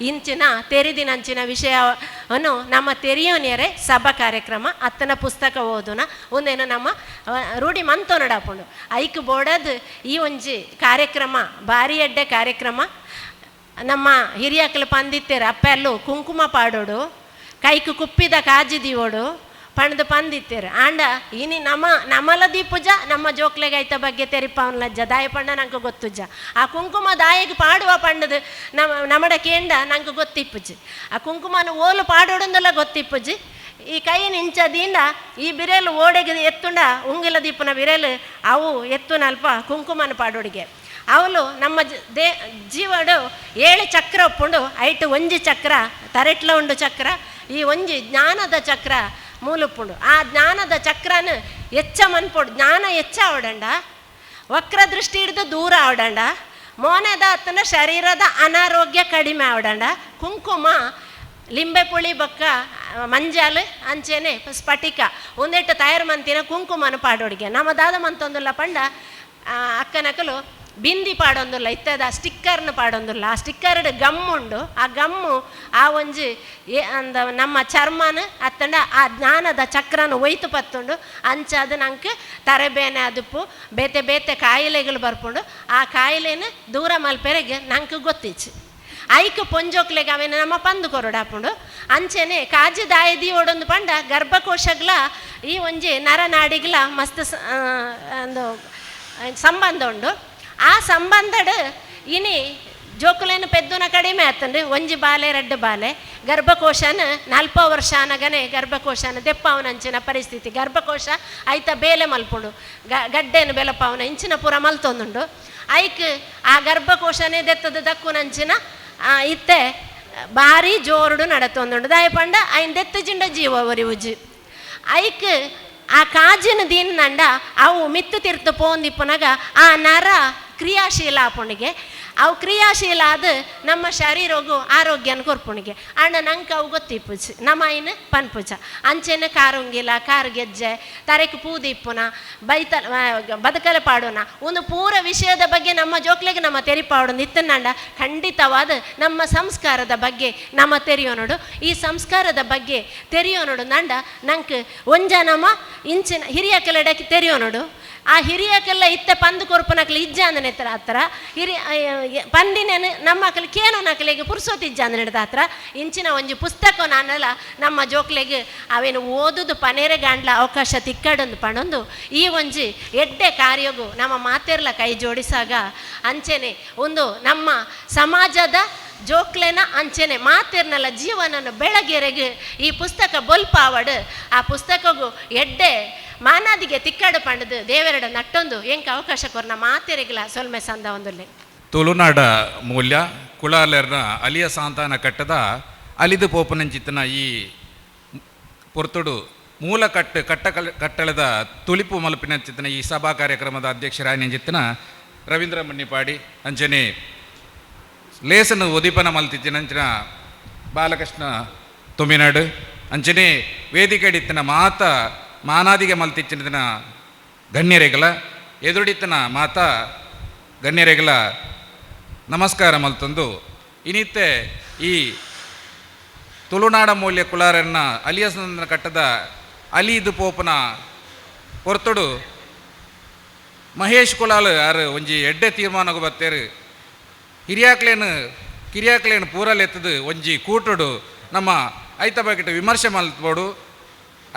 ಇಂಚಿನ ತೆರಿದಿನಂಚಿನ ವಿಷಯವನ್ನು ನಮ್ಮ ತೆರೆಯೋನಿಯರೆ ಸಭಾ ಕಾರ್ಯಕ್ರಮ ಅತ್ತನ ಪುಸ್ತಕ ಓದುನ ಒಂದೇನು ನಮ್ಮ ರೂಢಿ ಮಂತೋನಡಾಪುಂಡು ಐಕ್ ಬೋಡದು ಈ ಒಂಜಿ ಕಾರ್ಯಕ್ರಮ ಬಾರಿ ಎಡ್ಡೆ ಕಾರ್ಯಕ್ರಮ ನಮ್ಮ ಹಿರಿಯಕ್ಕಲು ಪಂದಿತ್ತೇರು ಅಪ್ಪೆಲ್ಲು ಕುಂಕುಮ ಪಾಡೋಡು ಕೈಕು ಕುಪ್ಪಿದ ಕಾಜಿದಿವೋಡು ಪಣದು ಪಂದಿತ್ತೇರು ಆಂಡ ಇನಿ ನಮ್ಮಲ ದೀಪುಜ ನಮ್ಮ ಜೋಕ್ಲೆಗೆ ಐತ ಬಗ್ಗೆ ತೆರಿಪಾವನ್ ಲಜ್ಜ ದಾಯ ಪಂಡ ನಂಗೆ ಗೊತ್ತುಜ್ಜ ಆ ಕುಂಕುಮ ದಾಯಿಗೆ ಪಾಡುವ ಪಂಡದು ನಮ್ಮಡ ಕೇಂಡ ನಂಗೆ ಗೊತ್ತಿಪ್ಪುಜಿ ಆ ಕುಂಕುಮನ ಓಲು ಪಾಡೋಡಂದೆಲ್ಲ ಗೊತ್ತಿಪ್ಪುಜಿ ಈ ಕೈಯಿನ ಇಂಚದಿಂದ ಈ ಬಿರೇಲು ಓಡೆಗೆ ಎತ್ತುಂಡ ಉಂಗಿಲ ದೀಪನ ಬಿರೇಲು ಅವು ಎತ್ತುನಲ್ಪ ಕುಂಕುಮನ ಪಾಡೋಡಿಗೆ ಅವಳು ನಮ್ಮ ಜೀವಡು 7 ಚಕ್ರ ಒಪ್ಪುಂಡು ಐಟು ಒಂಜಿ ಚಕ್ರ ತರೆಟ್ಲ ಉಂಡು ಚಕ್ರ ಈ ಒಂಜಿ ಜ್ಞಾನದ ಚಕ್ರ ಮೂಲುಪ್ಪುಂಡು. ಆ ಜ್ಞಾನದ ಚಕ್ರನ ಎಚ್ಚ ಮನ್ಪೊಡು, ಜ್ಞಾನ ಎಚ್ಚ ಆವಡಂಡ, ವಕ್ರ ದೃಷ್ಟಿ ಹಿಡಿದು ದೂರ ಆವಡಂಡ, ಮೋನೆದ ಅತ್ತನ ಶರೀರದ ಅನಾರೋಗ್ಯ ಕಡಿಮೆ ಆವಡಂಡ, ಕುಂಕುಮ ಲಿಂಬೆ ಪುಳಿ ಬೊಕ್ಕ ಮಂಜಾಲು ಅಂಚೆನೆ ಸ್ಫಟಿಕ ಒಂದೆಟ್ಟು ತಯಾರು ಮಂತಿನ ಕುಂಕುಮನ ಪಾಡೋಡಿಗೆ ನಮ್ಮ ದಾದ ಮಂತೊಂದುಲ್ಲ ಪಂಡ ಅಕ್ಕನಕಲು ಬಿಂದಿ ಪಾಡೊಂದುಲ್ಲ ಇತ್ತದ ಸ್ಟಿಕ್ಕರ್ನ ಪಾಡೊಂದುಲ್ಲ. ಆ ಸ್ಟಿಕ್ಕರ್ಡ್ ಗಮ್ಮುಂಡು, ಆ ಗಮ್ಮು ಆ ಒಂಜಿ ಅಂದ ನಮ್ಮ ಚರ್ಮನ ಅತ್ತಂಡ ಆ ಜ್ಞಾನದ ಚಕ್ರನ ಒಯ್ತು ಪತ್ತುಂಡು ಅಂಚ ಅದು ನಂಗೆ ತರೆಬೇನೆ ಅದುಪ್ಪು ಬೇತೆ ಬೇತೆ ಕಾಯಿಲೆಗಳು ಬರ್ಪುಂಡು. ಆ ಕಾಯಿಲೆನ ದೂರ ಮಲ್ಪೆರೆಗೆ ನಂಗೆ ಗೊತ್ತಿಚ್ಚು. ಐಕ್ ಪೊಂಜೋಕ್ಲೆಗೆ ಅವೇನು ನಮ್ಮ ಪಂದು ಕೊರಡಾಪುಂಡು ಅಂಚೆನೆ ಕಾಜಿ ದಾಯದಿ ಓಡೊಂದು ಪಂಡ ಗರ್ಭಕೋಶಗ್ಲ ಈ ಒಂಜಿ ನರನಾಡಿಗ್ಲ ಮಸ್ತ್ ಒಂದು ಸಂಬಂಧ ಉಂಡು. ಆ ಸಂಬಂಧಡ್ ಇನಿ ಜೋಕುಲೇನು ಪೆದ್ದುನ ಕಡಿಮೆ ಆತಂಡು ಒಂಜಿ ಬಾಲೆ 2 ಬಾಲೆ ಗರ್ಭಕೋಶನ 40 ವರ್ಷ ಅನ್ನಗನೆ ಗರ್ಭಕೋಶನ ದೆಪ್ಪವನಂಚಿನ ಪರಿಸ್ಥಿತಿ. ಗರ್ಭಕೋಶ ಐತ ಬೇಲೆ ಮಲ್ಪುಂಡು, ಗಡ್ಡೆನು ಬೆಲಪವನ ಇಂಚಿನ ಪೂರ ಮಲ್ತೊಂದುಂಡು. ಐಕ್ ಆ ಗರ್ಭಕೋಶನೇ ದೆತ್ತದ ದಕ್ಕುನಂಚಿನ ಇತ್ತೆ ಭಾರಿ ಜೋರುಡು ನಡತೊಂದುಂಡು ದಾಯ ಪಂಡ ಐನ್ ದೆತ್ತು ಜಿಂಡ ಜೀವ ಒರಿ ಉಜ್ಜಿ ಐಕ್ ಆ ಕಾಜಿನ ದೀನಂಡ ಅವು ಮಿತ್ತು ತಿರ್ತು ಪೋಂದಿಪ್ಪುನಗ ಆ ನರ ಕ್ರಿಯಾಶೀಲ ಆಪುಣಿಗೆ ಅವು ಕ್ರಿಯಾಶೀಲ ಅದು ನಮ್ಮ ಶರೀರಗೂ ಆರೋಗ್ಯನ ಕೊರ್ಪುಣಿಗೆ ಅಣ್ಣ ನಂಗೆ ಅವು ಗೊತ್ತಿಪ್ಪುಚು ನಮ್ಮ ಐನು ಪನ್ಪುಚ ಅಂಚೆನ ಕಾರುಂಗಿಲ್ಲ ಕಾರು ಗೆಜ್ಜೆ ತರೆಕ್ ಪೂದಿಪ್ಪುನ ಬೈತ ಬದುಕಲ ಪಾಡೋಣ ಒಂದು ಪೂರ ವಿಷಯದ ಬಗ್ಗೆ ನಮ್ಮ ಜೋಕ್ಲೆಗೆ ನಮ್ಮ ತೆರಿಪಾಡೋದು ಇತ್ತನಂಡ ಖಂಡಿತವಾದ ನಮ್ಮ ಸಂಸ್ಕಾರದ ಬಗ್ಗೆ ನಮ್ಮ ತೆರೆಯೋನೋಡು ಈ ಸಂಸ್ಕಾರದ ಬಗ್ಗೆ ತೆರೆಯೋನೋಡು ನಂಡ ನಂಗೆ ಒಂಜ ನಮ್ಮ ಇಂಚಿನ ಹಿರಿಯ ಕೆಲೆಡಕ್ಕೆ ತೆರೆಯೋನೋಡು ಆ ಹಿರಿಯಕ್ಕೆಲ್ಲ ಇತ್ತೆ ಪಂದು ಕೊರ್ಪನಕ್ಲು ಇಜ್ಜ ಅಂದನೆ ಹತ್ರ ಹಿರಿಯ ಪಂದಿನೇನು ನಮ್ಮ ಅಕ್ಕಲು ಕೇನೋ ನಕಲಿಗೆ ಪುರ್ಸೋತಿ ಇಜ್ಜ ಅಂದನೆಡ್ದ ಹತ್ರ ಇಂಚಿನ ಒಂಜಿ ಪುಸ್ತಕ ನಾನೆಲ್ಲ ನಮ್ಮ ಜೋಕ್ಲೆಗೆ ಅವೇನು ಓದುದು ಪನೇರೆ ಗಾಂಡ್ಲ ಅವಕಾಶ ತಿಕ್ಕಡೊಂದು ಪಣೊಂದು ಈ ಒಂಜಿ ಎಡ್ಡೆ ಕಾರ್ಯಗೂ ನಮ್ಮ ಮಾತೆರ್ಲ ಕೈ ಜೋಡಿಸಾಗ ಅಂಚೆನೆ ಒಂದು ನಮ್ಮ ಸಮಾಜದ ಜೋಕ್ಲೆನ ಅಂಚೆನೆ ಮಾತೆರ್ನಲ್ಲ ಜೀವನನ ಬೆಳಗೆರೆಗೆ ಈ ಪುಸ್ತಕ ಬೊಲ್ಪಾವಡು ಆ ಪುಸ್ತಕಗೂ ಎಡ್ಡೆ ಮಾನಾದಿಗೆ ತಿಕ್ಕಾಡು ಪಂಡದು ದೇವೆರಡ ನಟ್ಟೊಂದು ಎಂಕ ಅವಕಾಶ ಕೊರ್ನ ಮಾತೆರೆಗಿಲ ಸೊಲ್ಮೆ ಸಂದ ಒಂದುಲ್ಲೆ ತುಳುನಾಡ ಮೂಲ್ಯ ಕುಳಾಲೆರ್ನ ಅಲಿಯ ಸಾಂತಾನ ಕಟ್ಟದ ಅಲಿದು ಪೋಪನಂಚಿತ್ತನ ಈ ಪೊರ್ತುಡು ಮೂಲ ಕಟ್ಟಳದ ತುಳಿಪು ಮಲಪಿನಂಚಿತ್ತನ ಈ ಸಭಾ ಕಾರ್ಯಕ್ರಮದ ಅಧ್ಯಕ್ಷರಾಯನಂಚಿತ್ತನ ರವೀಂದ್ರ ಮಣ್ಣಿಪಾಡಿ ಅಂಚನೆ ಲೇಸನು ಒದಿಪನ ಮಲ್ತಿಚ್ಚಿನಂಚಿನ ಬಾಲಕೃಷ್ಣ ತುಮಿನಾಡು ಅಂಚನೆ ವೇದಿಕೆಡಿತ್ತಿನ ಮಾತ ಮಾನಾದಿಗೆ ಮಲ್ತಿಚ್ಚಿನ ಗಣ್ಯರೆಗಲ ಎದುರಿತ್ತಿನ ಮಾತ ಗಣ್ಯರೆಗಲ ನಮಸ್ಕಾರ ಮಲ್ತಂದು ಇನ್ನಿತ್ತೆ ಈ ತುಳುನಾಡ ಮೂಲ್ಯ ಕುಳಾರನ್ನ ಅಲಿಯಸನ ಕಟ್ಟದ ಅಲಿದು ಪೋಪನ ಹೊರತುಡು ಮಹೇಶ್ ಕುಳಾಲ್ ಯಾರು ಒಂಜಿ ಎಡ್ಡೆ ತೀರ್ಮಾನಗೂ ಬತ್ತೇರು ಕಿರಿಯಾಕ್ಲೇನು ಪೂರಲೆತ್ತದು ಒಂಜಿ ಕೂಟುಡು ನಮ್ಮ ಐತ ಬಗೆಟ್ ವಿಮರ್ಶೆ ಮಲ್ಪೋಡು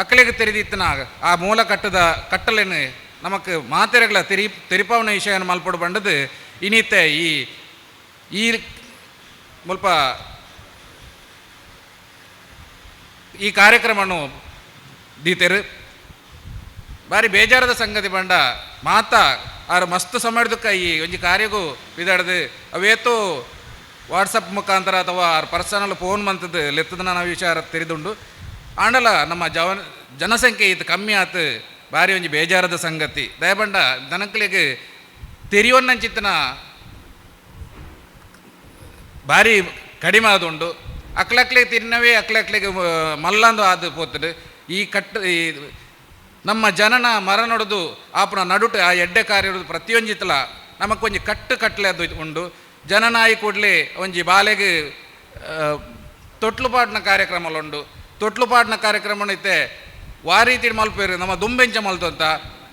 ಅಕ್ಕಲೆಗೆ ತೆರೆದಿತ್ತನ ಆ ಮೂಲ ಕಟ್ಟಲೇನು ನಮಕ್ ಮಾತೆರೆಗಳ ತೆರಿಪಾವನ ವಿಷಯ ಮಲ್ಪಡು ಬಂಡದು ಇನ್ನಿತ್ತೆ ಈ ಮುಲ್ಪ ಈ ಕಾರ್ಯಕ್ರಮವನ್ನು ದೀತೆರು ಬಾರಿ ಬೇಜಾರದ ಸಂಗತಿ ಬಂಡ ಮಾತಾ ಆರು ಮಸ್ತ್ ಸಮಯದಕ್ಕ ಈ ಒಂಜಿ ಕಾರ್ಯಗೂ ಬಿದಾಡದು ಅವೇತೋ ವಾಟ್ಸಪ್ ಮುಖಾಂತರ ಅಥವಾ ಪರ್ಸನಲ್ ಫೋನ್ ಮಂತದ್ದು ಲೆತ್ತದ ನಾವು ವಿಚಾರ ತೆರೆದುಂಡು ಆಂಡಲ ನಮ್ಮ ಜನಸಂಖ್ಯೆ ಇದು ಕಮ್ಮಿ ಆತು ಬಾರಿ ಒಂಜಿ ಬೇಜಾರದ ಸಂಗತಿ ದಯಬಂಡ ದನಕ್ಲೆಗೆ ತೆರಿಯೋನ್ನಂಚಿತ್ತನ ಭಾರಿ ಕಡಿಮೆ ಆದುಂಡು ಅಕ್ಲಕ್ಲೆಗೆ ತಿನ್ನವೇ ಅಕ್ಲಕ್ಲೆಗೆ ಮಲ್ಲಂದು ಆದು ಪೋತಡು ಈ ನಮ್ಮ ಜನನ ಮರ ನೋಡೋದು ಆಪುನ ನಡುಟು ಆ ಎಡ್ಡೆ ಕಾರ್ಯ ಪ್ರತಿಯೊಂಜಿತ್ತಲ ನಮಕೊಂಜಿ ಕಟ್ಟಲೆ ಅದು ಉಂಡು ಜನನಾಯಿ ಕೂಡಲೇ ಒಂಜಿ ಬಾಲೆಗೆ ತೊಟ್ಲುಪಾಟ್ನ ಕಾರ್ಯಕ್ರಮಲುಂಡು ತೊಟ್ಲುಪಾಟ್ನ ಕಾರ್ಯಕ್ರಮ ಐತೆ ವಾರೀತಿ ಮಲ್ಪೇರು ನಮ್ಮ ದುಂಬೆಂಚ ಮಲ್ತಂತ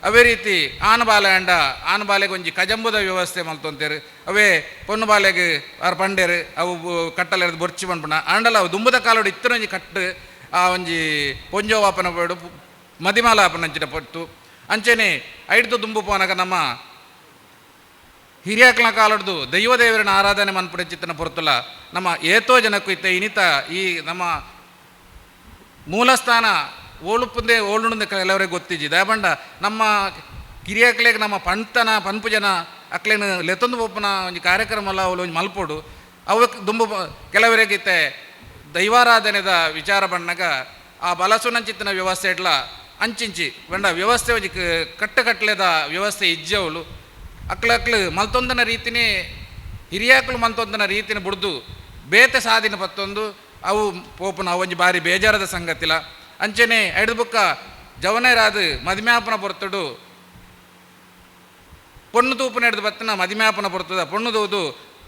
ಅವೇ ರೀತಿ ಆನಬಾಲೆ ಅಂಡ ಆನಬಾಲೆಗೆ ಒಂಜಿ ಕಜಂಬುದ ವ್ಯವಸ್ಥೆ ಮಲ್ತೊಂತೇರು ಅವೇ ಪೊನ್ನು ಬಾಲೆಗೆ ಅವ್ರ ಪಂಡೇರು ಅವು ಕಟ್ಟಲೆದು ಬೊರ್ಚಿ ಪಂಪಣ ಆಂಡಲ ಅವು ದುಂಬದ ಕಾಲೋಡು ಇತ್ತನೊಂಜಿ ಕಟ್ಟು ಆ ಒಂಜಿ ಪೊಂಜೋವಾಪನ ಬೇಡು ಮದಿಮಾಲ ಆಪನಂಚಿನ ಪೊಟ್ಟು ಅಂಚೆನೆ ಐಡ್ದು ದುಂಬು ಪೋನಗ ನಮ್ಮ ಹಿರಿಯಾಕ್ಲ ಕಾಲಡ್ದು ದೈವದೇವರನ್ನ ಆರಾಧನೆ ಮನ್ಪುಡೆಚಿತ್ತನ ಪೊರ್ತುಲ ನಮ್ಮ ಏತೋ ಜನಕ್ಕೂ ಇತ್ತೆ ಇನಿತ ಈ ನಮ್ಮ ಮೂಲಸ್ಥಾನ ಓಳುಪುಂದೆ ಓಳುಂದೆ ಕೆಲವರಿಗೆ ಗೊತ್ತಿಜ್ಜಿ ದಯಬಂಡ ನಮ್ಮ ಕಿರಿಯಾಕ್ಲೆಗೆ ನಮ್ಮ ಪನ್ಪು ಜನ ಅಕ್ಲೇನು ಲೆತ್ತೊಂದು ಒಪ್ಪನ ಒಂಜಿ ಕಾರ್ಯಕ್ರಮ ಅವಳು ಒಂಜಿ ಮಲ್ಪೋಡು ಅವಕ್ಕೆ ದುಂಬು ಕೆಲವರಿಗಿತ್ತೆ ದೈವಾರಾಧನೆದ ವಿಚಾರ ಬಣ್ಣಗ ಆ ಬಲಸುನಂಚಿತ್ತಿನ ವ್ಯವಸ್ಥೆ ಇಟ್ಲ ಅಂಚಿಂಚಿ ಬಂಡ ವ್ಯವಸ್ಥೆ ಒಂಜಿ ಕಟ್ಟಲೆದ ವ್ಯವಸ್ಥೆ ಇಜ್ಜವಳು ಅಕ್ಲಕ್ಲು ಮಲ್ತೊಂದನ ರೀತಿನೇ ಹಿರಿಯಾಕ್ಲು ಮಲ್ತೊಂದನ ರೀತಿನ ಬುಡ್ದು ಬೇತೆ ಸಾಧಿನ ಪತ್ತೊಂದು ಅವು ಪೋಪುನ ಒಂಜಿ ಬಾರಿ ಬೇಜಾರದ ಸಂಗತಿಲ ಅಂಚನೆ ಐದು ಬುಕ್ಕ ಜವನೇರಾದು ಮದಿಮ್ಯಾಪನ ಪೊರ್ತುಡು ಪೊಣ್ಣು ತೂಪು ನಡೆದು ಬತ್ತನ ಮದಿಮ್ಯಾಪನ ಪೊರ್ತದ ಪೊಣ್ಣು ತೂದು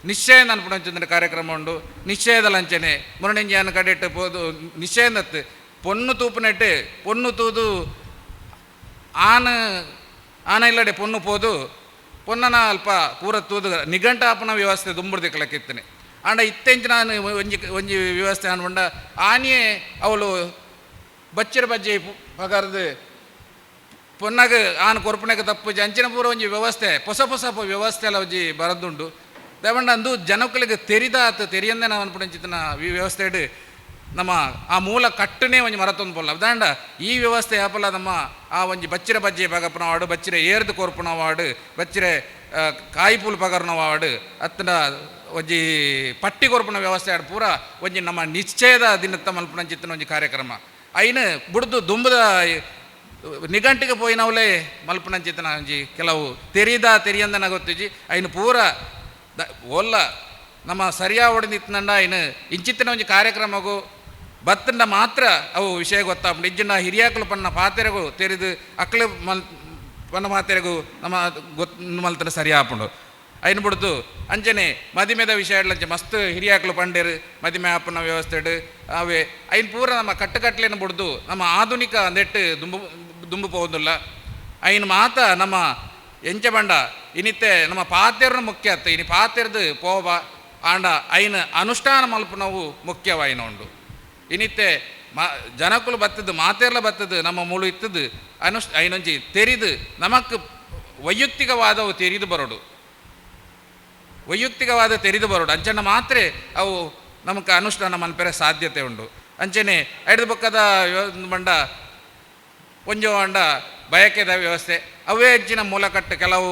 ನಿಶ್ಚಯ ಅನ್ಪುಣಂಚಂದ್ರ ಕಾರ್ಯಕ್ರಮ ಉಂಡು ನಿಶ್ಚಯದ ಲಂಚನೆ ಮುರಣೆಂಜಿಯನ್ನು ಕಡೆಟ್ಟು ಪೋದು ನಿಶ್ಚಯದತ್ತು ಪೊಣ್ಣು ತೂಪು ನೆಟ್ಟು ಪೊಣ್ಣು ತೂದು ಆನ ಇಲ್ಲಡೆ ಪೊಣ್ಣು ಪೋದು ಪೊನ್ನನ ಅಲ್ಪ ಪೂರ ತೂದು ನಿಘಂಟಾಪನ ವ್ಯವಸ್ಥೆ ದುಂಬುಡ್ದು ಕಲಕಿತ್ತನೆ ಆಂಡ ಇತ್ತೆಂಚು ನಾನು ಒಂಜಿ ವ್ಯವಸ್ಥೆ ಅನ್ಕೊಂಡ ಆನೆಯೇ ಅವಳು ಬಚ್ಚರ ಬಜ್ಜೆ ಪಗಾರದು ಪೊನ್ನಾಗ ಆನ ಕೊರ್ಪಣೆಗೆ ತಪ್ಪು ಅಂಚಿನ ಪೂರ ಒಂಜಿ ವ್ಯವಸ್ಥೆ ಹೊಸ ಹೊಸ ವ್ಯವಸ್ಥೆ ಎಲ್ಲ ಒಂಜಿ ಬರದುಂಡು ದೇವಂಡ ಅಂದು ಜನಕ್ಕಳಿಗೆ ತೆರಿಯಂದೆ ನಾವು ಅನ್ಪಡಿನ ವ್ಯವಸ್ಥೆ ಇಡು ನಮ್ಮ ಆ ಮೂಲ ಕಟ್ಟನೇ ಒಂಜಿ ಮರತೊಂದು ಪೊಲ್ಲ ಅದಾಂಡ ಈ ವ್ಯವಸ್ಥೆ ಯಾಪಲ್ಲ ನಮ್ಮ ಆ ಒಂಜಿ ಬಚ್ಚಿರ ಬಜ್ಜೆ ಪಗಪ್ಪನ ವಾಡು ಬಚ್ಚಿರ ಏರ್ದು ಕೊರ್ಪುನ ವಾಡು ಬಚ್ಚಿರೆ ಕಾಯಿ ಪೂಲ್ ಪಗರ್ನ ವಾಡು ಅತ್ತನ ಒಂಜಿ ಪಟ್ಟಿ ಕೊರ್ಪುನ ವ್ಯವಸ್ಥೆ ಆಡು ಪೂರ ಒಂಜಿ ನಮ್ಮ ನಿಶ್ಚಯದ ದಿನತ್ತ ಮಲ್ಪನಂಚಿತ್ತಿನ ಒಂಜಿ ಕಾರ್ಯಕ್ರಮ ಐನು ಬುಡ್ದು ದುಂಬದ ನಿಘಂಟಿಗೆ ಪೋಯಿನವಲೇ ಮಲ್ಪನಂಚಿತ್ತಿನ ಒಂಜಿ ಕೆಲವು ತೆರಿಯಂದನ ಗೊತ್ತಿಜಿ ಐನು ಪೂರ ಒಲ್ಲ ನಮ್ಮ ಸರಿಯಾ ಹೊಡೆದಿತ್ತಂಡ ಐನು ಇಂಚಿತ್ತಿನ ಒಂಜಿ ಕಾರ್ಯಕ್ರಮಗೂ ಬತ್ತಂಡ ಮಾತ್ರ ಅವು ವಿಷಯ ಗೊತ್ತಾಪುಂಡು ಇಜ್ಜಿನ ಹಿರಿಯಾಕಲು ಪನ್ನ ಪಾತೆರೆಗೂ ತೆರೆದು ಅಕ್ಳು ಪನ್ನ ಪಾತೆರೆಗೂ ನಮ್ಮ ಮಲ್ತನ ಸರಿಯಾಪುಂಡು ಐನು ಬಿಡ್ದು ಅಂಚನೆ ಮದಿಮೆದ ವಿಷಯಡ್ಲಂಚೆ ಮಸ್ತ್ ಹಿರಿಯಾಕಲು ಪಂಡೇರು ಮದಿಮೆ ಆಪನ ವ್ಯವಸ್ಥೆ ಅವೇ ಐನು ಪೂರ ನಮ್ಮ ಕಟ್ಟುಕಟ್ಲೇನು ಬಿಡ್ದು ನಮ್ಮ ಆಧುನಿಕ ನೆಟ್ಟು ದುಂಬು ಪೋದಿಲ್ಲ ಐನು ಮಾತ ನಮ್ಮ ಎಂಚ ಬಂಡ ಇನಿತ್ತೆ ನಮ್ಮ ಪಾತೆರ್ನ ಮುಖ್ಯ ಅತ್ತ ಇನಿ ಪಾತೆರ್ದು ಪೋವ ಆಂಡ ಐನು ಅನುಷ್ಠಾನ ಮಲ್ಪನವು ಮುಖ್ಯವಾಯಿನ ಉಂಡು ಇನಿತ್ತೆ ಜನಕ್ಕಲು ಬತ್ತದು ಮಾತೆರ್ಲ ಬತ್ತದು ನಮ್ಮ ಮುಳು ಇತ್ತದು ಐನೊಂಜಿ ತೆರಿದು ನಮಕ್ ವೈಯಕ್ತಿಕವಾದವು ತೆರಿದು ಬರೋಡು ವೈಯಕ್ತಿಕವಾದ ತೆರೆದು ಬರೋಡು ಅಂಚನೆ ಮಾತ್ರ ಅವು ನಮಗೆ ಅನುಷ್ಠಾನ ಮನ್ಪೆರೆ ಸಾಧ್ಯತೆ ಉಂಡು ಅಂಚನೆ ಐದು ಪಕ್ಕದ ಬಂಡ ಒಂಜೋ ಅಂಡ ಬಯಕೆದ ವ್ಯವಸ್ಥೆ ಅವೇ ಹೆಚ್ಚಿನ ಮೂಲಕಟ್ಟು ಕೆಲವು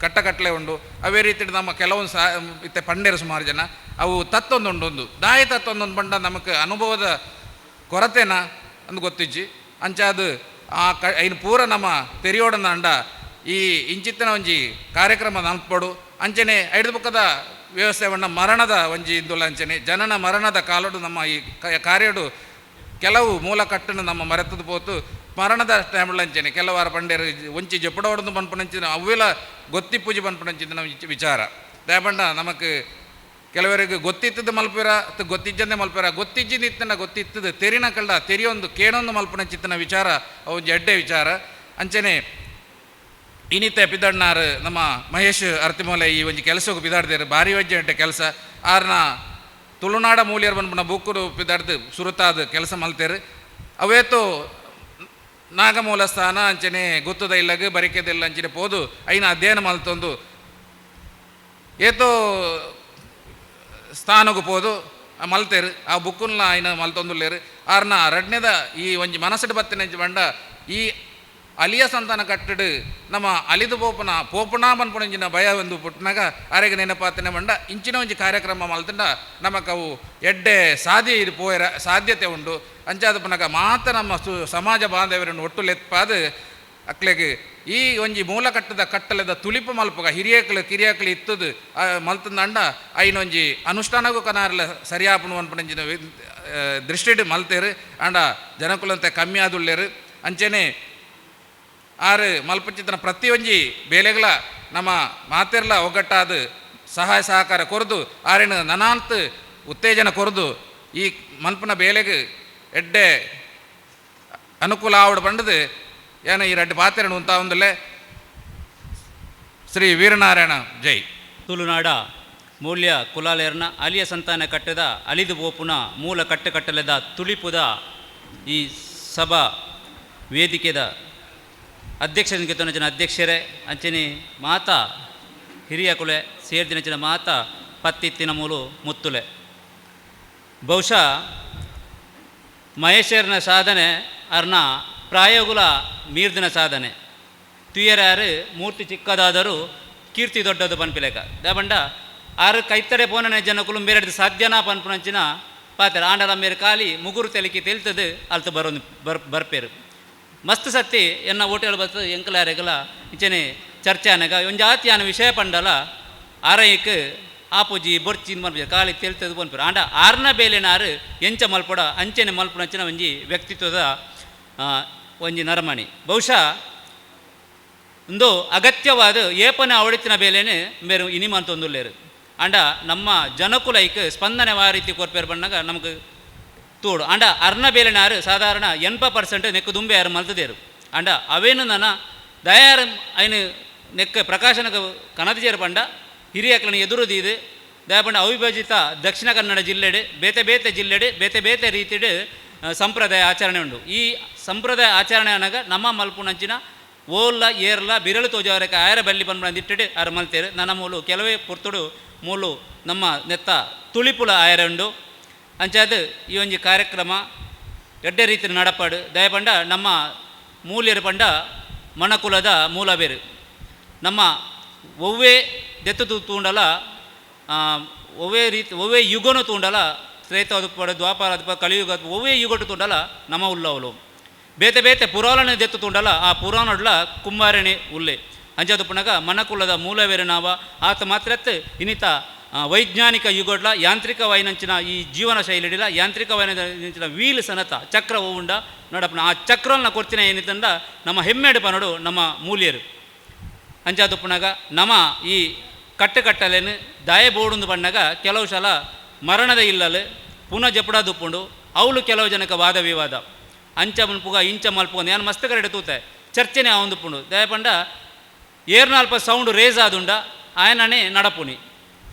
ಕಟ್ಟಕಟ್ಟಲೆ ಉಂಡು ಅವೇ ರೀತಿ ನಮ್ಮ ಕೆಲವು ಇತ್ತೆ ಪಂಡೇರು ಸುಮಾರು ಜನ ಅವು ತತ್ತೊಂದುಂಡು ದಾಯ ತತ್ತೊಂದೊಂದು ಬಂಡ ನಮಗೆ ಅನುಭವದ ಕೊರತೆನ ಅಂದು ಗೊತ್ತಿಜ್ಜಿ ಅಂಚ ಅದು ಐನು ಪೂರ ನಮ್ಮ ತೆರಿಯೋಡನ ಅಂಡ ಈ ಇಂಚಿತ್ತಿನ ಒಂಜಿ ಕಾರ್ಯಕ್ರಮ ನಲ್ಪಡು ಅಂಚನೆ ಐದು ಪಕ್ಕದ ವ್ಯವಸ್ಥೆವನ್ನ ಮರಣದ ಒಂಜಿ ಇಂದುಲ ಅಂಚನೆ ಜನನ ಮರಣದ ಕಾಲಡು ನಮ್ಮ ಈ ಕಾರ್ಯಡು ಕೆಲವು ಮೂಲಕಟ್ಟನ್ನು ನಮ್ಮ ಮರೆತದು ಪೋತು ಮರಣದ ಟೈಮ್ಲ ಅಂಚನೆ ಕೆಲವಾರ ಪಂಡೇರು ಒಂಚಿ ಜಪ್ಪಡೋಡು ಪನ್ಪಣಂಚಿನ ಅವೆಲ್ಲ ಗೊತ್ತಿಪ್ಪುಜಿ ಪನ್ಪಣಂಚಿನ ವಿಚಾರ ದಯಪಂಡ ನಮಕ್ ಕೆಲವರಿಗೆ ಗೊತ್ತಿತ್ತದು ಮಲ್ಪಿರ ಗೊತ್ತಿಜ್ಜಂದೆ ಮಲ್ಪಿರ ಗೊತ್ತಿಜ್ಜಿನಿತ್ತನ ಗೊತ್ತಿತ್ತದು ತೆರಿನ ಕಳ್ಳ ತೆರಿಯೊಂದು ಕೇಣೊಂದು ಮಲ್ಪಣಂಚಿತ್ತನ ವಿಚಾರ ಅವು ಎಡ್ಡೆ ವಿಚಾರ ಅಂಚನೆ ಇನಿತೆ ಪಿದಣ್ಣಾರು ನಮ್ಮ ಮಹೇಶ್ ಅರ್ತಿಮೂಲೆ ಈ ಒಂಜಿ ಕೆಲಸಕ್ಕೆ ಪಿದಾಡ್ದೇರು ಭಾರಿ ವಜ್ಜೆ ಕೆಲಸ ಆರ್ನ ತುಳುನಾಡ ಮೂಲಿಯರು ಬಂದ್ಬಿಡ ಬುಕ್ಕರು ಪಿದಾಡ್ದು ಸುರುತಾದ ಕೆಲಸ ಮಲ್ತೇರು ಅವೇತು ನಾಗಮೂಲ ಸ್ಥಾನ ಅಂಚನೆ ಗುತ್ತದ ಇಲ್ಲಗ ಬರಿಕೆದಿಲ್ಲ ಅಂಚನೆ ಪೋದು ಐನ ಅಧ್ಯಯನ ಮಲ್ತೊಂದು ಏತೋ ಸ್ಥಾನಗೂ ಪೋದು ಮಲ್ತೇರು ಆ ಬುಕ್ಕನ್ನ ಐನ ಮಲ್ತೊಂದುಲ್ಲೇರು ಆರ್ನ ರಡ್ನೇದ ಈ ಒಂಜಿ ಮನಸ್ಸು ಬತ್ತಿನ ಬಂಡ ಈ ಅಲಿಯ ಸಂತಾನ ಕಟ್ಟಡು ನಮ್ಮ ಅಲಿದು ಪೋಪುಣ ಮನ್ಪುಣಂಜಿನ ಭಯ ಒಂದು ಪುಟ್ನಾಗ ಆರೆಗೆ ನೆನಪಾತನೆ ಬಂಡ ಇಂಚಿನ ಒಂಜಿ ಕಾರ್ಯಕ್ರಮ ಮಲ್ತಂಡ ನಮಕವು ಎಡ್ಡೆ ಸಾಧ್ಯತೆ ಉಂಡು ಅಂಚಾದ ಪುನಗ ಮಾತ ನಮ್ಮ ಸಮಾಜ ಬಾಂಧವ್ಯರನ್ನು ಒಟ್ಟುಲೆತ್ಪಾದು ಅಕ್ಲೆಗೆ ಈ ಒಂಜಿ ಮೂಲ ಕಟ್ಟಲೆದ ತುಳಿಪು ಮಲ್ಪಗ ಹಿರಿಯಕ್ಲು ಕಿರಿಯಕ್ಲು ಇತ್ತದು ಮಲ್ತಂದ ಐನೊಂಜಿ ಅನುಷ್ಠಾನಗೂ ಕನಾರ್ಲ ಸರಿಯಾಪುಣು ಅನ್ಪಣಂಜಿನ ದೃಷ್ಟಿಡು ಮಲ್ತೇರು ಅಂಡ ಜನಕುಲಂತೆ ಕಮ್ಮಿ ಆದುಳ್ಳೇರು ಅಂಚನೆ ಆರು ಮಲ್ಪಂಚಿತನ ಪ್ರತಿಯೊಂಜಿ ಬೇಲೆಗಳ ನಮ್ಮ ಮಾತೆರ್ಲ ಒಗ್ಗಟ್ಟಾದ ಸಹಾಯ ಸಹಕಾರ ಕೊರದು ಆರೇನು ನನಾಂತ ಉತ್ತೇಜನ ಕೊರದು ಈ ಮಲ್ಪನ ಬೇಲೆಗೆ ಎಡ್ಡೆ ಅನುಕೂಲ ಆವಡು ಬಂಡದು ಏನು ಈ ರೆಡ್ಡು ಪಾತೆರನು ಅಂತ ಒಂದಲ್ಲೇ ಶ್ರೀ ವೀರನಾರಾಯಣ ಜೈ ತುಳುನಾಡ ಮೂಲ್ಯ ಕುಲಾಲೇರ್ನ ಅಲಿಯ ಸಂತಾನ ಕಟ್ಟದ ಅಲಿದು ಬೋಪುನ ಮೂಲ ಕಟ್ಟಲೆದ ತುಳಿಪುದ ಈ ಸಭಾ ವೇದಿಕೆದ ಅಧ್ಯಕ್ಷನಿಗೆ ತೊನಚಿನ ಅಧ್ಯಕ್ಷರೇ ಅಂಚನೆ ಮಾತ ಹಿರಿಯ ಕುಲೆ ಸೇರ್ದಿನಚಿನ ಮಾತ ಪತ್ತಿತ್ತಿನ ಮೂಲು ಮುತ್ತುಲೆ ಬಹುಶಃ ಮಹೇಶ್ವರನ ಸಾಧನೆ ಅರ್ನ ಪ್ರಾಯೋಗುಲ ಮೀರ್ದಿನ ಸಾಧನೆ ತುಯ್ಯರಾರು ಮೂರ್ತಿ ಚಿಕ್ಕದಾದರೂ ಕೀರ್ತಿ ದೊಡ್ಡದು ಪನ್ಪಿಲೆಕ ದಾಬಂಡ ಆರು ಕೈತಡೆ ಪೋನನೆ ಜನಕುಲು ಬೇರೆ ಸಾಧ್ಯನಾ ಪನ್ಪುನಂಚಿನ ಪಾತ್ರ ಆಂಡಲ ಮೇರೆ ಖಾಲಿ ಮುಗುರು ತೆಲಿಕೆ ತೆಲ್ತದು ಅಲ್ತು ಬರೋದು ಬರ್ಪೇರು ಮಸ್ತ್ ಸತ್ತಿ ಎನ್ನ ಹೋಟೆಲ್ ಬರ್ತದೆ ಎಂಕಲಾರೆಗಲ ಇಂಚನೆ ಚರ್ಚೆ ಅನಗ ಒಂದು ಜಾತಿಯಾನ ವಿಷಯ ಪಂಡಲ ಆರೈಕ್ ಆಪುಜಿ ಬೊರ್ಚಿನ್ ಮಲ್ಪೆ ಖಾಲಿ ತೆಲ್ತದು ಬಂದ್ಪೇರು ಆಂಡ ಆರ್ನ ಬೇಲೆನಾರು ಎಂಚ ಮಲ್ಪಡ ಅಂಚನೆ ಮಲ್ಪಡ ಅಂಚಿನ ಒಂಜಿ ವ್ಯಕ್ತಿತ್ವದ ಒಂಜಿ ನರಮಣಿ ಬಹುಶಃ ಒಂದು ಅಗತ್ಯವಾದ ಏಪನ ಅವಳಿತಿನ ಬೇಲೆನೆ ಮೇರು ಇನಿಮಂತೊಂದುಲ್ಲೇರು ಅಂಡ ನಮ್ಮ ಜನಕುಲೈಕ್ ಸ್ಪಂದನೆ ವಾ ರೀತಿ ಕೊರ್ಪೇರು ಬಂದಾಗ ನಮಗೆ ತೋಡು ಅಂಡ ಅರ್ನ ಬೇಲೆನಾರು ಸಾಧಾರಣ 80% ನೆಕ್ಕು ದುಂಬೆ ಯಾರು ಮಲ್ತದೇರು ಅಂಡ ಅವೇನು ನನ್ನ ದಯಾರ ಐನು ನೆಕ್ಕ ಪ್ರಕಾಶನ ಕನದಿಜೇರು ಬಂಡ ಹಿರಿಯಕ್ಕನ ಎದುರುದೀದು ದಯಪಂಡ ಅವಿಭಜಿತ ದಕ್ಷಿಣ ಕನ್ನಡ ಜಿಲ್ಲೆಡೆ ಬೇತೆ ಬೇತೆ ಜಿಲ್ಲೆಡೆ ಬೇತೆ ಬೇತೆ ರೀತಿಡು ಸಂಪ್ರದಾಯ ಆಚರಣೆ ಉಂಡು ಈ ಸಂಪ್ರದಾಯ ಆಚರಣೆ ಅನ್ನಾಗ ನಮ್ಮ ಮಲ್ಪುನಂಚಿನ ಓಲ್ಲ ಏರ್ಲ ಬಿರಳು ತೋಜವರಕ್ಕೆ ಆಯರ ಬಲ್ಲಿ ಬಂದಿಟ್ಟಿಡು ಆರು ಮಲ್ತೇರು ನನ್ನ ಮೂಲು ಕೆಲವೇ ಪುರ್ತುಡು ಮೂಲು ನಮ್ಮ ನೆತ್ತ ತುಳಿಪುಲ ಆಯರ ಉಂಡು ಅಂಚಾದ ಈ ಒಂಜಿ ಕಾರ್ಯಕ್ರಮ ಎಡ್ಡೆ ರೀತಿ ನಡಪಾಡು ದಯಪಂಡ ನಮ್ಮ ಮೂಲ್ಯರು ಪಂಡ ಮಣಕುಲದ ಮೂಲ ಬೇರು ನಮ್ಮ ಒವ್ವೇ ದೆತ್ತು ತೂಂಡಲ ಒವ್ವೇ ಯುಗನು ತೂಂಡಲ ತ್ರೇತ ಅದುಪಡ ದ್ವಾಪಾರ ಅದುಪ ಕಲಿಯುಗ ಒವ್ವೇ ಯುಗಟು ತೂಂಡಲ ನಮ್ಮ ಉಲ್ಲವಲು ಬೇತೆ ಬೇತೆ ಪುರಾಣನ ದೆತ್ತು ತೂಂಡಲ ಆ ಪುರಾಣಡ್ಲ ಕುಂಬಾರಣೆ ಉಲ್ಲೆ ಅಂಜಾದು ಪುಣಗ ಮಣಕುಲದ ಮೂಲವೇರು ನಾವ ಆತ ಮಾತ್ರತ್ ಇನ್ನಿತ ವೈಜ್ಞಾನಿಕ ಯುಗಡ್ಲ ಯಾಂತ್ರಿಕವೈನಂಚಿನ ಈ ಜೀವನ ಶೈಲಿಡಿಲ ಯಾಂತ್ರಿಕವೈನಂಚಿನ ವೀಲ್ ಸನತ ಚಕ್ರ ಉಂಡ ನೋಡಪ್ಪನ ಆ ಚಕ್ರನ ಕೊಡ್ತೀನಿ ಏನಿತ್ತಂದ ನಮ್ಮ ಹೆಮ್ಮೆಡು ಪನಡು ನಮ್ಮ ಮೂಲ್ಯರು ಅಂಚಾದು ಪುಣಗ ನಮ್ಮ ಈ ಕಟ್ಟಲೇನು ದಾಯ ಬೋಡುಂದು ಬಣ್ಣಗ ಕೆಲವು ಸಲ ಮರಣದ ಇಲ್ಲಲು ಪುನಃ ಜಪಡದುಪ್ಪುಂಡು ಅವಳು ಕೆಲವು ಜನಕ್ಕೆ ವಾದ ವಿವಾದ ಅಂಚ ಮಲ್ಪುಗ ಇಂಚ ಮಲ್ಪುಗ ನಾನು ಮಸ್ತ್ ಕಡೆ ತೂತೆ ಚರ್ಚೆನೇ ಅವಂದುಪ್ಪುಂಡು ದಯಪಂಡ ಏರ್ನಲ್ಪ ಸೌಂಡ್ ರೇಸ್ ಆದುಂಡ ಆಯನನೇ ನಡಪುನಿ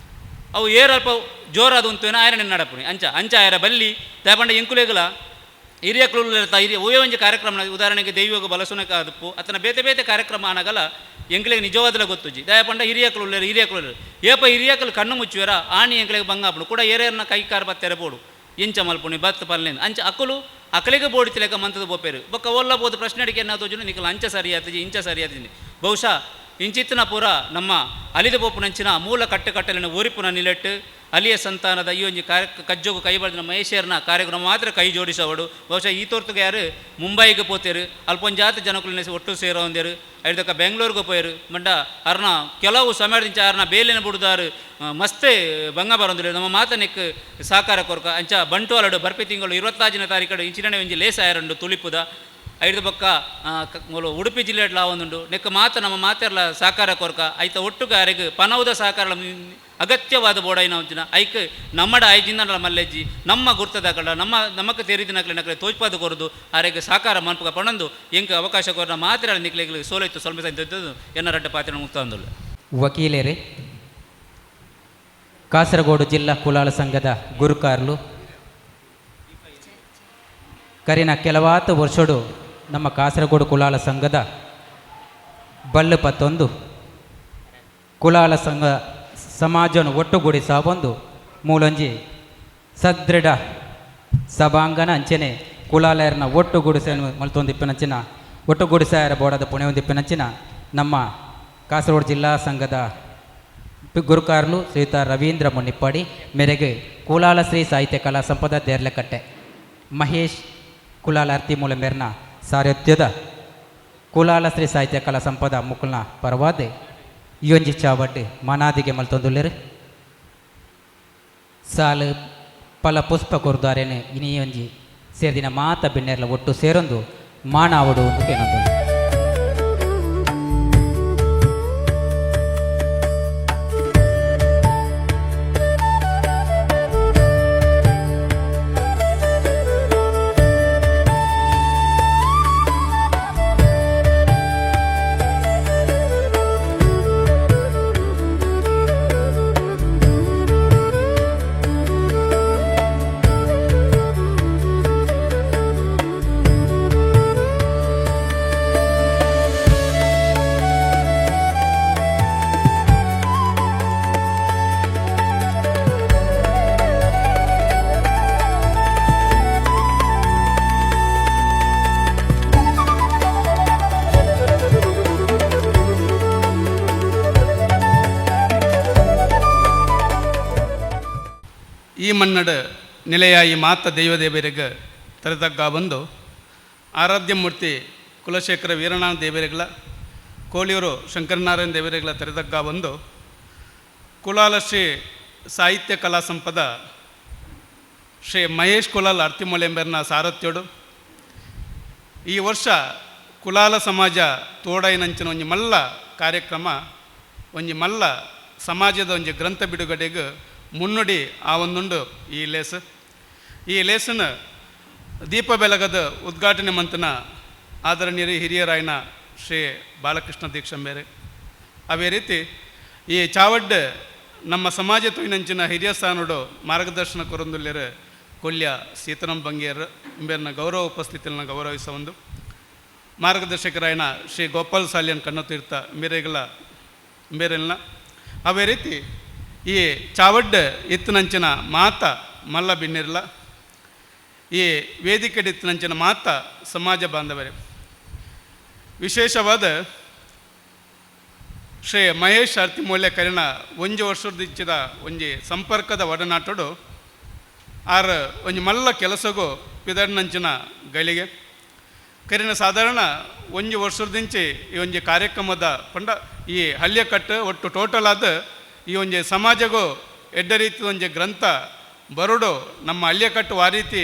ಅವು ಏರಲ್ಪ ಜೋರಾದ ಉಂತೇನೋ ಆಯರನೇ ನಡಪುನಿ ಅಂಚ ಆಯರ ಬಲ್ಲಿ ದಯಪಂಡ ಎಂಕುಲೆಗಲ ಹಿರಿಯ ಕ್ಲೂರ್ತಾ ಹಿರಿಯ ಓಯೋ ಒಂಜಿ ಕಾರ್ಯಕ್ರಮ ಉದಾಹರಣೆಗೆ ದೈವೋಗ ಬಲಸುನಕ ಅದಪ್ಪು ಅತನ ಬೇತೆ ಬೇತೆ ಕಾರ್ಯಕ್ರಮ ಅನ್ನಗಲ ಎಂಕ್ಲೆಗೆ ನಿಜವಾದಲ ಗೊತ್ತುಜಿ ದಯಪಂಡ ಹಿರಿಯಕಲು ಏಪ ಹಿರಿಯಕಲು ಕಣ್ಣು ಮುಚ್ಚುವರ ಆಣಿ ಎಂಕ್ಲೆಗೆ ಬಂಗಾಪುಡು ಕೂಡ ಏರೇರ್ನ ಕೈ ಕಾರ್ ಬತ್ತೆರೆ ಬೋಡು ಇಂಚ ಮಲ್ಪುಣಿ ಬತ್ ಪಲ್ಲೇನು ಅಂಚ ಅಕಲಿಗೆ ಬೋಡಿತಿಲೆಕ ಮಂತದ ಬೋಪೇರು ಬೊಕ್ಕ ಒಲ್ಲಬೋದು ಪ್ರಶ್ನೆ ಅಡಿಕೆ ಏನಾದೋಜು ನಿಖಲ್ ಅಂಚ ಸರಿಯಾತಜಿ ಇಂಚ ಸರಿಯಾತೀನಿ ಬಹುಶಃ ಇಂಚಿತ್ತಿನ ಪೂರ ನಮ್ಮ ಅಲಿದ ಬೋಪುನಂಚಿನ ಮೂಲ ಕಟ್ಟಲಿನ ಓರಿಪುನ ನಿಲೆಟ್ಟು ಅಲಿಯ ಸಂತಾನದ ಈ ಒಂದು ಕಜ್ಜೋಗು ಕೈ ಬಳಿದ ಮಹೇಶ್ವರನ ಕಾರ್ಯಕ್ರಮ ಮಾತ್ರ ಕೈ ಜೋಡಿಸೋಡು ಬಹುಶಃ ಈ ತೋರ್ತಗೆ ಯಾರು ಮುಂಬೈಗೆ ಪೋತೇರು ಅಲ್ಪೊಂಜಾತ ಜನಕುಲನೆಸಿ ಒಟ್ಟು ಸೇರೋ ಒಂದೇರು ಐದಕ್ಕ ಬೆಂಗಳೂರಿಗೆ ಪೋಯರು ಮಂಡ ಅರ್ನ ಕೆಲವು ಸಮಯದಿಂಚ ಅರ್ನ ಬೇಲಿನ ಬಿಡುದಾರು ಮಸ್ತೆ ಬಂಗ ಬರೋದಿಲ್ಲ ನಮ್ಮ ಮಾತನೆಕ್ ಸಾಕಾರ ಕೊರಕ ಅಂಚ ಬಂಟುವಾಲಡು ಬರ್ಪಿ ತಿಂಗಳು 26ನೇ ತಾರೀಕು ಇಂಚಿನೇ ಒಂಜಿ ಲೇಸ ಆಯರಂಡು ತುಳಿಪುದ ಐದು ಬೊಕ್ಕ ಉಡುಪಿ ಜಿಲ್ಲೆಡ್ಲ ಒಂದುಂಡು ನೆಕ್ಕ ಮಾತ ನಮ್ಮ ಮಾತೆರ್ಲ ಸಾಕಾರ ಕೊರಕ ಐತ ಒಟ್ಟುಗ ಯಾರಿಗೆ ಪನೌದ ಸಾಕಾರ ಅಗತ್ಯವಾದ ಬೋಡೈನ ಒಂಚಿನ ಐಕ್ ನಮ್ಮಡ ಐಜಿಂದ ಮಲ್ಲೆಜ್ಜಿ ನಮ್ಮ ಗುರ್ತದಾಕಳ ನಮಕ್ಕೆ ತೆರಿದ ನಕಲೆ ತೋಚ್ಪಾದ ಕೊರದು ಆರೆಗೆ ಸಾಕಾರ ಮನ್ಪುಗ ಪಣಂದು ಎಂಕ ಅವಕಾಶ ಕೊರ ಮಾತ್ರ ನಿಕ್ಲೆಗೆ ಸೋಲೈತು ಸ್ವಲ್ಪ ಸಂತದ್ದು ಎನ್ನ ರಡ್ಡ ಪಾತ್ರ ಮುಕ್ತ ಅಂದುಲ್ಲ ವಕೀಲರೇ ಕಾಸರಗೋಡು ಜಿಲ್ಲಾ ಕುಲಾಲ ಸಂಘದ ಗುರುಕಾರ್ಲು ಕರಿನ ಕೆಲವಾತು ವರ್ಷಡು ನಮ್ಮ ಕಾಸರಗೋಡು ಕುಲಾಲ ಸಂಘದ ಬಲ್ಲು ಪತ್ತೊಂದು ಕುಲಾಲ ಸಂಘ ಸಮಾಜವನ್ನು ಒಟ್ಟುಗೂಡಿಸ ಒಂದು ಮೂಲೊಂಜಿ ಸದೃಢ ಸಭಾಂಗಣ ಅಂಚನೆ ಕುಲಾಲಯರನ್ನ ಒಟ್ಟುಗೂಡಿಸ ಮಲ್ತೊಂದಿಪ್ಪಿನಂಚಿನ ಒಟ್ಟುಗೂಡಿಸಾಯರ ಬೋಡದ ಪುಣೆ ಒಂದಿಪ್ಪಿನಂಚಿನ ನಮ್ಮ ಕಾಸರಗೋಡು ಜಿಲ್ಲಾ ಸಂಘದ ಗುರುಕಾರ್ಲು ಶ್ರೀಯುತ ರವೀಂದ್ರ ಮುನ್ನಿಪ್ಪಾಡಿ ಮೇರೆಗೆ ಕುಲಾಲ ಶ್ರೀ ಸಾಹಿತ್ಯ ಕಲಾ ಸಂಪದ ದೇರ್ಲೆಕಟ್ಟೆ ಮಹೇಶ್ ಕುಲಾಲ ಅರ್ತಿ ಮೂಲ ಮೇರ್ನ ಸಾರಥ್ಯದ ಕುಲಾಲ ಶ್ರೀ ಸಾಹಿತ್ಯ ಕಲಾ ಸಂಪದ ಮುಕುಲ್ನ ಪರವಾದೆ ಯೋಂಜಿ ಚಾವಡ್ ಮನಾದಿಗೆ ಮಲ್ತೊಂದುಲ್ಲೆರು ಸಾಲು ಪಲ ಪುಷ್ಪ ಕೊರ್ದಾರೇನು ಇನಿಯೊಂಜಿ ಸೇರಿದಿನ ಮಾತ ಬಿನ್ನೆರ್ಲ ಒಟ್ಟು ಸೇರೊಂದು ಮಾನಾವಡು ಒಂದು ಕೇನೊಂದು ಈ ಮನ್ನಡ ನೆಲೆಯ ಈ ಮಾತ ದೈವದೇವರಿಗೆ ತರತಗ್ಗ ಬಂದು ಆರಾಧ್ಯ ಮೂರ್ತಿ ಕುಲಶೇಖರ ವೀರನಾಥ ದೇವರಿಗಳ ಕೋಳಿಯೂರು ಶಂಕರನಾರಾಯಣ ದೇವರಿಗಳ ತರತಗ್ಗ ಬಂದು ಕುಲಾಲ ಶ್ರೀ ಸಾಹಿತ್ಯ ಕಲಾ ಸಂಪದ ಶ್ರೀ ಮಹೇಶ್ ಕುಲಾಲ್ ಅರ್ತಿಮೊಳೆಂಬರ್ನ ಸಾರಥ್ಯೋಡು ಈ ವರ್ಷ ಕುಲಾಲ ಸಮಾಜ ತೋಡೈನಂಚಿನ ಒಂಜಿ ಮಲ್ಲ ಕಾರ್ಯಕ್ರಮ ಒಂಜಿ ಮಲ್ಲ ಸಮಾಜದ ಒಂಜಿ ಗ್ರಂಥ ಬಿಡುಗಡೆಗೆ ಮುನ್ನುಡಿ ಆ ಒಂದುಂಡು ಈ ಲೇಸನ ದೀಪ ಬೆಳಗದ ಉದ್ಘಾಟನೆ ಮಂತನ ಆದರಣೀಯ ಹಿರಿಯರಾಯನ ಶ್ರೀ ಬಾಲಕೃಷ್ಣ ದೀಕ್ಷಂಬೇರೆ ಅವೇ ರೀತಿ ಈ ಚಾವಡ್ಡ ನಮ್ಮ ಸಮಾಜ ತುಯಿನಂಚಿನ ಹಿರಿಯ ಸ್ಥಾನೋಡು ಮಾರ್ಗದರ್ಶನ ಕೊರೊಂದುಲ್ಲೇರು ಕೊಲ್ಯ ಸೀತರಾಮ್ ಬಂಗೇರ್ ಇಂಬೇರ್ನ ಗೌರವ ಉಪಸ್ಥಿತಿಯನ್ನು ಗೌರವಿಸ ಒಂದು ಮಾರ್ಗದರ್ಶಕರಾಯನ ಶ್ರೀ ಗೋಪಾಲ್ ಸಾಲ್ಯನ್ ಕಣ್ಣತೀರ್ಥ ಇಂಬೇರೆಲ್ನ ಅವೇ ರೀತಿ ಈ ಚಾವಡ್ಡ ಇತ್ತಿನಂಚಿನ ಮಾತ ಮಲ್ಲ ಬಿನ್ನಿರ್ಲ ಈ ವೇದಿಕೆ ಇತ್ತಿನಂಚಿನ ಮಾತ ಸಮಾಜ ಬಾಂಧವರೇ ವಿಶೇಷವಾದ ಶ್ರೀ ಮಹೇಶ್ ಅರ್ತಿಮೂಲ್ಯ ಕರಿಣ ಒಂಜಿ ವರ್ಷದಿಚ್ಚಿದ ಒಂಜಿ ಸಂಪರ್ಕದ ಒಡನಾಟೋಡು ಆರು ಒಂಜಿ ಮಲ್ಲ ಕೆಲಸಗೂ ಪಿದಡ್ನಂಚಿನ ಗಳಿಗೆ ಕರಿನ ಸಾಧಾರಣ ಒಂಜಿ ವರ್ಷದಿಂಚಿ ಈ ಒಂಜಿ ಕಾರ್ಯಕ್ರಮದ ಪಂಡ ಈ ಹಳ್ಳಿಯ ಕಟ್ಟು ಒಟ್ಟು ಟೋಟಲ್ ಆದ ಈ ಒಂಜಿ ಸಮಾಜಗೂ ಎಡ್ಡ ರೀತಿ ಒಂಜಿ ಗ್ರಂಥ ಬರೋಡು ನಮ್ಮ ಹಳ್ಳಿಯ ಕಟ್ಟು ಆ ರೀತಿ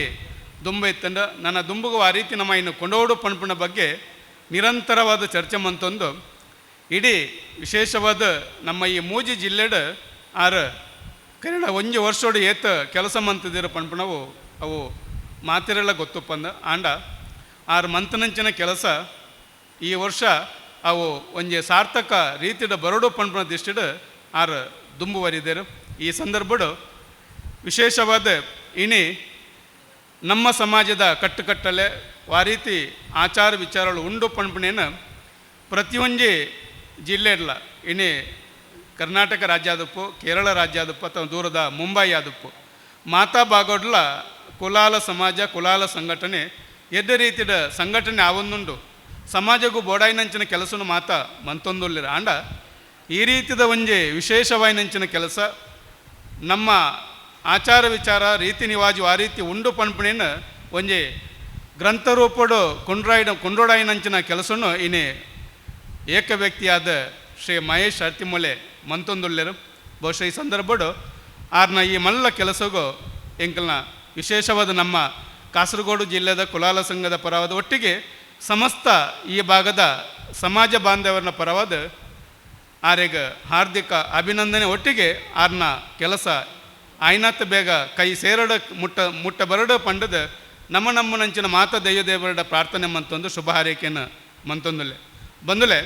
ದುಂಬ ಇತ್ತಂಡ ನನ್ನ ದುಂಬಗೂ ಆ ರೀತಿ ನಮ್ಮ ಇನ್ನು ಕೊಂಡೋಡು ಪಣ್ಪಣ ಬಗ್ಗೆ ನಿರಂತರವಾದ ಚರ್ಚೆ ಮಂತೊಂದು ಇಡೀ ವಿಶೇಷವಾದ ನಮ್ಮ ಈ ಮೂಜಿ ಜಿಲ್ಲೆಡ್ ಆರು ಕನ್ನಡ ಒಂಜಿ ವರ್ಷೋಡು ಏತ ಕೆಲಸ ಮಂತಿದ್ದೀರ ಪಣ್ಪಣವು ಅವು ಮಾತಿರೆಲ್ಲ ಗೊತ್ತುಪ್ಪಂದ ಆಂಡ ಆರು ಮಂತನಂಚಿನ ಕೆಲಸ ಈ ವರ್ಷ ಅವು ಒಂಜಿ ಸಾರ್ಥಕ ರೀತಿಯ ಬರೋಡು ಪಣ್ಪಣ ದಿಷ್ಟಿಡ ಆರು ದುಂಬುವರಿದರು ಈ ಸಂದರ್ಭಡು ವಿಶೇಷವಾದ ಇನಿ ನಮ್ಮ ಸಮಾಜದ ಕಟ್ಟುಕಟ್ಟಲೆ ಆ ರೀತಿ ಆಚಾರ ವಿಚಾರಗಳು ಉಂಡು ಪಣ್ಪಣೇನು ಪ್ರತಿಯೊಂಜಿ ಜಿಲ್ಲೆಡ್ಲ ಇನಿ ಕರ್ನಾಟಕ ರಾಜ್ಯ ಆದಪ್ಪು ಕೇರಳ ರಾಜ್ಯ ಆದಪ್ಪು ಅಥವಾ ದೂರದ ಮುಂಬೈ ಆದಪ್ಪು ಮಾತಾ ಬಾಗೋಡ್ಲ ಕುಲಾಲ ಸಮಾಜ ಕುಲಾಲ ಸಂಘಟನೆ ಎಡ್ಡ ರೀತಿಯ ಸಂಘಟನೆ ಆವೊಂದುಂಡು ಸಮಾಜಗೂ ಬೋಡಾಯಿನಂಚಿನ ಕೆಲಸನು ಮಾತ ಮಂತೊಂದುಲ್ಲಿರ ಆಂಡ ಈ ರೀತಿದ ಒಂಜಿ ವಿಶೇಷವಾಯಿನಂಚಿನ ಕೆಲಸ ನಮ್ಮ ಆಚಾರ ವಿಚಾರ ರೀತಿ ನಿವಾಜು ಆ ರೀತಿ ಉಂಡು ಪಣ್ಪಣೇನು ಒಂಜಿ ಗ್ರಂಥರೂಪಡು ಕೊಂಡೋಡಾಯಿನಂಚಿನ ಕೆಲಸನು ಇನಿ ಏಕ ವ್ಯಕ್ತಿಯಾದ ಶ್ರೀ ಮಹೇಶ್ ಅರ್ತಿಮೂಲೆ ಮಂತೊಂದುಲ್ಲೆರು ಬಹುಶಃ ಈ ಸಂದರ್ಭಡು ಆರ್ನ ಈ ಮಲ್ಲ ಕೆಲಸಗೂ ಎಂಕಲ್ನ ವಿಶೇಷವಾದ ನಮ್ಮ ಕಾಸರಗೋಡು ಜಿಲ್ಲೆದ ಕುಲಾಲ ಸಂಘದ ಪರವಾದ ಒಟ್ಟಿಗೆ ಸಮಸ್ತ ಈ ಭಾಗದ ಸಮಾಜ ಬಾಂಧವರನ್ನ ಪರವಾದ ಆರೆಗ ಹಾರ್ದಿಕ ಅಭಿನಂದನೆ ಒಟ್ಟಿಗೆ ಆರ್ನ ಕೆಲಸ ಆಯ್ನಾತ್ ಬೇಗ ಕೈ ಸೇರಡ ಮುಟ್ಟ ಬರಡು ಪಂಡದ ನಮ್ಮನಂಚಿನ ಮಾತ ದೈವದೇವರ ಪ್ರಾರ್ಥನೆ ಮಂತೊಂದು ಶುಭ ಹಾರೈಕೆಯನ್ನು ಮಂತೊಂದುಲೆ ಬಂದುಲೆ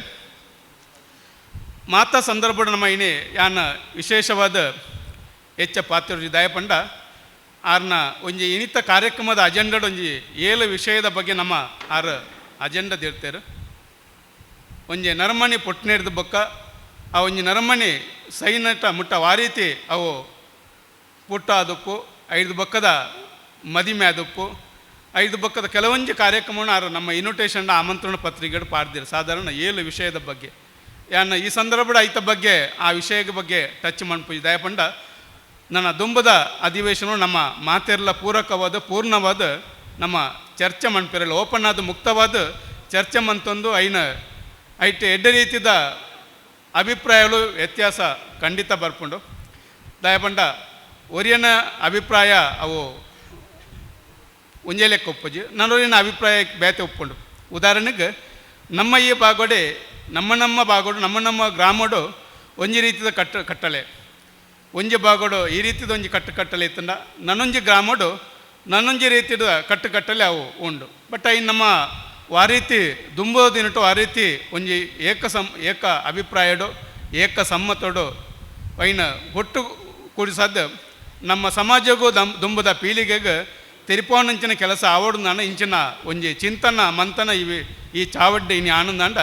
ಮಾತಾ ಸಂದರ್ಭ ನಮ್ಮ ಇನಿ ಯಾನ ವಿಶೇಷವಾದ ಹೆಚ್ಚ ಪಾತ್ರ ದಯಪಂಡ ಆರ್ನ ಒಂಜಿ ಇನಿತ ಕಾರ್ಯಕ್ರಮದ ಅಜೆಂಡಡ್ ಒಂಜಿ 7 ವಿಷಯದ ಬಗ್ಗೆ ನಮ್ಮ ಆರು ಅಜೆಂಡದ ಇರ್ತೇರು ಒಂಜಿ ನರಮಣಿ ಪೊಟ್ಟನೇರ್ದ ಬೊಕ್ಕ ಆ ಒಂಜಿ ನರಮಣಿ ಸೈನಟ ಮುಟ್ಟ ಆ ರೀತಿ ಅವು ಪುಟ್ಟ ಆದಪ್ಪು 5 ಬೊಕ್ಕದ ಮದಿಮೆ ಆದಪ್ಪು 5 ಬೊಕ್ಕದ ಕೆಲವೊಂದು ಕಾರ್ಯಕ್ರಮವನ್ನು ಆರು ನಮ್ಮ ಇನ್ವಿಟೇಷನ್ ಆಮಂತ್ರಣ ಪತ್ರಿಕೆಗಳು ಪಾಡ್ದಿರು ಸಾಧಾರಣ 7 ವಿಷಯದ ಬಗ್ಗೆ ಯಾನ ಈ ಸಂದರ್ಭದ ಐತ ಬಗ್ಗೆ ಆ ವಿಷಯದ ಬಗ್ಗೆ ಟಚ್ ಮಾಡ್ಪು ದಯಪಂಡ ನನ್ನ ದುಂಬದ ಅಧಿವೇಶನ ನಮ್ಮ ಮಾತೆರ್ಲ ಪೂರಕವಾದ ಪೂರ್ಣವಾದ ನಮ್ಮ ಚರ್ಚೆ ಮನ್ಪಿರಲ್ಲ ಓಪನ್ ಆದ ಮುಕ್ತವಾದ ಚರ್ಚೆ ಮಂತೊಂದು ಐಟ ಎಡ್ಡ ರೀತಿದ ಅಭಿಪ್ರಾಯಗಳು ವ್ಯತ್ಯಾಸ ಖಂಡಿತ ಬರ್ಪುಂಡು ದಯಪಂಡ ಒರಿಯನ ಅಭಿಪ್ರಾಯ ಅವು ಒಂಜೇಲೆಕ್ಕೆ ಒಪ್ಪುಜಿ ನನ್ನೂರಿನ ಅಭಿಪ್ರಾಯ ಬೇತೆ ಒಪ್ಪುಂಡು ಉದಾಹರಣೆಗೆ ನಮ್ಮ ಈ ಭಾಗೋಡೆ ನಮ್ಮ ಭಾಗೋಡು ನಮ್ಮ ಗ್ರಾಮಡು ಒಂಜಿ ರೀತಿಯ ಕಟ್ಟಳೆ ಒಂಜಿ ಭಾಗೋಡು ಈ ರೀತಿದ ಒಂಜಿ ಕಟ್ಟಲೆ ಇತ್ತಂಡ ನನ್ನೊಂಜಿ ಗ್ರಾಮಡು ನನ್ನೊಂಜಿ ರೀತಿಯ ಕಟ್ಟಲೆ ಅವು ಉಂಡು ಬಟ್ ಐ ನಮ್ಮ ಆ ರೀತಿ ದುಂಬೋದಿನಟು ಆ ರೀತಿ ಒಂಜಿ ಏಕ ಅಭಿಪ್ರಾಯಡು ಏಕ ಸಮ್ಮತೋಡು ಐನ ಒಟ್ಟು ಕೂಡಿಸಾದ ನಮ್ಮ ಸಮಾಜಗೂ ದುಂಬದ ಪೀಳಿಗೆಗೆ ತೆರಿಪೋನಂಚಿನ ಕೆಲಸ ಆವಡು ನಾನು ಇಂಚಿನ ಒಂಜಿ ಚಿಂತನ ಮಂತನ ಈ ಚಾವಡ್ಡಿ ಇನಿ ಆನಂದಂಡ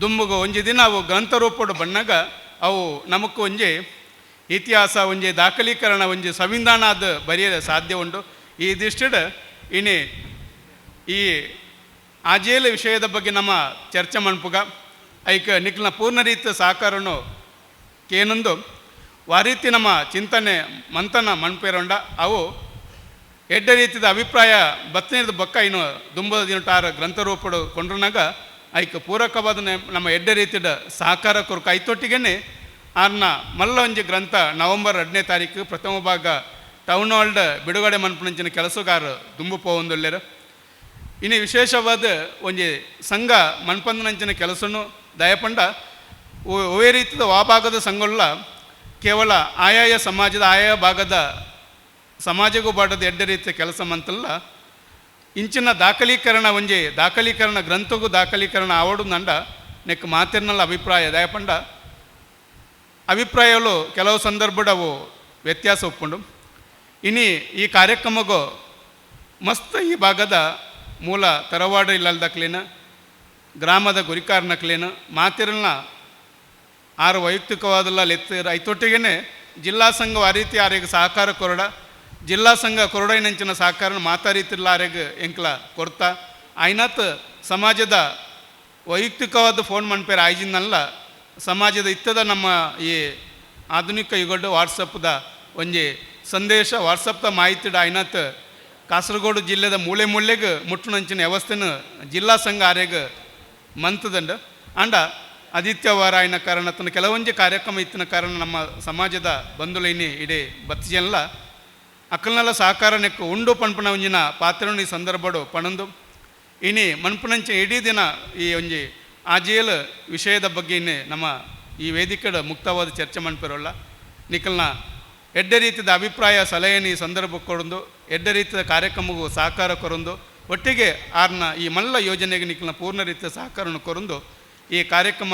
ದುಂಬುಗು ಒಂಜಿ ದಿನ ಅವು ಗ್ರಂಥರೂಪಡು ಬಣ್ಣಗ ಅವು ನಮಕ್ ಒಂಜಿ ಇತಿಹಾಸ ಒಂಜಿ ದಾಖಲೀಕರಣ ಒಂಜಿ ಸಂವಿಧಾನ ಅದು ಬರೆಯದ ಸಾಧ್ಯ ಉಂಡು ಈ ದೃಷ್ಟಿಡ ಇನಿ ಈ ಆಜೇಲ ವಿಷಯದ ಬಗ್ಗೆ ನಮ್ಮ ಚರ್ಚೆ ಮನ್ಪುಗ ಐಕ ನಿಕ್ಲಿನ ಪೂರ್ಣ ರೀತಿಯ ಸಹಕಾರನು ಕೇನೊಂದು ಆ ರೀತಿ ನಮ್ಮ ಚಿಂತನೆ ಮಂಥನ ಮನ್ಪೇರೊಂಡ ಅವು ಎಡ್ಡ ರೀತಿಯ ಅಭಿಪ್ರಾಯ ಬತ್ತನೇದು ಬೊಕ್ಕ ಇನ್ನು ದುಂಬದ ದಿನಟಾರ ಗ್ರಂಥ ರೂಪಡು ಕೊಂಡ್ರನಾಗ ಐಕ್ ಪೂರಕವಾದ ನಮ್ಮ ಎಡ್ಡ ರೀತಿಯ ಸಹಕಾರ ಕೊರಕ ಐತೊಟ್ಟಿಗೆ ಆರ್ನ ಮಲ್ಲ ಒಂಜಿ ಗ್ರಂಥ ನವೆಂಬರ್ 2ನೇ ತಾರೀಕು ಪ್ರಥಮ ಭಾಗ ಟೌನ್ ಹಾಲ್ಡ್ ಬಿಡುಗಡೆ ಮನ್ಪುನಂಚಿನ ಕೆಲಸಗಾರ ದುಂಬು ಪೋವೊಂದುಲ್ಲೆರು. ಇನ್ನು ವಿಶೇಷವಾದ ಒಂಜಿ ಸಂಘ ಮನ್ಪಂದನಂಚಿನ ಕೆಲಸನು ದಯಪಂಡ ಒವೇ ರೀತಿಯ ಭಾಗದ ಸಂಘಲ್ಲ ಕೇವಲ ಆಯಾಯ ಸಮಾಜದ ಆಯಾಯ ಭಾಗದ ಸಮಾಜಗೂ ಬಾಡದ ಎಡ್ಡ ರೀತಿಯ ಕೆಲಸ ಮಂತಲ್ಲ ಇಂಚಿನ ದಾಖಲೀಕರಣ ಗ್ರಂಥಗೂ ದಾಖಲೀಕರಣ ಆವಡು ನಂಡ ನೆಕ್ ಮಾತಿರ್ನಲ್ಲ ಅಭಿಪ್ರಾಯ ದಯಪಂಡ ಅಭಿಪ್ರಾಯಗಳು ಕೆಲವು ಸಂದರ್ಭಡವು ವ್ಯತ್ಯಾಸ ಒಪ್ಪುಂಡು. ಇನಿ ಈ ಕಾರ್ಯಕ್ರಮಗೂ ಮಸ್ತ್ ಈ ಭಾಗದ ಮೂಲ ತರವಾಡು ಇಲ್ಲದಕ್ಲೇನ ಗ್ರಾಮದ ಗುರಿಕಾರನಕ್ಲೇನ ಮಾತಿರಲ್ನ ಆರು ವೈಯಕ್ತಿಕವಾದಲ್ಲ ಲೆತ್ತ ಐತೊಟ್ಟಿಗೆ ಜಿಲ್ಲಾ ಸಂಘ ಆ ರೀತಿ ಆರೆಗೆ ಸಹಕಾರ ಕೊರಡ ಜಿಲ್ಲಾ ಸಂಘ ಕೊರಡೈನಂಚಿನ ಸಹಕಾರ ಮಾತಾರೀತಿಲ್ಲ ಆರೆಗೆ ಎಂಕ್ಲ ಕೊರ್ತಾ ಐನಾತ್ ಸಮಾಜದ ವೈಯಕ್ತಿಕವಾದ ಫೋನ್ ಮನ್ಪೇರು ಆಯ್ಜಿನಲ್ಲ ಸಮಾಜದ ಇತ್ತದ ನಮ್ಮ ಈ ಆಧುನಿಕ ಯುಗಡು ವಾಟ್ಸಪ್ದ ಒಂಜಿ ಸಂದೇಶ ವಾಟ್ಸಪ್ದ ಮಾಹಿತಿಡ ಐನಾತ್ ಕಾಸರಗೋಡು ಜಿಲ್ಲೆದ ಮೂಲೆ ಮೂಲೆಗೆ ಮುಟ್ಟುನಂಚಿನ ವ್ಯವಸ್ಥೆನ ಜಿಲ್ಲಾ ಸಂಘ ಆರೆಗೆ ಮಂತದಂಡ ಅಂಡ ಆದಿತ್ಯವಾರ ಆಯ್ನ ಕಾರಣ ತನ್ನ ಕೆಲವೊಂದು ಕಾರ್ಯಕ್ರಮ ಇತ್ತಿನ ಕಾರಣ ನಮ್ಮ ಸಮಾಜದ ಬಂಧುಲೈನಿ ಇಡೀ ಬತ್ತಿಜಲ್ಲ ಅಕ್ಕಲ್ನೆಲ್ಲ ಸಹಕಾರ ನೆಕ್ಕು ಉಂಡು ಪಣ್ಪುನ ಒಂಜಿನ ಪಾತ್ರನು ಈ ಸಂದರ್ಭಡು ಪಣಂದು ಇನಿ ಮನ್ಪುನಂಚ ಇಡೀ ದಿನ ಈ ಒಂಜಿ ಆಜಿಯಲ್ ವಿಷಯದ ಬಗ್ಗೆ ಇನ್ನೇ ನಮ್ಮ ಈ ವೇದಿಕೆಡ ಮುಕ್ತವಾದ ಚರ್ಚೆ ಮನ್ಪಿರೋಲ್ಲ ನಿಖಲ್ನ ಎಡ್ಡ ರೀತಿಯ ಅಭಿಪ್ರಾಯ ಸಲಹೆಯನ್ನು ಈ ಸಂದರ್ಭ ಕೊಡೊಂದು ಎಡ್ಡ ರೀತಿಯ ಕಾರ್ಯಕ್ರಮಗೂ ಸಹಕಾರ ಕೊರೊಂದು ಒಟ್ಟಿಗೆ ಆರ್ನ ಈ ಮಲ್ಲ ಯೋಜನೆಗೆ ನಿಖಲ್ನ ಪೂರ್ಣ ರೀತಿಯ ಸಹಕಾರವನ್ನು ಕೊರೊಂದು ಈ ಕಾರ್ಯಕ್ರಮ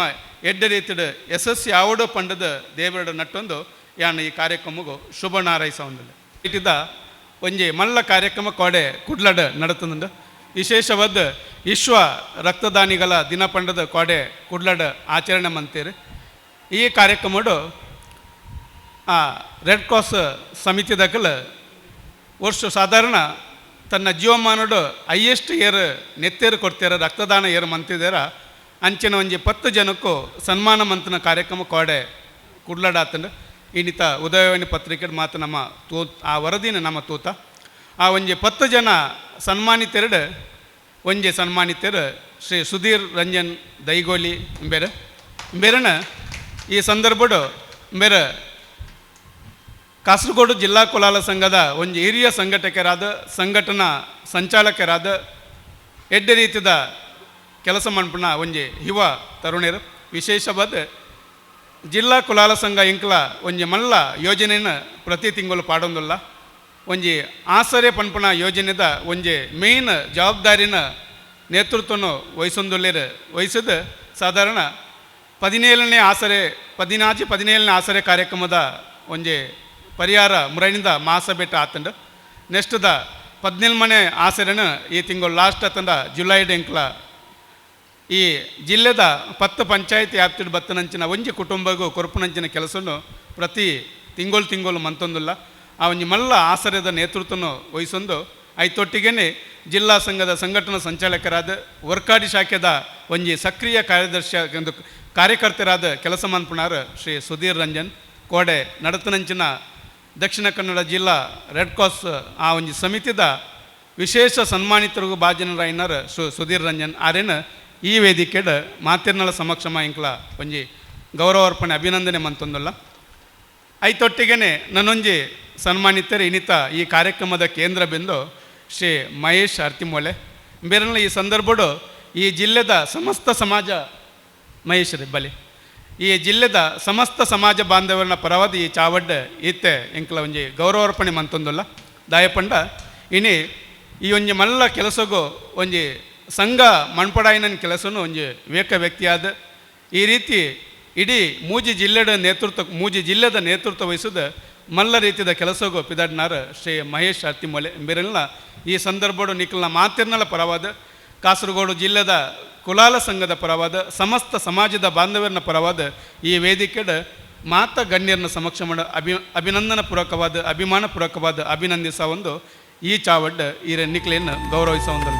ಎಡ್ಡ ರೀತಿಯ ಯಶಸ್ಸು ಯಾವಡೋ ಪಂಡದ ದೇವರಡ ನಟ್ಟೊಂದು ಯಾನ ಈ ಕಾರ್ಯಕ್ರಮಗೂ ಶುಭ ನಾರೈಸ ಹೊಂದಿಲ್ಲ ಇಟ್ಟಿದ್ದ ಒಂಜಿ ಮಲ್ಲ ಕಾರ್ಯಕ್ರಮ ಕೋಡೆ ಕುಡ್ಲಡ ನಡತಂದು ವಿಶೇಷವಾದ ವಿಶ್ವ ರಕ್ತದಾನಿಗಳ ದಿನ ಪಂಡದ ಕೋಡೆ ಕುಡ್ಲಡ ಆಚರಣೆ ಮಂತೀರಿ ಈ ಕಾರ್ಯಕ್ರಮಡು ರೆಡ್ ಕ್ರಾಸ್ ಸಮಿತಿದಾಗಲ ವರ್ಷ ಸಾಧಾರಣ ತನ್ನ ಜೀವಮಾನಡು ಹೈಯೆಸ್ಟ್ ಏರ್ ನೆತ್ತೇರು ಕೊಡ್ತೀರ ರಕ್ತದಾನ ಏರು ಮಂತಿದಾರ ಅಂಚಿನ ಒಂಜಿ 10 ಜನಕ್ಕೂ ಸನ್ಮಾನ ಮಂತನ ಕಾರ್ಯಕ್ರಮ ಕೋಡೆ ಕುಡ್ಲಡ ಆತಂಡು ಇನ್ನಿತ ಉದಯವಾಣಿ ಪತ್ರಿಕೆ ಮಾತು ನಮ್ಮ ಆ ವರದಿನ ನಮ್ಮ ತೂತ ಆ ಒಂಜಿ 10 ಜನ ಸನ್ಮಾನಿತರು ಒಂಜಿ ಸನ್ಮಾನಿತರು ಶ್ರೀ ಸುಧೀರ್ ರಂಜನ್ ದೈಗೋಲಿ ಬೇರೆನ ಈ ಸಂದರ್ಭಡು ಬೇರೆ ಕಾಸರಗೋಡು ಜಿಲ್ಲಾ ಕುಲಾಲ ಸಂಘದ ಒಂಜಿ ಹಿರಿಯ ಸಂಘಟನಾ ಸಂಚಾಲಕರಾದ ಎಡ್ಡ ರೀತಿಯ ಕೆಲಸ ಮನ್ಪುನ ಒಂಜಿ ಯುವ ತರುಣರು ವಿಶೇಷವಾದ ಜಿಲ್ಲಾ ಕುಲಾಲ ಸಂಘ ಇಂಕ್ಲ ಒಂಜಿ ಮಲ್ಲ ಯೋಜನೆನ ಪ್ರತಿ ತಿಂಗಳು ಪಾಡೊಂದುಲ್ಲ ಒಂಜಿ ಆಸರೆ ಪನ್ಪುನ ಯೋಜನೆದ ಒಂಜಿ ಮೇಯ್ನ್ ಜವಾಬ್ದಾರಿನ ನೇತೃತ್ವನು ವಹಿಸಿದ ಸಾಧಾರಣ 17ನೇ ಆಸರೆ 17ನೇ ಆಸರೆ ಕಾರ್ಯಕ್ರಮದ ಒಂಜಿ ಪರಿಹಾರ ಮುರೈನಿಂದ ಮಹಾಸಭೆಟ ಆತಂಡು ನೆಕ್ಸ್ಟ್ದ 17ನೇ ಆಸರೆನ ಈ ತಿಂಗಳು ಲಾಸ್ಟ್ ಆತಂಡ ಜುಲೈ ಎಂಕ್ಲ ಈ ಜಿಲ್ಲೆದ 10 ಪಂಚಾಯತಿ ವ್ಯಾಪ್ತಿಡ್ ಬತ್ತನಂಚಿನ ಒಂಜಿ ಕುಟುಂಬಗೂ ಕೊರಪುನಂಚಿನ ಕೆಲಸವನ್ನು ಪ್ರತಿ ತಿಂಗಳು ಮಂತೊಂದಿಲ್ಲ ಆ ಒಂಜಿ ಮಲ್ಲ ಆಸರೆದ ನೇತೃತ್ವನು ವಹಿಸೊಂದು ಐತೊಟ್ಟಿಗೆ ಜಿಲ್ಲಾ ಸಂಘದ ಸಂಘಟನಾ ಸಂಚಾಲಕರಾದ ವರ್ಕಾಡಿ ಶಾಖೆದ ಒಂಜಿ ಸಕ್ರಿಯ ಕಾರ್ಯದರ್ಶಿ ಒಂದು ಕಾರ್ಯಕರ್ತರಾದ ಕೆಲಸ ಮನ್ಪುಣಾರ ಶ್ರೀ ಸುಧೀರ್ ರಂಜನ್ ಕೋಡೆ ನಡತನಂಚಿನ ದಕ್ಷಿಣ ಕನ್ನಡ ಜಿಲ್ಲಾ ರೆಡ್ ಕ್ರಾಸ್ ಆ ಒಂಜಿ ಸಮಿತಿದ ವಿಶೇಷ ಸನ್ಮಾನಿತರಿಗೂ ಬಾಜನರಾಯಿನಾರ ಸುಧೀರ್ ರಂಜನ್ ಆರೇನ ಈ ವೇದಿಕೆಡ ಮಾತಿರ್ನಳ ಸಮಕ್ಷಮ ಇಂಕ್ಲ ಒಂಜಿ ಗೌರವಾರ್ಪಣೆ ಅಭಿನಂದನೆ ಮಂತೊಂದಲ್ಲ ಐತೊಟ್ಟಿಗೆ ನನ್ನೊಂಜಿ ಸನ್ಮಾನಿತರು ಇನ್ನಿತ ಈ ಕಾರ್ಯಕ್ರಮದ ಕೇಂದ್ರ ಬಿಂದು ಶ್ರೀ ಮಹೇಶ್ ಅರ್ತಿಮೂಲೆ ಬೇರೆಲ್ಲ ಈ ಸಂದರ್ಭಡು ಈ ಜಿಲ್ಲೆದ ಸಮಸ್ತ ಸಮಾಜ ಮಹೇಶ್ ರೀ ಬಲಿ ಈ ಜಿಲ್ಲೆದ ಸಮಸ್ತ ಸಮಾಜ ಬಾಂಧವರನ್ನ ಪರವಾದ ಈ ಚಾವಡ್ಡ ಈತೆ ಇಂಕ್ಲ ಒಂಜಿ ಗೌರವಾರ್ಪಣೆ ಮಂತೊಂದಲ್ಲ ದಾಯಪಂಡ ಇನಿ ಈ ಒಂಜಿ ಮಲ್ಲ ಕೆಲಸಗೂ ಒಂಜಿ ಸಂಘ ಮಣ್ಪಡಾಯಿನ ಕೆಲಸನು ಒಂಜಿ ವ್ಯಕ್ತಿಯಾದ ಈ ರೀತಿ ಇಡೀ ಮೂಜಿ ಜಿಲ್ಲೆದ ನೇತೃತ್ವ ವಹಿಸಿದ ಮಲ್ಲ ರೀತಿಯ ಕೆಲಸಗೂ ಪಿದಾಡ್ನಾರ ಶ್ರೀ ಮಹೇಶ್ ಅರ್ತಿಮೂಲೆ ಬೇರೆಲ್ಲ ಈ ಸಂದರ್ಭಡು ನಿಖಲ್ನ ಮಾತಿರ್ನಲ ಪರವಾದ ಕಾಸರಗೋಡು ಜಿಲ್ಲೆದ ಕುಲಾಲ ಸಂಘದ ಪರವಾದ ಸಮಸ್ತ ಸಮಾಜದ ಬಾಂಧವ್ಯನ ಪರವಾದ ಈ ವೇದಿಕೆಡ ಮಾತ ಗಣ್ಯರನ್ನ ಸಮಕ್ಷ ಮಾಡ ಅಭಿನಂದನ ಪೂರ್ವಕವಾದ ಅಭಿಮಾನ ಪೂರ್ವಕವಾದ ಅಭಿನಂದಿಸ ಒಂದು ಈ ಚಾವಡ್ಡ ಈ ನಿಖಲೆಯನ್ನು ಗೌರವಿಸ ಒಂದಲ್ಲ.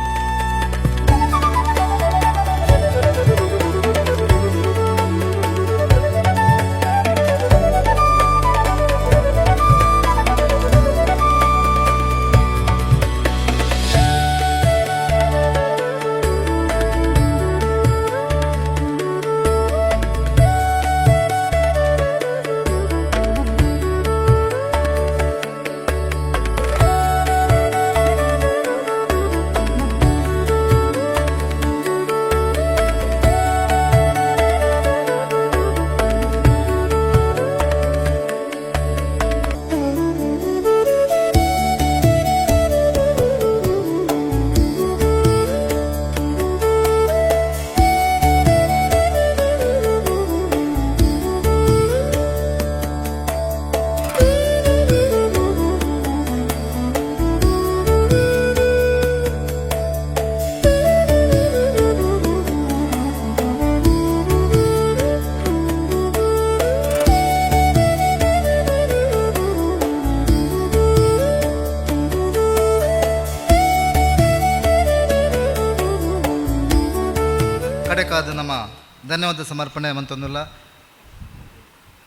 ಧನ್ಯವಾದ ಸಮರ್ಪಣೆ ಮಂತೊಂದುಲ್ಲ.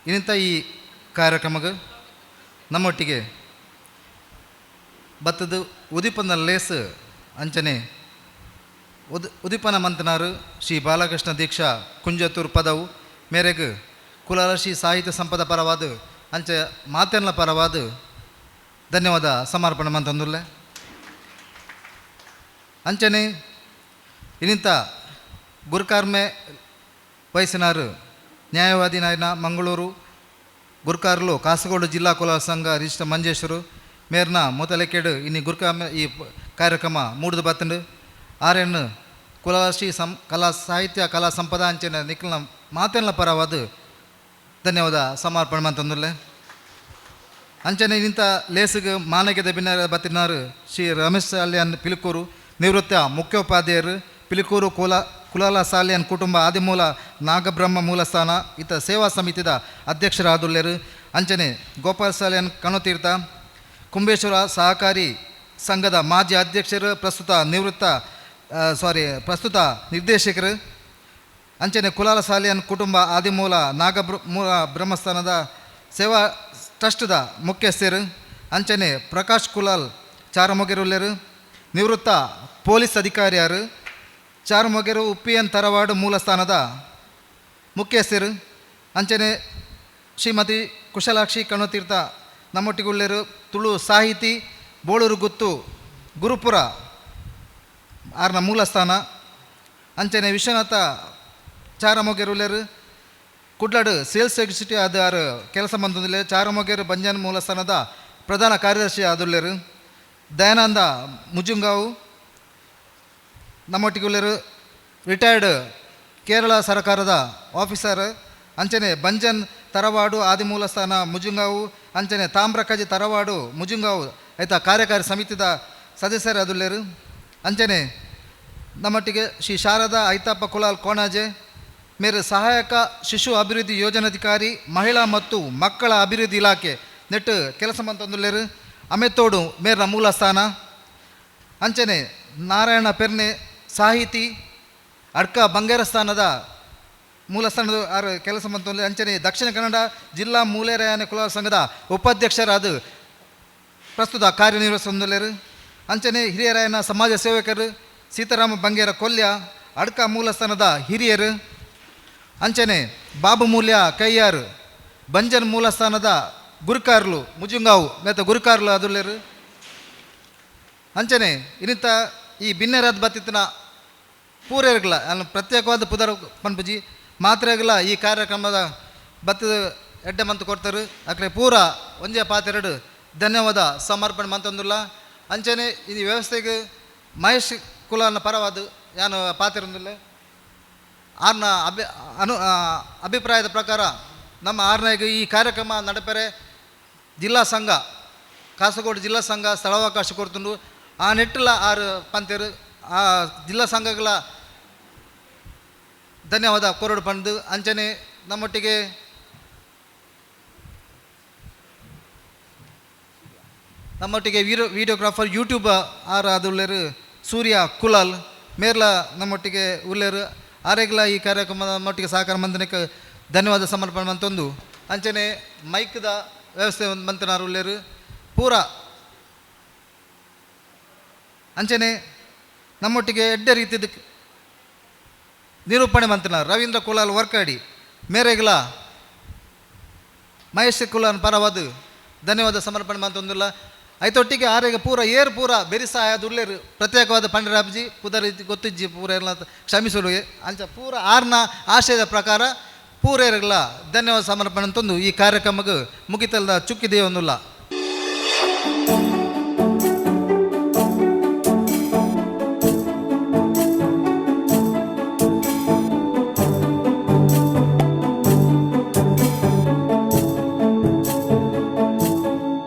ಇನ್ನಿಂತ ಈ ಕಾರ್ಯಕ್ರಮಕ್ಕೆ ನಮ್ಮೊಟ್ಟಿಗೆ ಬತ್ತದು ಉದಿಪನ ಲೇಸ್ ಅಂಚನೆ ಉದಿಪನ ಮಂತನಾರು ಶ್ರೀ ಬಾಲಕೃಷ್ಣ ದೀಕ್ಷಾ ಕುಂಜತ್ತೂರು ಪದವು ಮೇರೆಗೆ ಕುಲಾಲ ಶ್ರೀ ಸಾಹಿತ್ಯ ಸಂಪದ ಪರವಾದ ಅಂಚೆ ಮಾತೆಲ್ಲ ಪರವಾದ ಧನ್ಯವಾದ ಸಮರ್ಪಣೆ ಮಂತಂದುಲ್ಲೆ. ಅಂಚನೆ ಇನ್ನಿಂತ ಗುರುಕಾರ್ಮೆ ವಯಸ್ಸಿನಾರು ನ್ಯಾಯವಾದಿ ನಾಯನ ಮಂಗಳೂರು ಗುರುಕಾರ್ಲು ಕಾಸರಗೋಡು ಜಿಲ್ಲಾ ಕುಲಾಲ ಸಂಘ ರಿಜಿಸ್ಟರ್ ಮಂಜೇಶ್ವರು ಮೇರ್ನ ಮೊದಲೆಕೆಡು ಇನ್ನಿ ಗುರುಕಾರ್ಮೆ ಈ ಕಾರ್ಯಕ್ರಮ ಮೂಡಿದು ಬತ್ತಂಡು ಆರ್ಎನ್ ಕುಲಾಶ್ರೀ ಕಲಾ ಸಾಹಿತ್ಯ ಕಲಾ ಸಂಪದ ಅಂಚನೆ ನಿಖಿಲ್ನ ಮಾತೆಲ್ಲ ಪರವಾದ ಧನ್ಯವಾದ ಸಮರ್ಪಣೆ ಮಂತಂದುಲ್ಲೆ. ಅಂಚನೆ ಇಂಥ ಲೇಸಿಗೆ ಮಾನಗೆದ ಬಿನ್ನ ಬತ್ತಿನಾರು ಶ್ರೀ ರಮೇಶ್ ಸಾಲ್ಯಾನ್ ಪಿಲಿಕೂರು ನಿವೃತ್ತ ಮುಖ್ಯೋಪಾಧ್ಯಾಯರು ಪಿಲಿಕೂರು ಕುಲಾಲ ಸಾಲ್ಯಾನ್ ಕುಟುಂಬ ಆದಿಮೂಲ ನಾಗಬ್ರಹ್ಮ ಮೂಲಸ್ಥಾನ ಇತ ಸೇವಾ ಸಮಿತಿದ ಅಧ್ಯಕ್ಷರಾದುಲ್ಲೇರು. ಅಂಚನೆ ಗೋಪಾಲ ಸಾಲ್ಯಾನ್ ಕಣತೀರ್ಥ ಕುಂಬೇಶ್ವರ ಸಹಕಾರಿ ಸಂಘದ ಮಾಜಿ ಅಧ್ಯಕ್ಷರು ಪ್ರಸ್ತುತ ನಿರ್ದೇಶಕರು. ಅಂಚನೆ ಕುಲಾಲ ಸಾಲ್ಯಾನ್ ಕುಟುಂಬ ಆದಿಮೂಲ ಮೂಲ ಬ್ರಹ್ಮಸ್ಥಾನದ ಸೇವಾ ಟ್ರಸ್ಟ್ದ ಮುಖ್ಯಸ್ಥರು. ಅಂಚನೆ ಪ್ರಕಾಶ್ ಕುಲಾಲ್ ಚಾರಮೊಗೆರುಲ್ಲೇರು ನಿವೃತ್ತ ಪೊಲೀಸ್ ಅಧಿಕಾರಿಯರು ಚಾರಮೊಗೆರು ಉಪ್ಪಿಯನ್ ತರವಾಡು ಮೂಲಸ್ಥಾನದ ಮುಖ್ಯಸ್ಥರು. ಅಂಚನೆ ಶ್ರೀಮತಿ ಕುಶಲಾಕ್ಷಿ ಕಣತೀರ್ಥ ನಮ್ಮೊಟ್ಟಿಗುಳ್ಳೇರು ತುಳು ಸಾಹಿತಿ ಬೋಳೂರು ಗುತ್ತು ಗುರುಪುರ ಆರ್ನ ಮೂಲಸ್ಥಾನ. ಅಂಚನೆ ವಿಶ್ವನಾಥ ಚಾರಮೊಗೆರುಲ್ಲೇರು ಕುಡ್ಲಾಡು ಸೇಲ್ಸ್ ಎಕ್ಸಿಕ್ಯೂಟಿವ್ ಆದ ಕೆಲಸ ಬಂದಿಲ್ಲ ಚಾರಮೊಗೆರು ಬಂಜನ್ ಮೂಲಸ್ಥಾನದ ಪ್ರಧಾನ ಕಾರ್ಯದರ್ಶಿ ಆದುಲ್ಲೇರು. ದಯಾನಂದ ಮುಜುಂಗಾವು ನಮ್ಮೊಟ್ಟಿಗುಳ್ಳೇರು ರಿಟೈರ್ಡ್ ಕೇರಳ ಸರ್ಕಾರದ ಆಫೀಸರ್. ಅಂಚನೆ ಬಂಜನ್ ತರವಾಡು ಆದಿಮೂಲಸ್ಥಾನ ಮುಜುಂಗಾವು ಅಂಚನೆ ತಾಮ್ರಕಜಿ ತರವಾಡು ಮುಜುಂಗಾವು ಆಯ್ತ ಕಾರ್ಯಕಾರಿ ಸಮಿತಿದ ಸದಸ್ಯರಾದುಲ್ಲೇರು. ಅಂಚನೆ ನಮ್ಮೊಟ್ಟಿಗೆ ಶ್ರೀ ಶಾರದಾ ಐತಪ್ಪ ಕುಲಾಲ್ ಕೋಣಾಜೆ ಮೇರೆ ಸಹಾಯಕ ಶಿಶು ಅಭಿವೃದ್ಧಿ ಯೋಜನಾಧಿಕಾರಿ ಮಹಿಳಾ ಮತ್ತು ಮಕ್ಕಳ ಅಭಿವೃದ್ಧಿ ಇಲಾಖೆ ನೆಟ್ಟು ಕೆಲಸ ಮಂತಂದುಲ್ಲೇರು ಅಮೆತ್ತೋಡು ಮೇರ್ನ ಮೂಲಸ್ಥಾನ. ಅಂಚನೆ ನಾರಾಯಣ ಪೆರ್ನೆ ಸಾಹಿತಿ ಅಡ್ಕ ಬಂಗೇರಸ್ಥಾನದ ಮೂಲಸ್ಥಾನದ ಕೆಲಸ ಮಂತಂದು. ಅಂಚನೆ ದಕ್ಷಿಣ ಕನ್ನಡ ಜಿಲ್ಲಾ ಮೂಲೆರಾಯನ ಕುಲಾಲ ಸಂಘದ ಉಪಾಧ್ಯಕ್ಷರಾದ ಪ್ರಸ್ತುತ ಕಾರ್ಯನಿರ್ವಹಿಸುವುದಿಲ್ಲರು. ಅಂಚನೆ ಹಿರಿಯರಾಯನ ಸಮಾಜ ಸೇವಕರು ಸೀತಾರಾಮ ಬಂಗೇರ ಕೊಲ್ಯ ಅಡ್ಕ ಮೂಲಸ್ಥಾನದ ಹಿರಿಯರು. ಅಂಚನೆ ಬಾಬು ಮೂಲ್ಯ ಕೈಯಾರು ಬಂಜನ್ ಮೂಲಸ್ಥಾನದ ಗುರುಕಾರ್ಲು ಮುಜುಂಗಾವು ಮೇತ ಗುರುಕಾರ್ಲು ಅದುಲ್ಲೇರು. ಅಂಚನೆ ಇನ್ನಿತ ಈ ಬಿನ್ನೆರಾದ ಬತ್ತಿನ ಪೂರೈರ್ಗಲ ಅಲ್ಲಿ ಪ್ರತ್ಯೇಕವಾದ ಪುದರ್ ಪನ್ಪುಜಿ ಮಾತ್ರೆಗಲ ಈ ಕಾರ್ಯಕ್ರಮದ ಬತ್ತದ ಎಡ್ಡೆ ಮಂತು ಕೊಡ್ತಾರೆ ಅಕಡೆ ಪೂರ ಒಂದೇ ಪಾತೆರಡು ಧನ್ಯವಾದ ಸಮರ್ಪಣೆ ಮಂತಂದುಲ್ಲ. ಅಂಚನೆ ಈ ವ್ಯವಸ್ಥೆಗೆ ಮಹೇಶ್ ಕುಲಾಲ್ನ ಪರವಾದ ಯಾನು ಪಾತಿರಂದಿಲ್ಲ ಆರ್ನ ಅಭಿಪ್ರಾಯದ ಪ್ರಕಾರ ನಮ್ಮ ಆರ್ನಾಗ ಈ ಕಾರ್ಯಕ್ರಮ ನಡಪೆರೆ ಜಿಲ್ಲಾ ಸಂಘ ಕಾಸರಗೋಡು ಜಿಲ್ಲಾ ಸಂಘ ಸ್ಥಳಾವಕಾಶ ಕೊಡ್ತುಂಡು ಆ ನೆಟ್ಟಲ ಆರು ಪಂತರು ಆ ಜಿಲ್ಲಾ ಸಂಘಗಳ ಧನ್ಯವಾದ ಕೊರಡು ಪಂದು. ಅಂಚನೆ ನಮ್ಮೊಟ್ಟಿಗೆ ವಿಡಿಯೋಗ್ರಾಫರ್ ಯೂಟ್ಯೂಬ್ ಆರಾದುಳ್ಳೇರು ಸೂರ್ಯ ಕುಲಾಲ್ ಮೇರ್ಲ ನಮ್ಮೊಟ್ಟಿಗೆ ಉಳ್ಳೇರು ಆರೆಗ್ಲ ಈ ಕಾರ್ಯಕ್ರಮದ ನಮ್ಮೊಟ್ಟಿಗೆ ಸಹಕಾರ ಮಂದನಕ್ಕೆ ಧನ್ಯವಾದ ಸಮರ್ಪಣೆ ಮಂತೊಂದು. ಅಂಚನೆ ಮೈಕ್ದ ವ್ಯವಸ್ಥೆ ಮಂತನಾರು ಉಳ್ಳೇರು ಪೂರ. ಅಂಚನೆ ನಮ್ಮೊಟ್ಟಿಗೆ ಎಡ್ಡೆ ರೀತಿಯ ನಿರೂಪಣೆ ಮಂತನಾರು ರವೀಂದ್ರ ಕುಲಾಲ್ ವರ್ಕಾಡಿ ಮೇರೆಗ್ಲ ಮಹೇಶ್ ಕುಲಾನ್ ಪರವಾದ ಧನ್ಯವಾದ ಸಮರ್ಪಣೆ ಮಂತೊಂದಿಲ್ಲ. ಐತೊಟ್ಟಿಗೆ ಆರೆಗೆ ಪೂರ ಬೆರಿ ಸಹಾಯದ ಉಳ್ಳೇರು ಪ್ರತ್ಯೇಕವಾದ ಪಂಡರಾಬ್ಜಿ ಪುದರ್ ಗೊತ್ತಿಜ್ಜಿ ಪೂರ ಎಲ್ಲ ಕ್ಷಮಿಸಲು ಅಂಚ ಪೂರ ಆರ್ನ ಆಶಯದ ಪ್ರಕಾರ ಪೂರೇರಗಲ ಧನ್ಯವಾದ ಸಮರ್ಪಣೆ ಅಂತಂದು ಈ ಕಾರ್ಯಕ್ರಮಕ್ಕೆ ಮುಗಿತಲ್ದ ಚುಕ್ಕಿದೇವನ್ನುಲ್ಲ.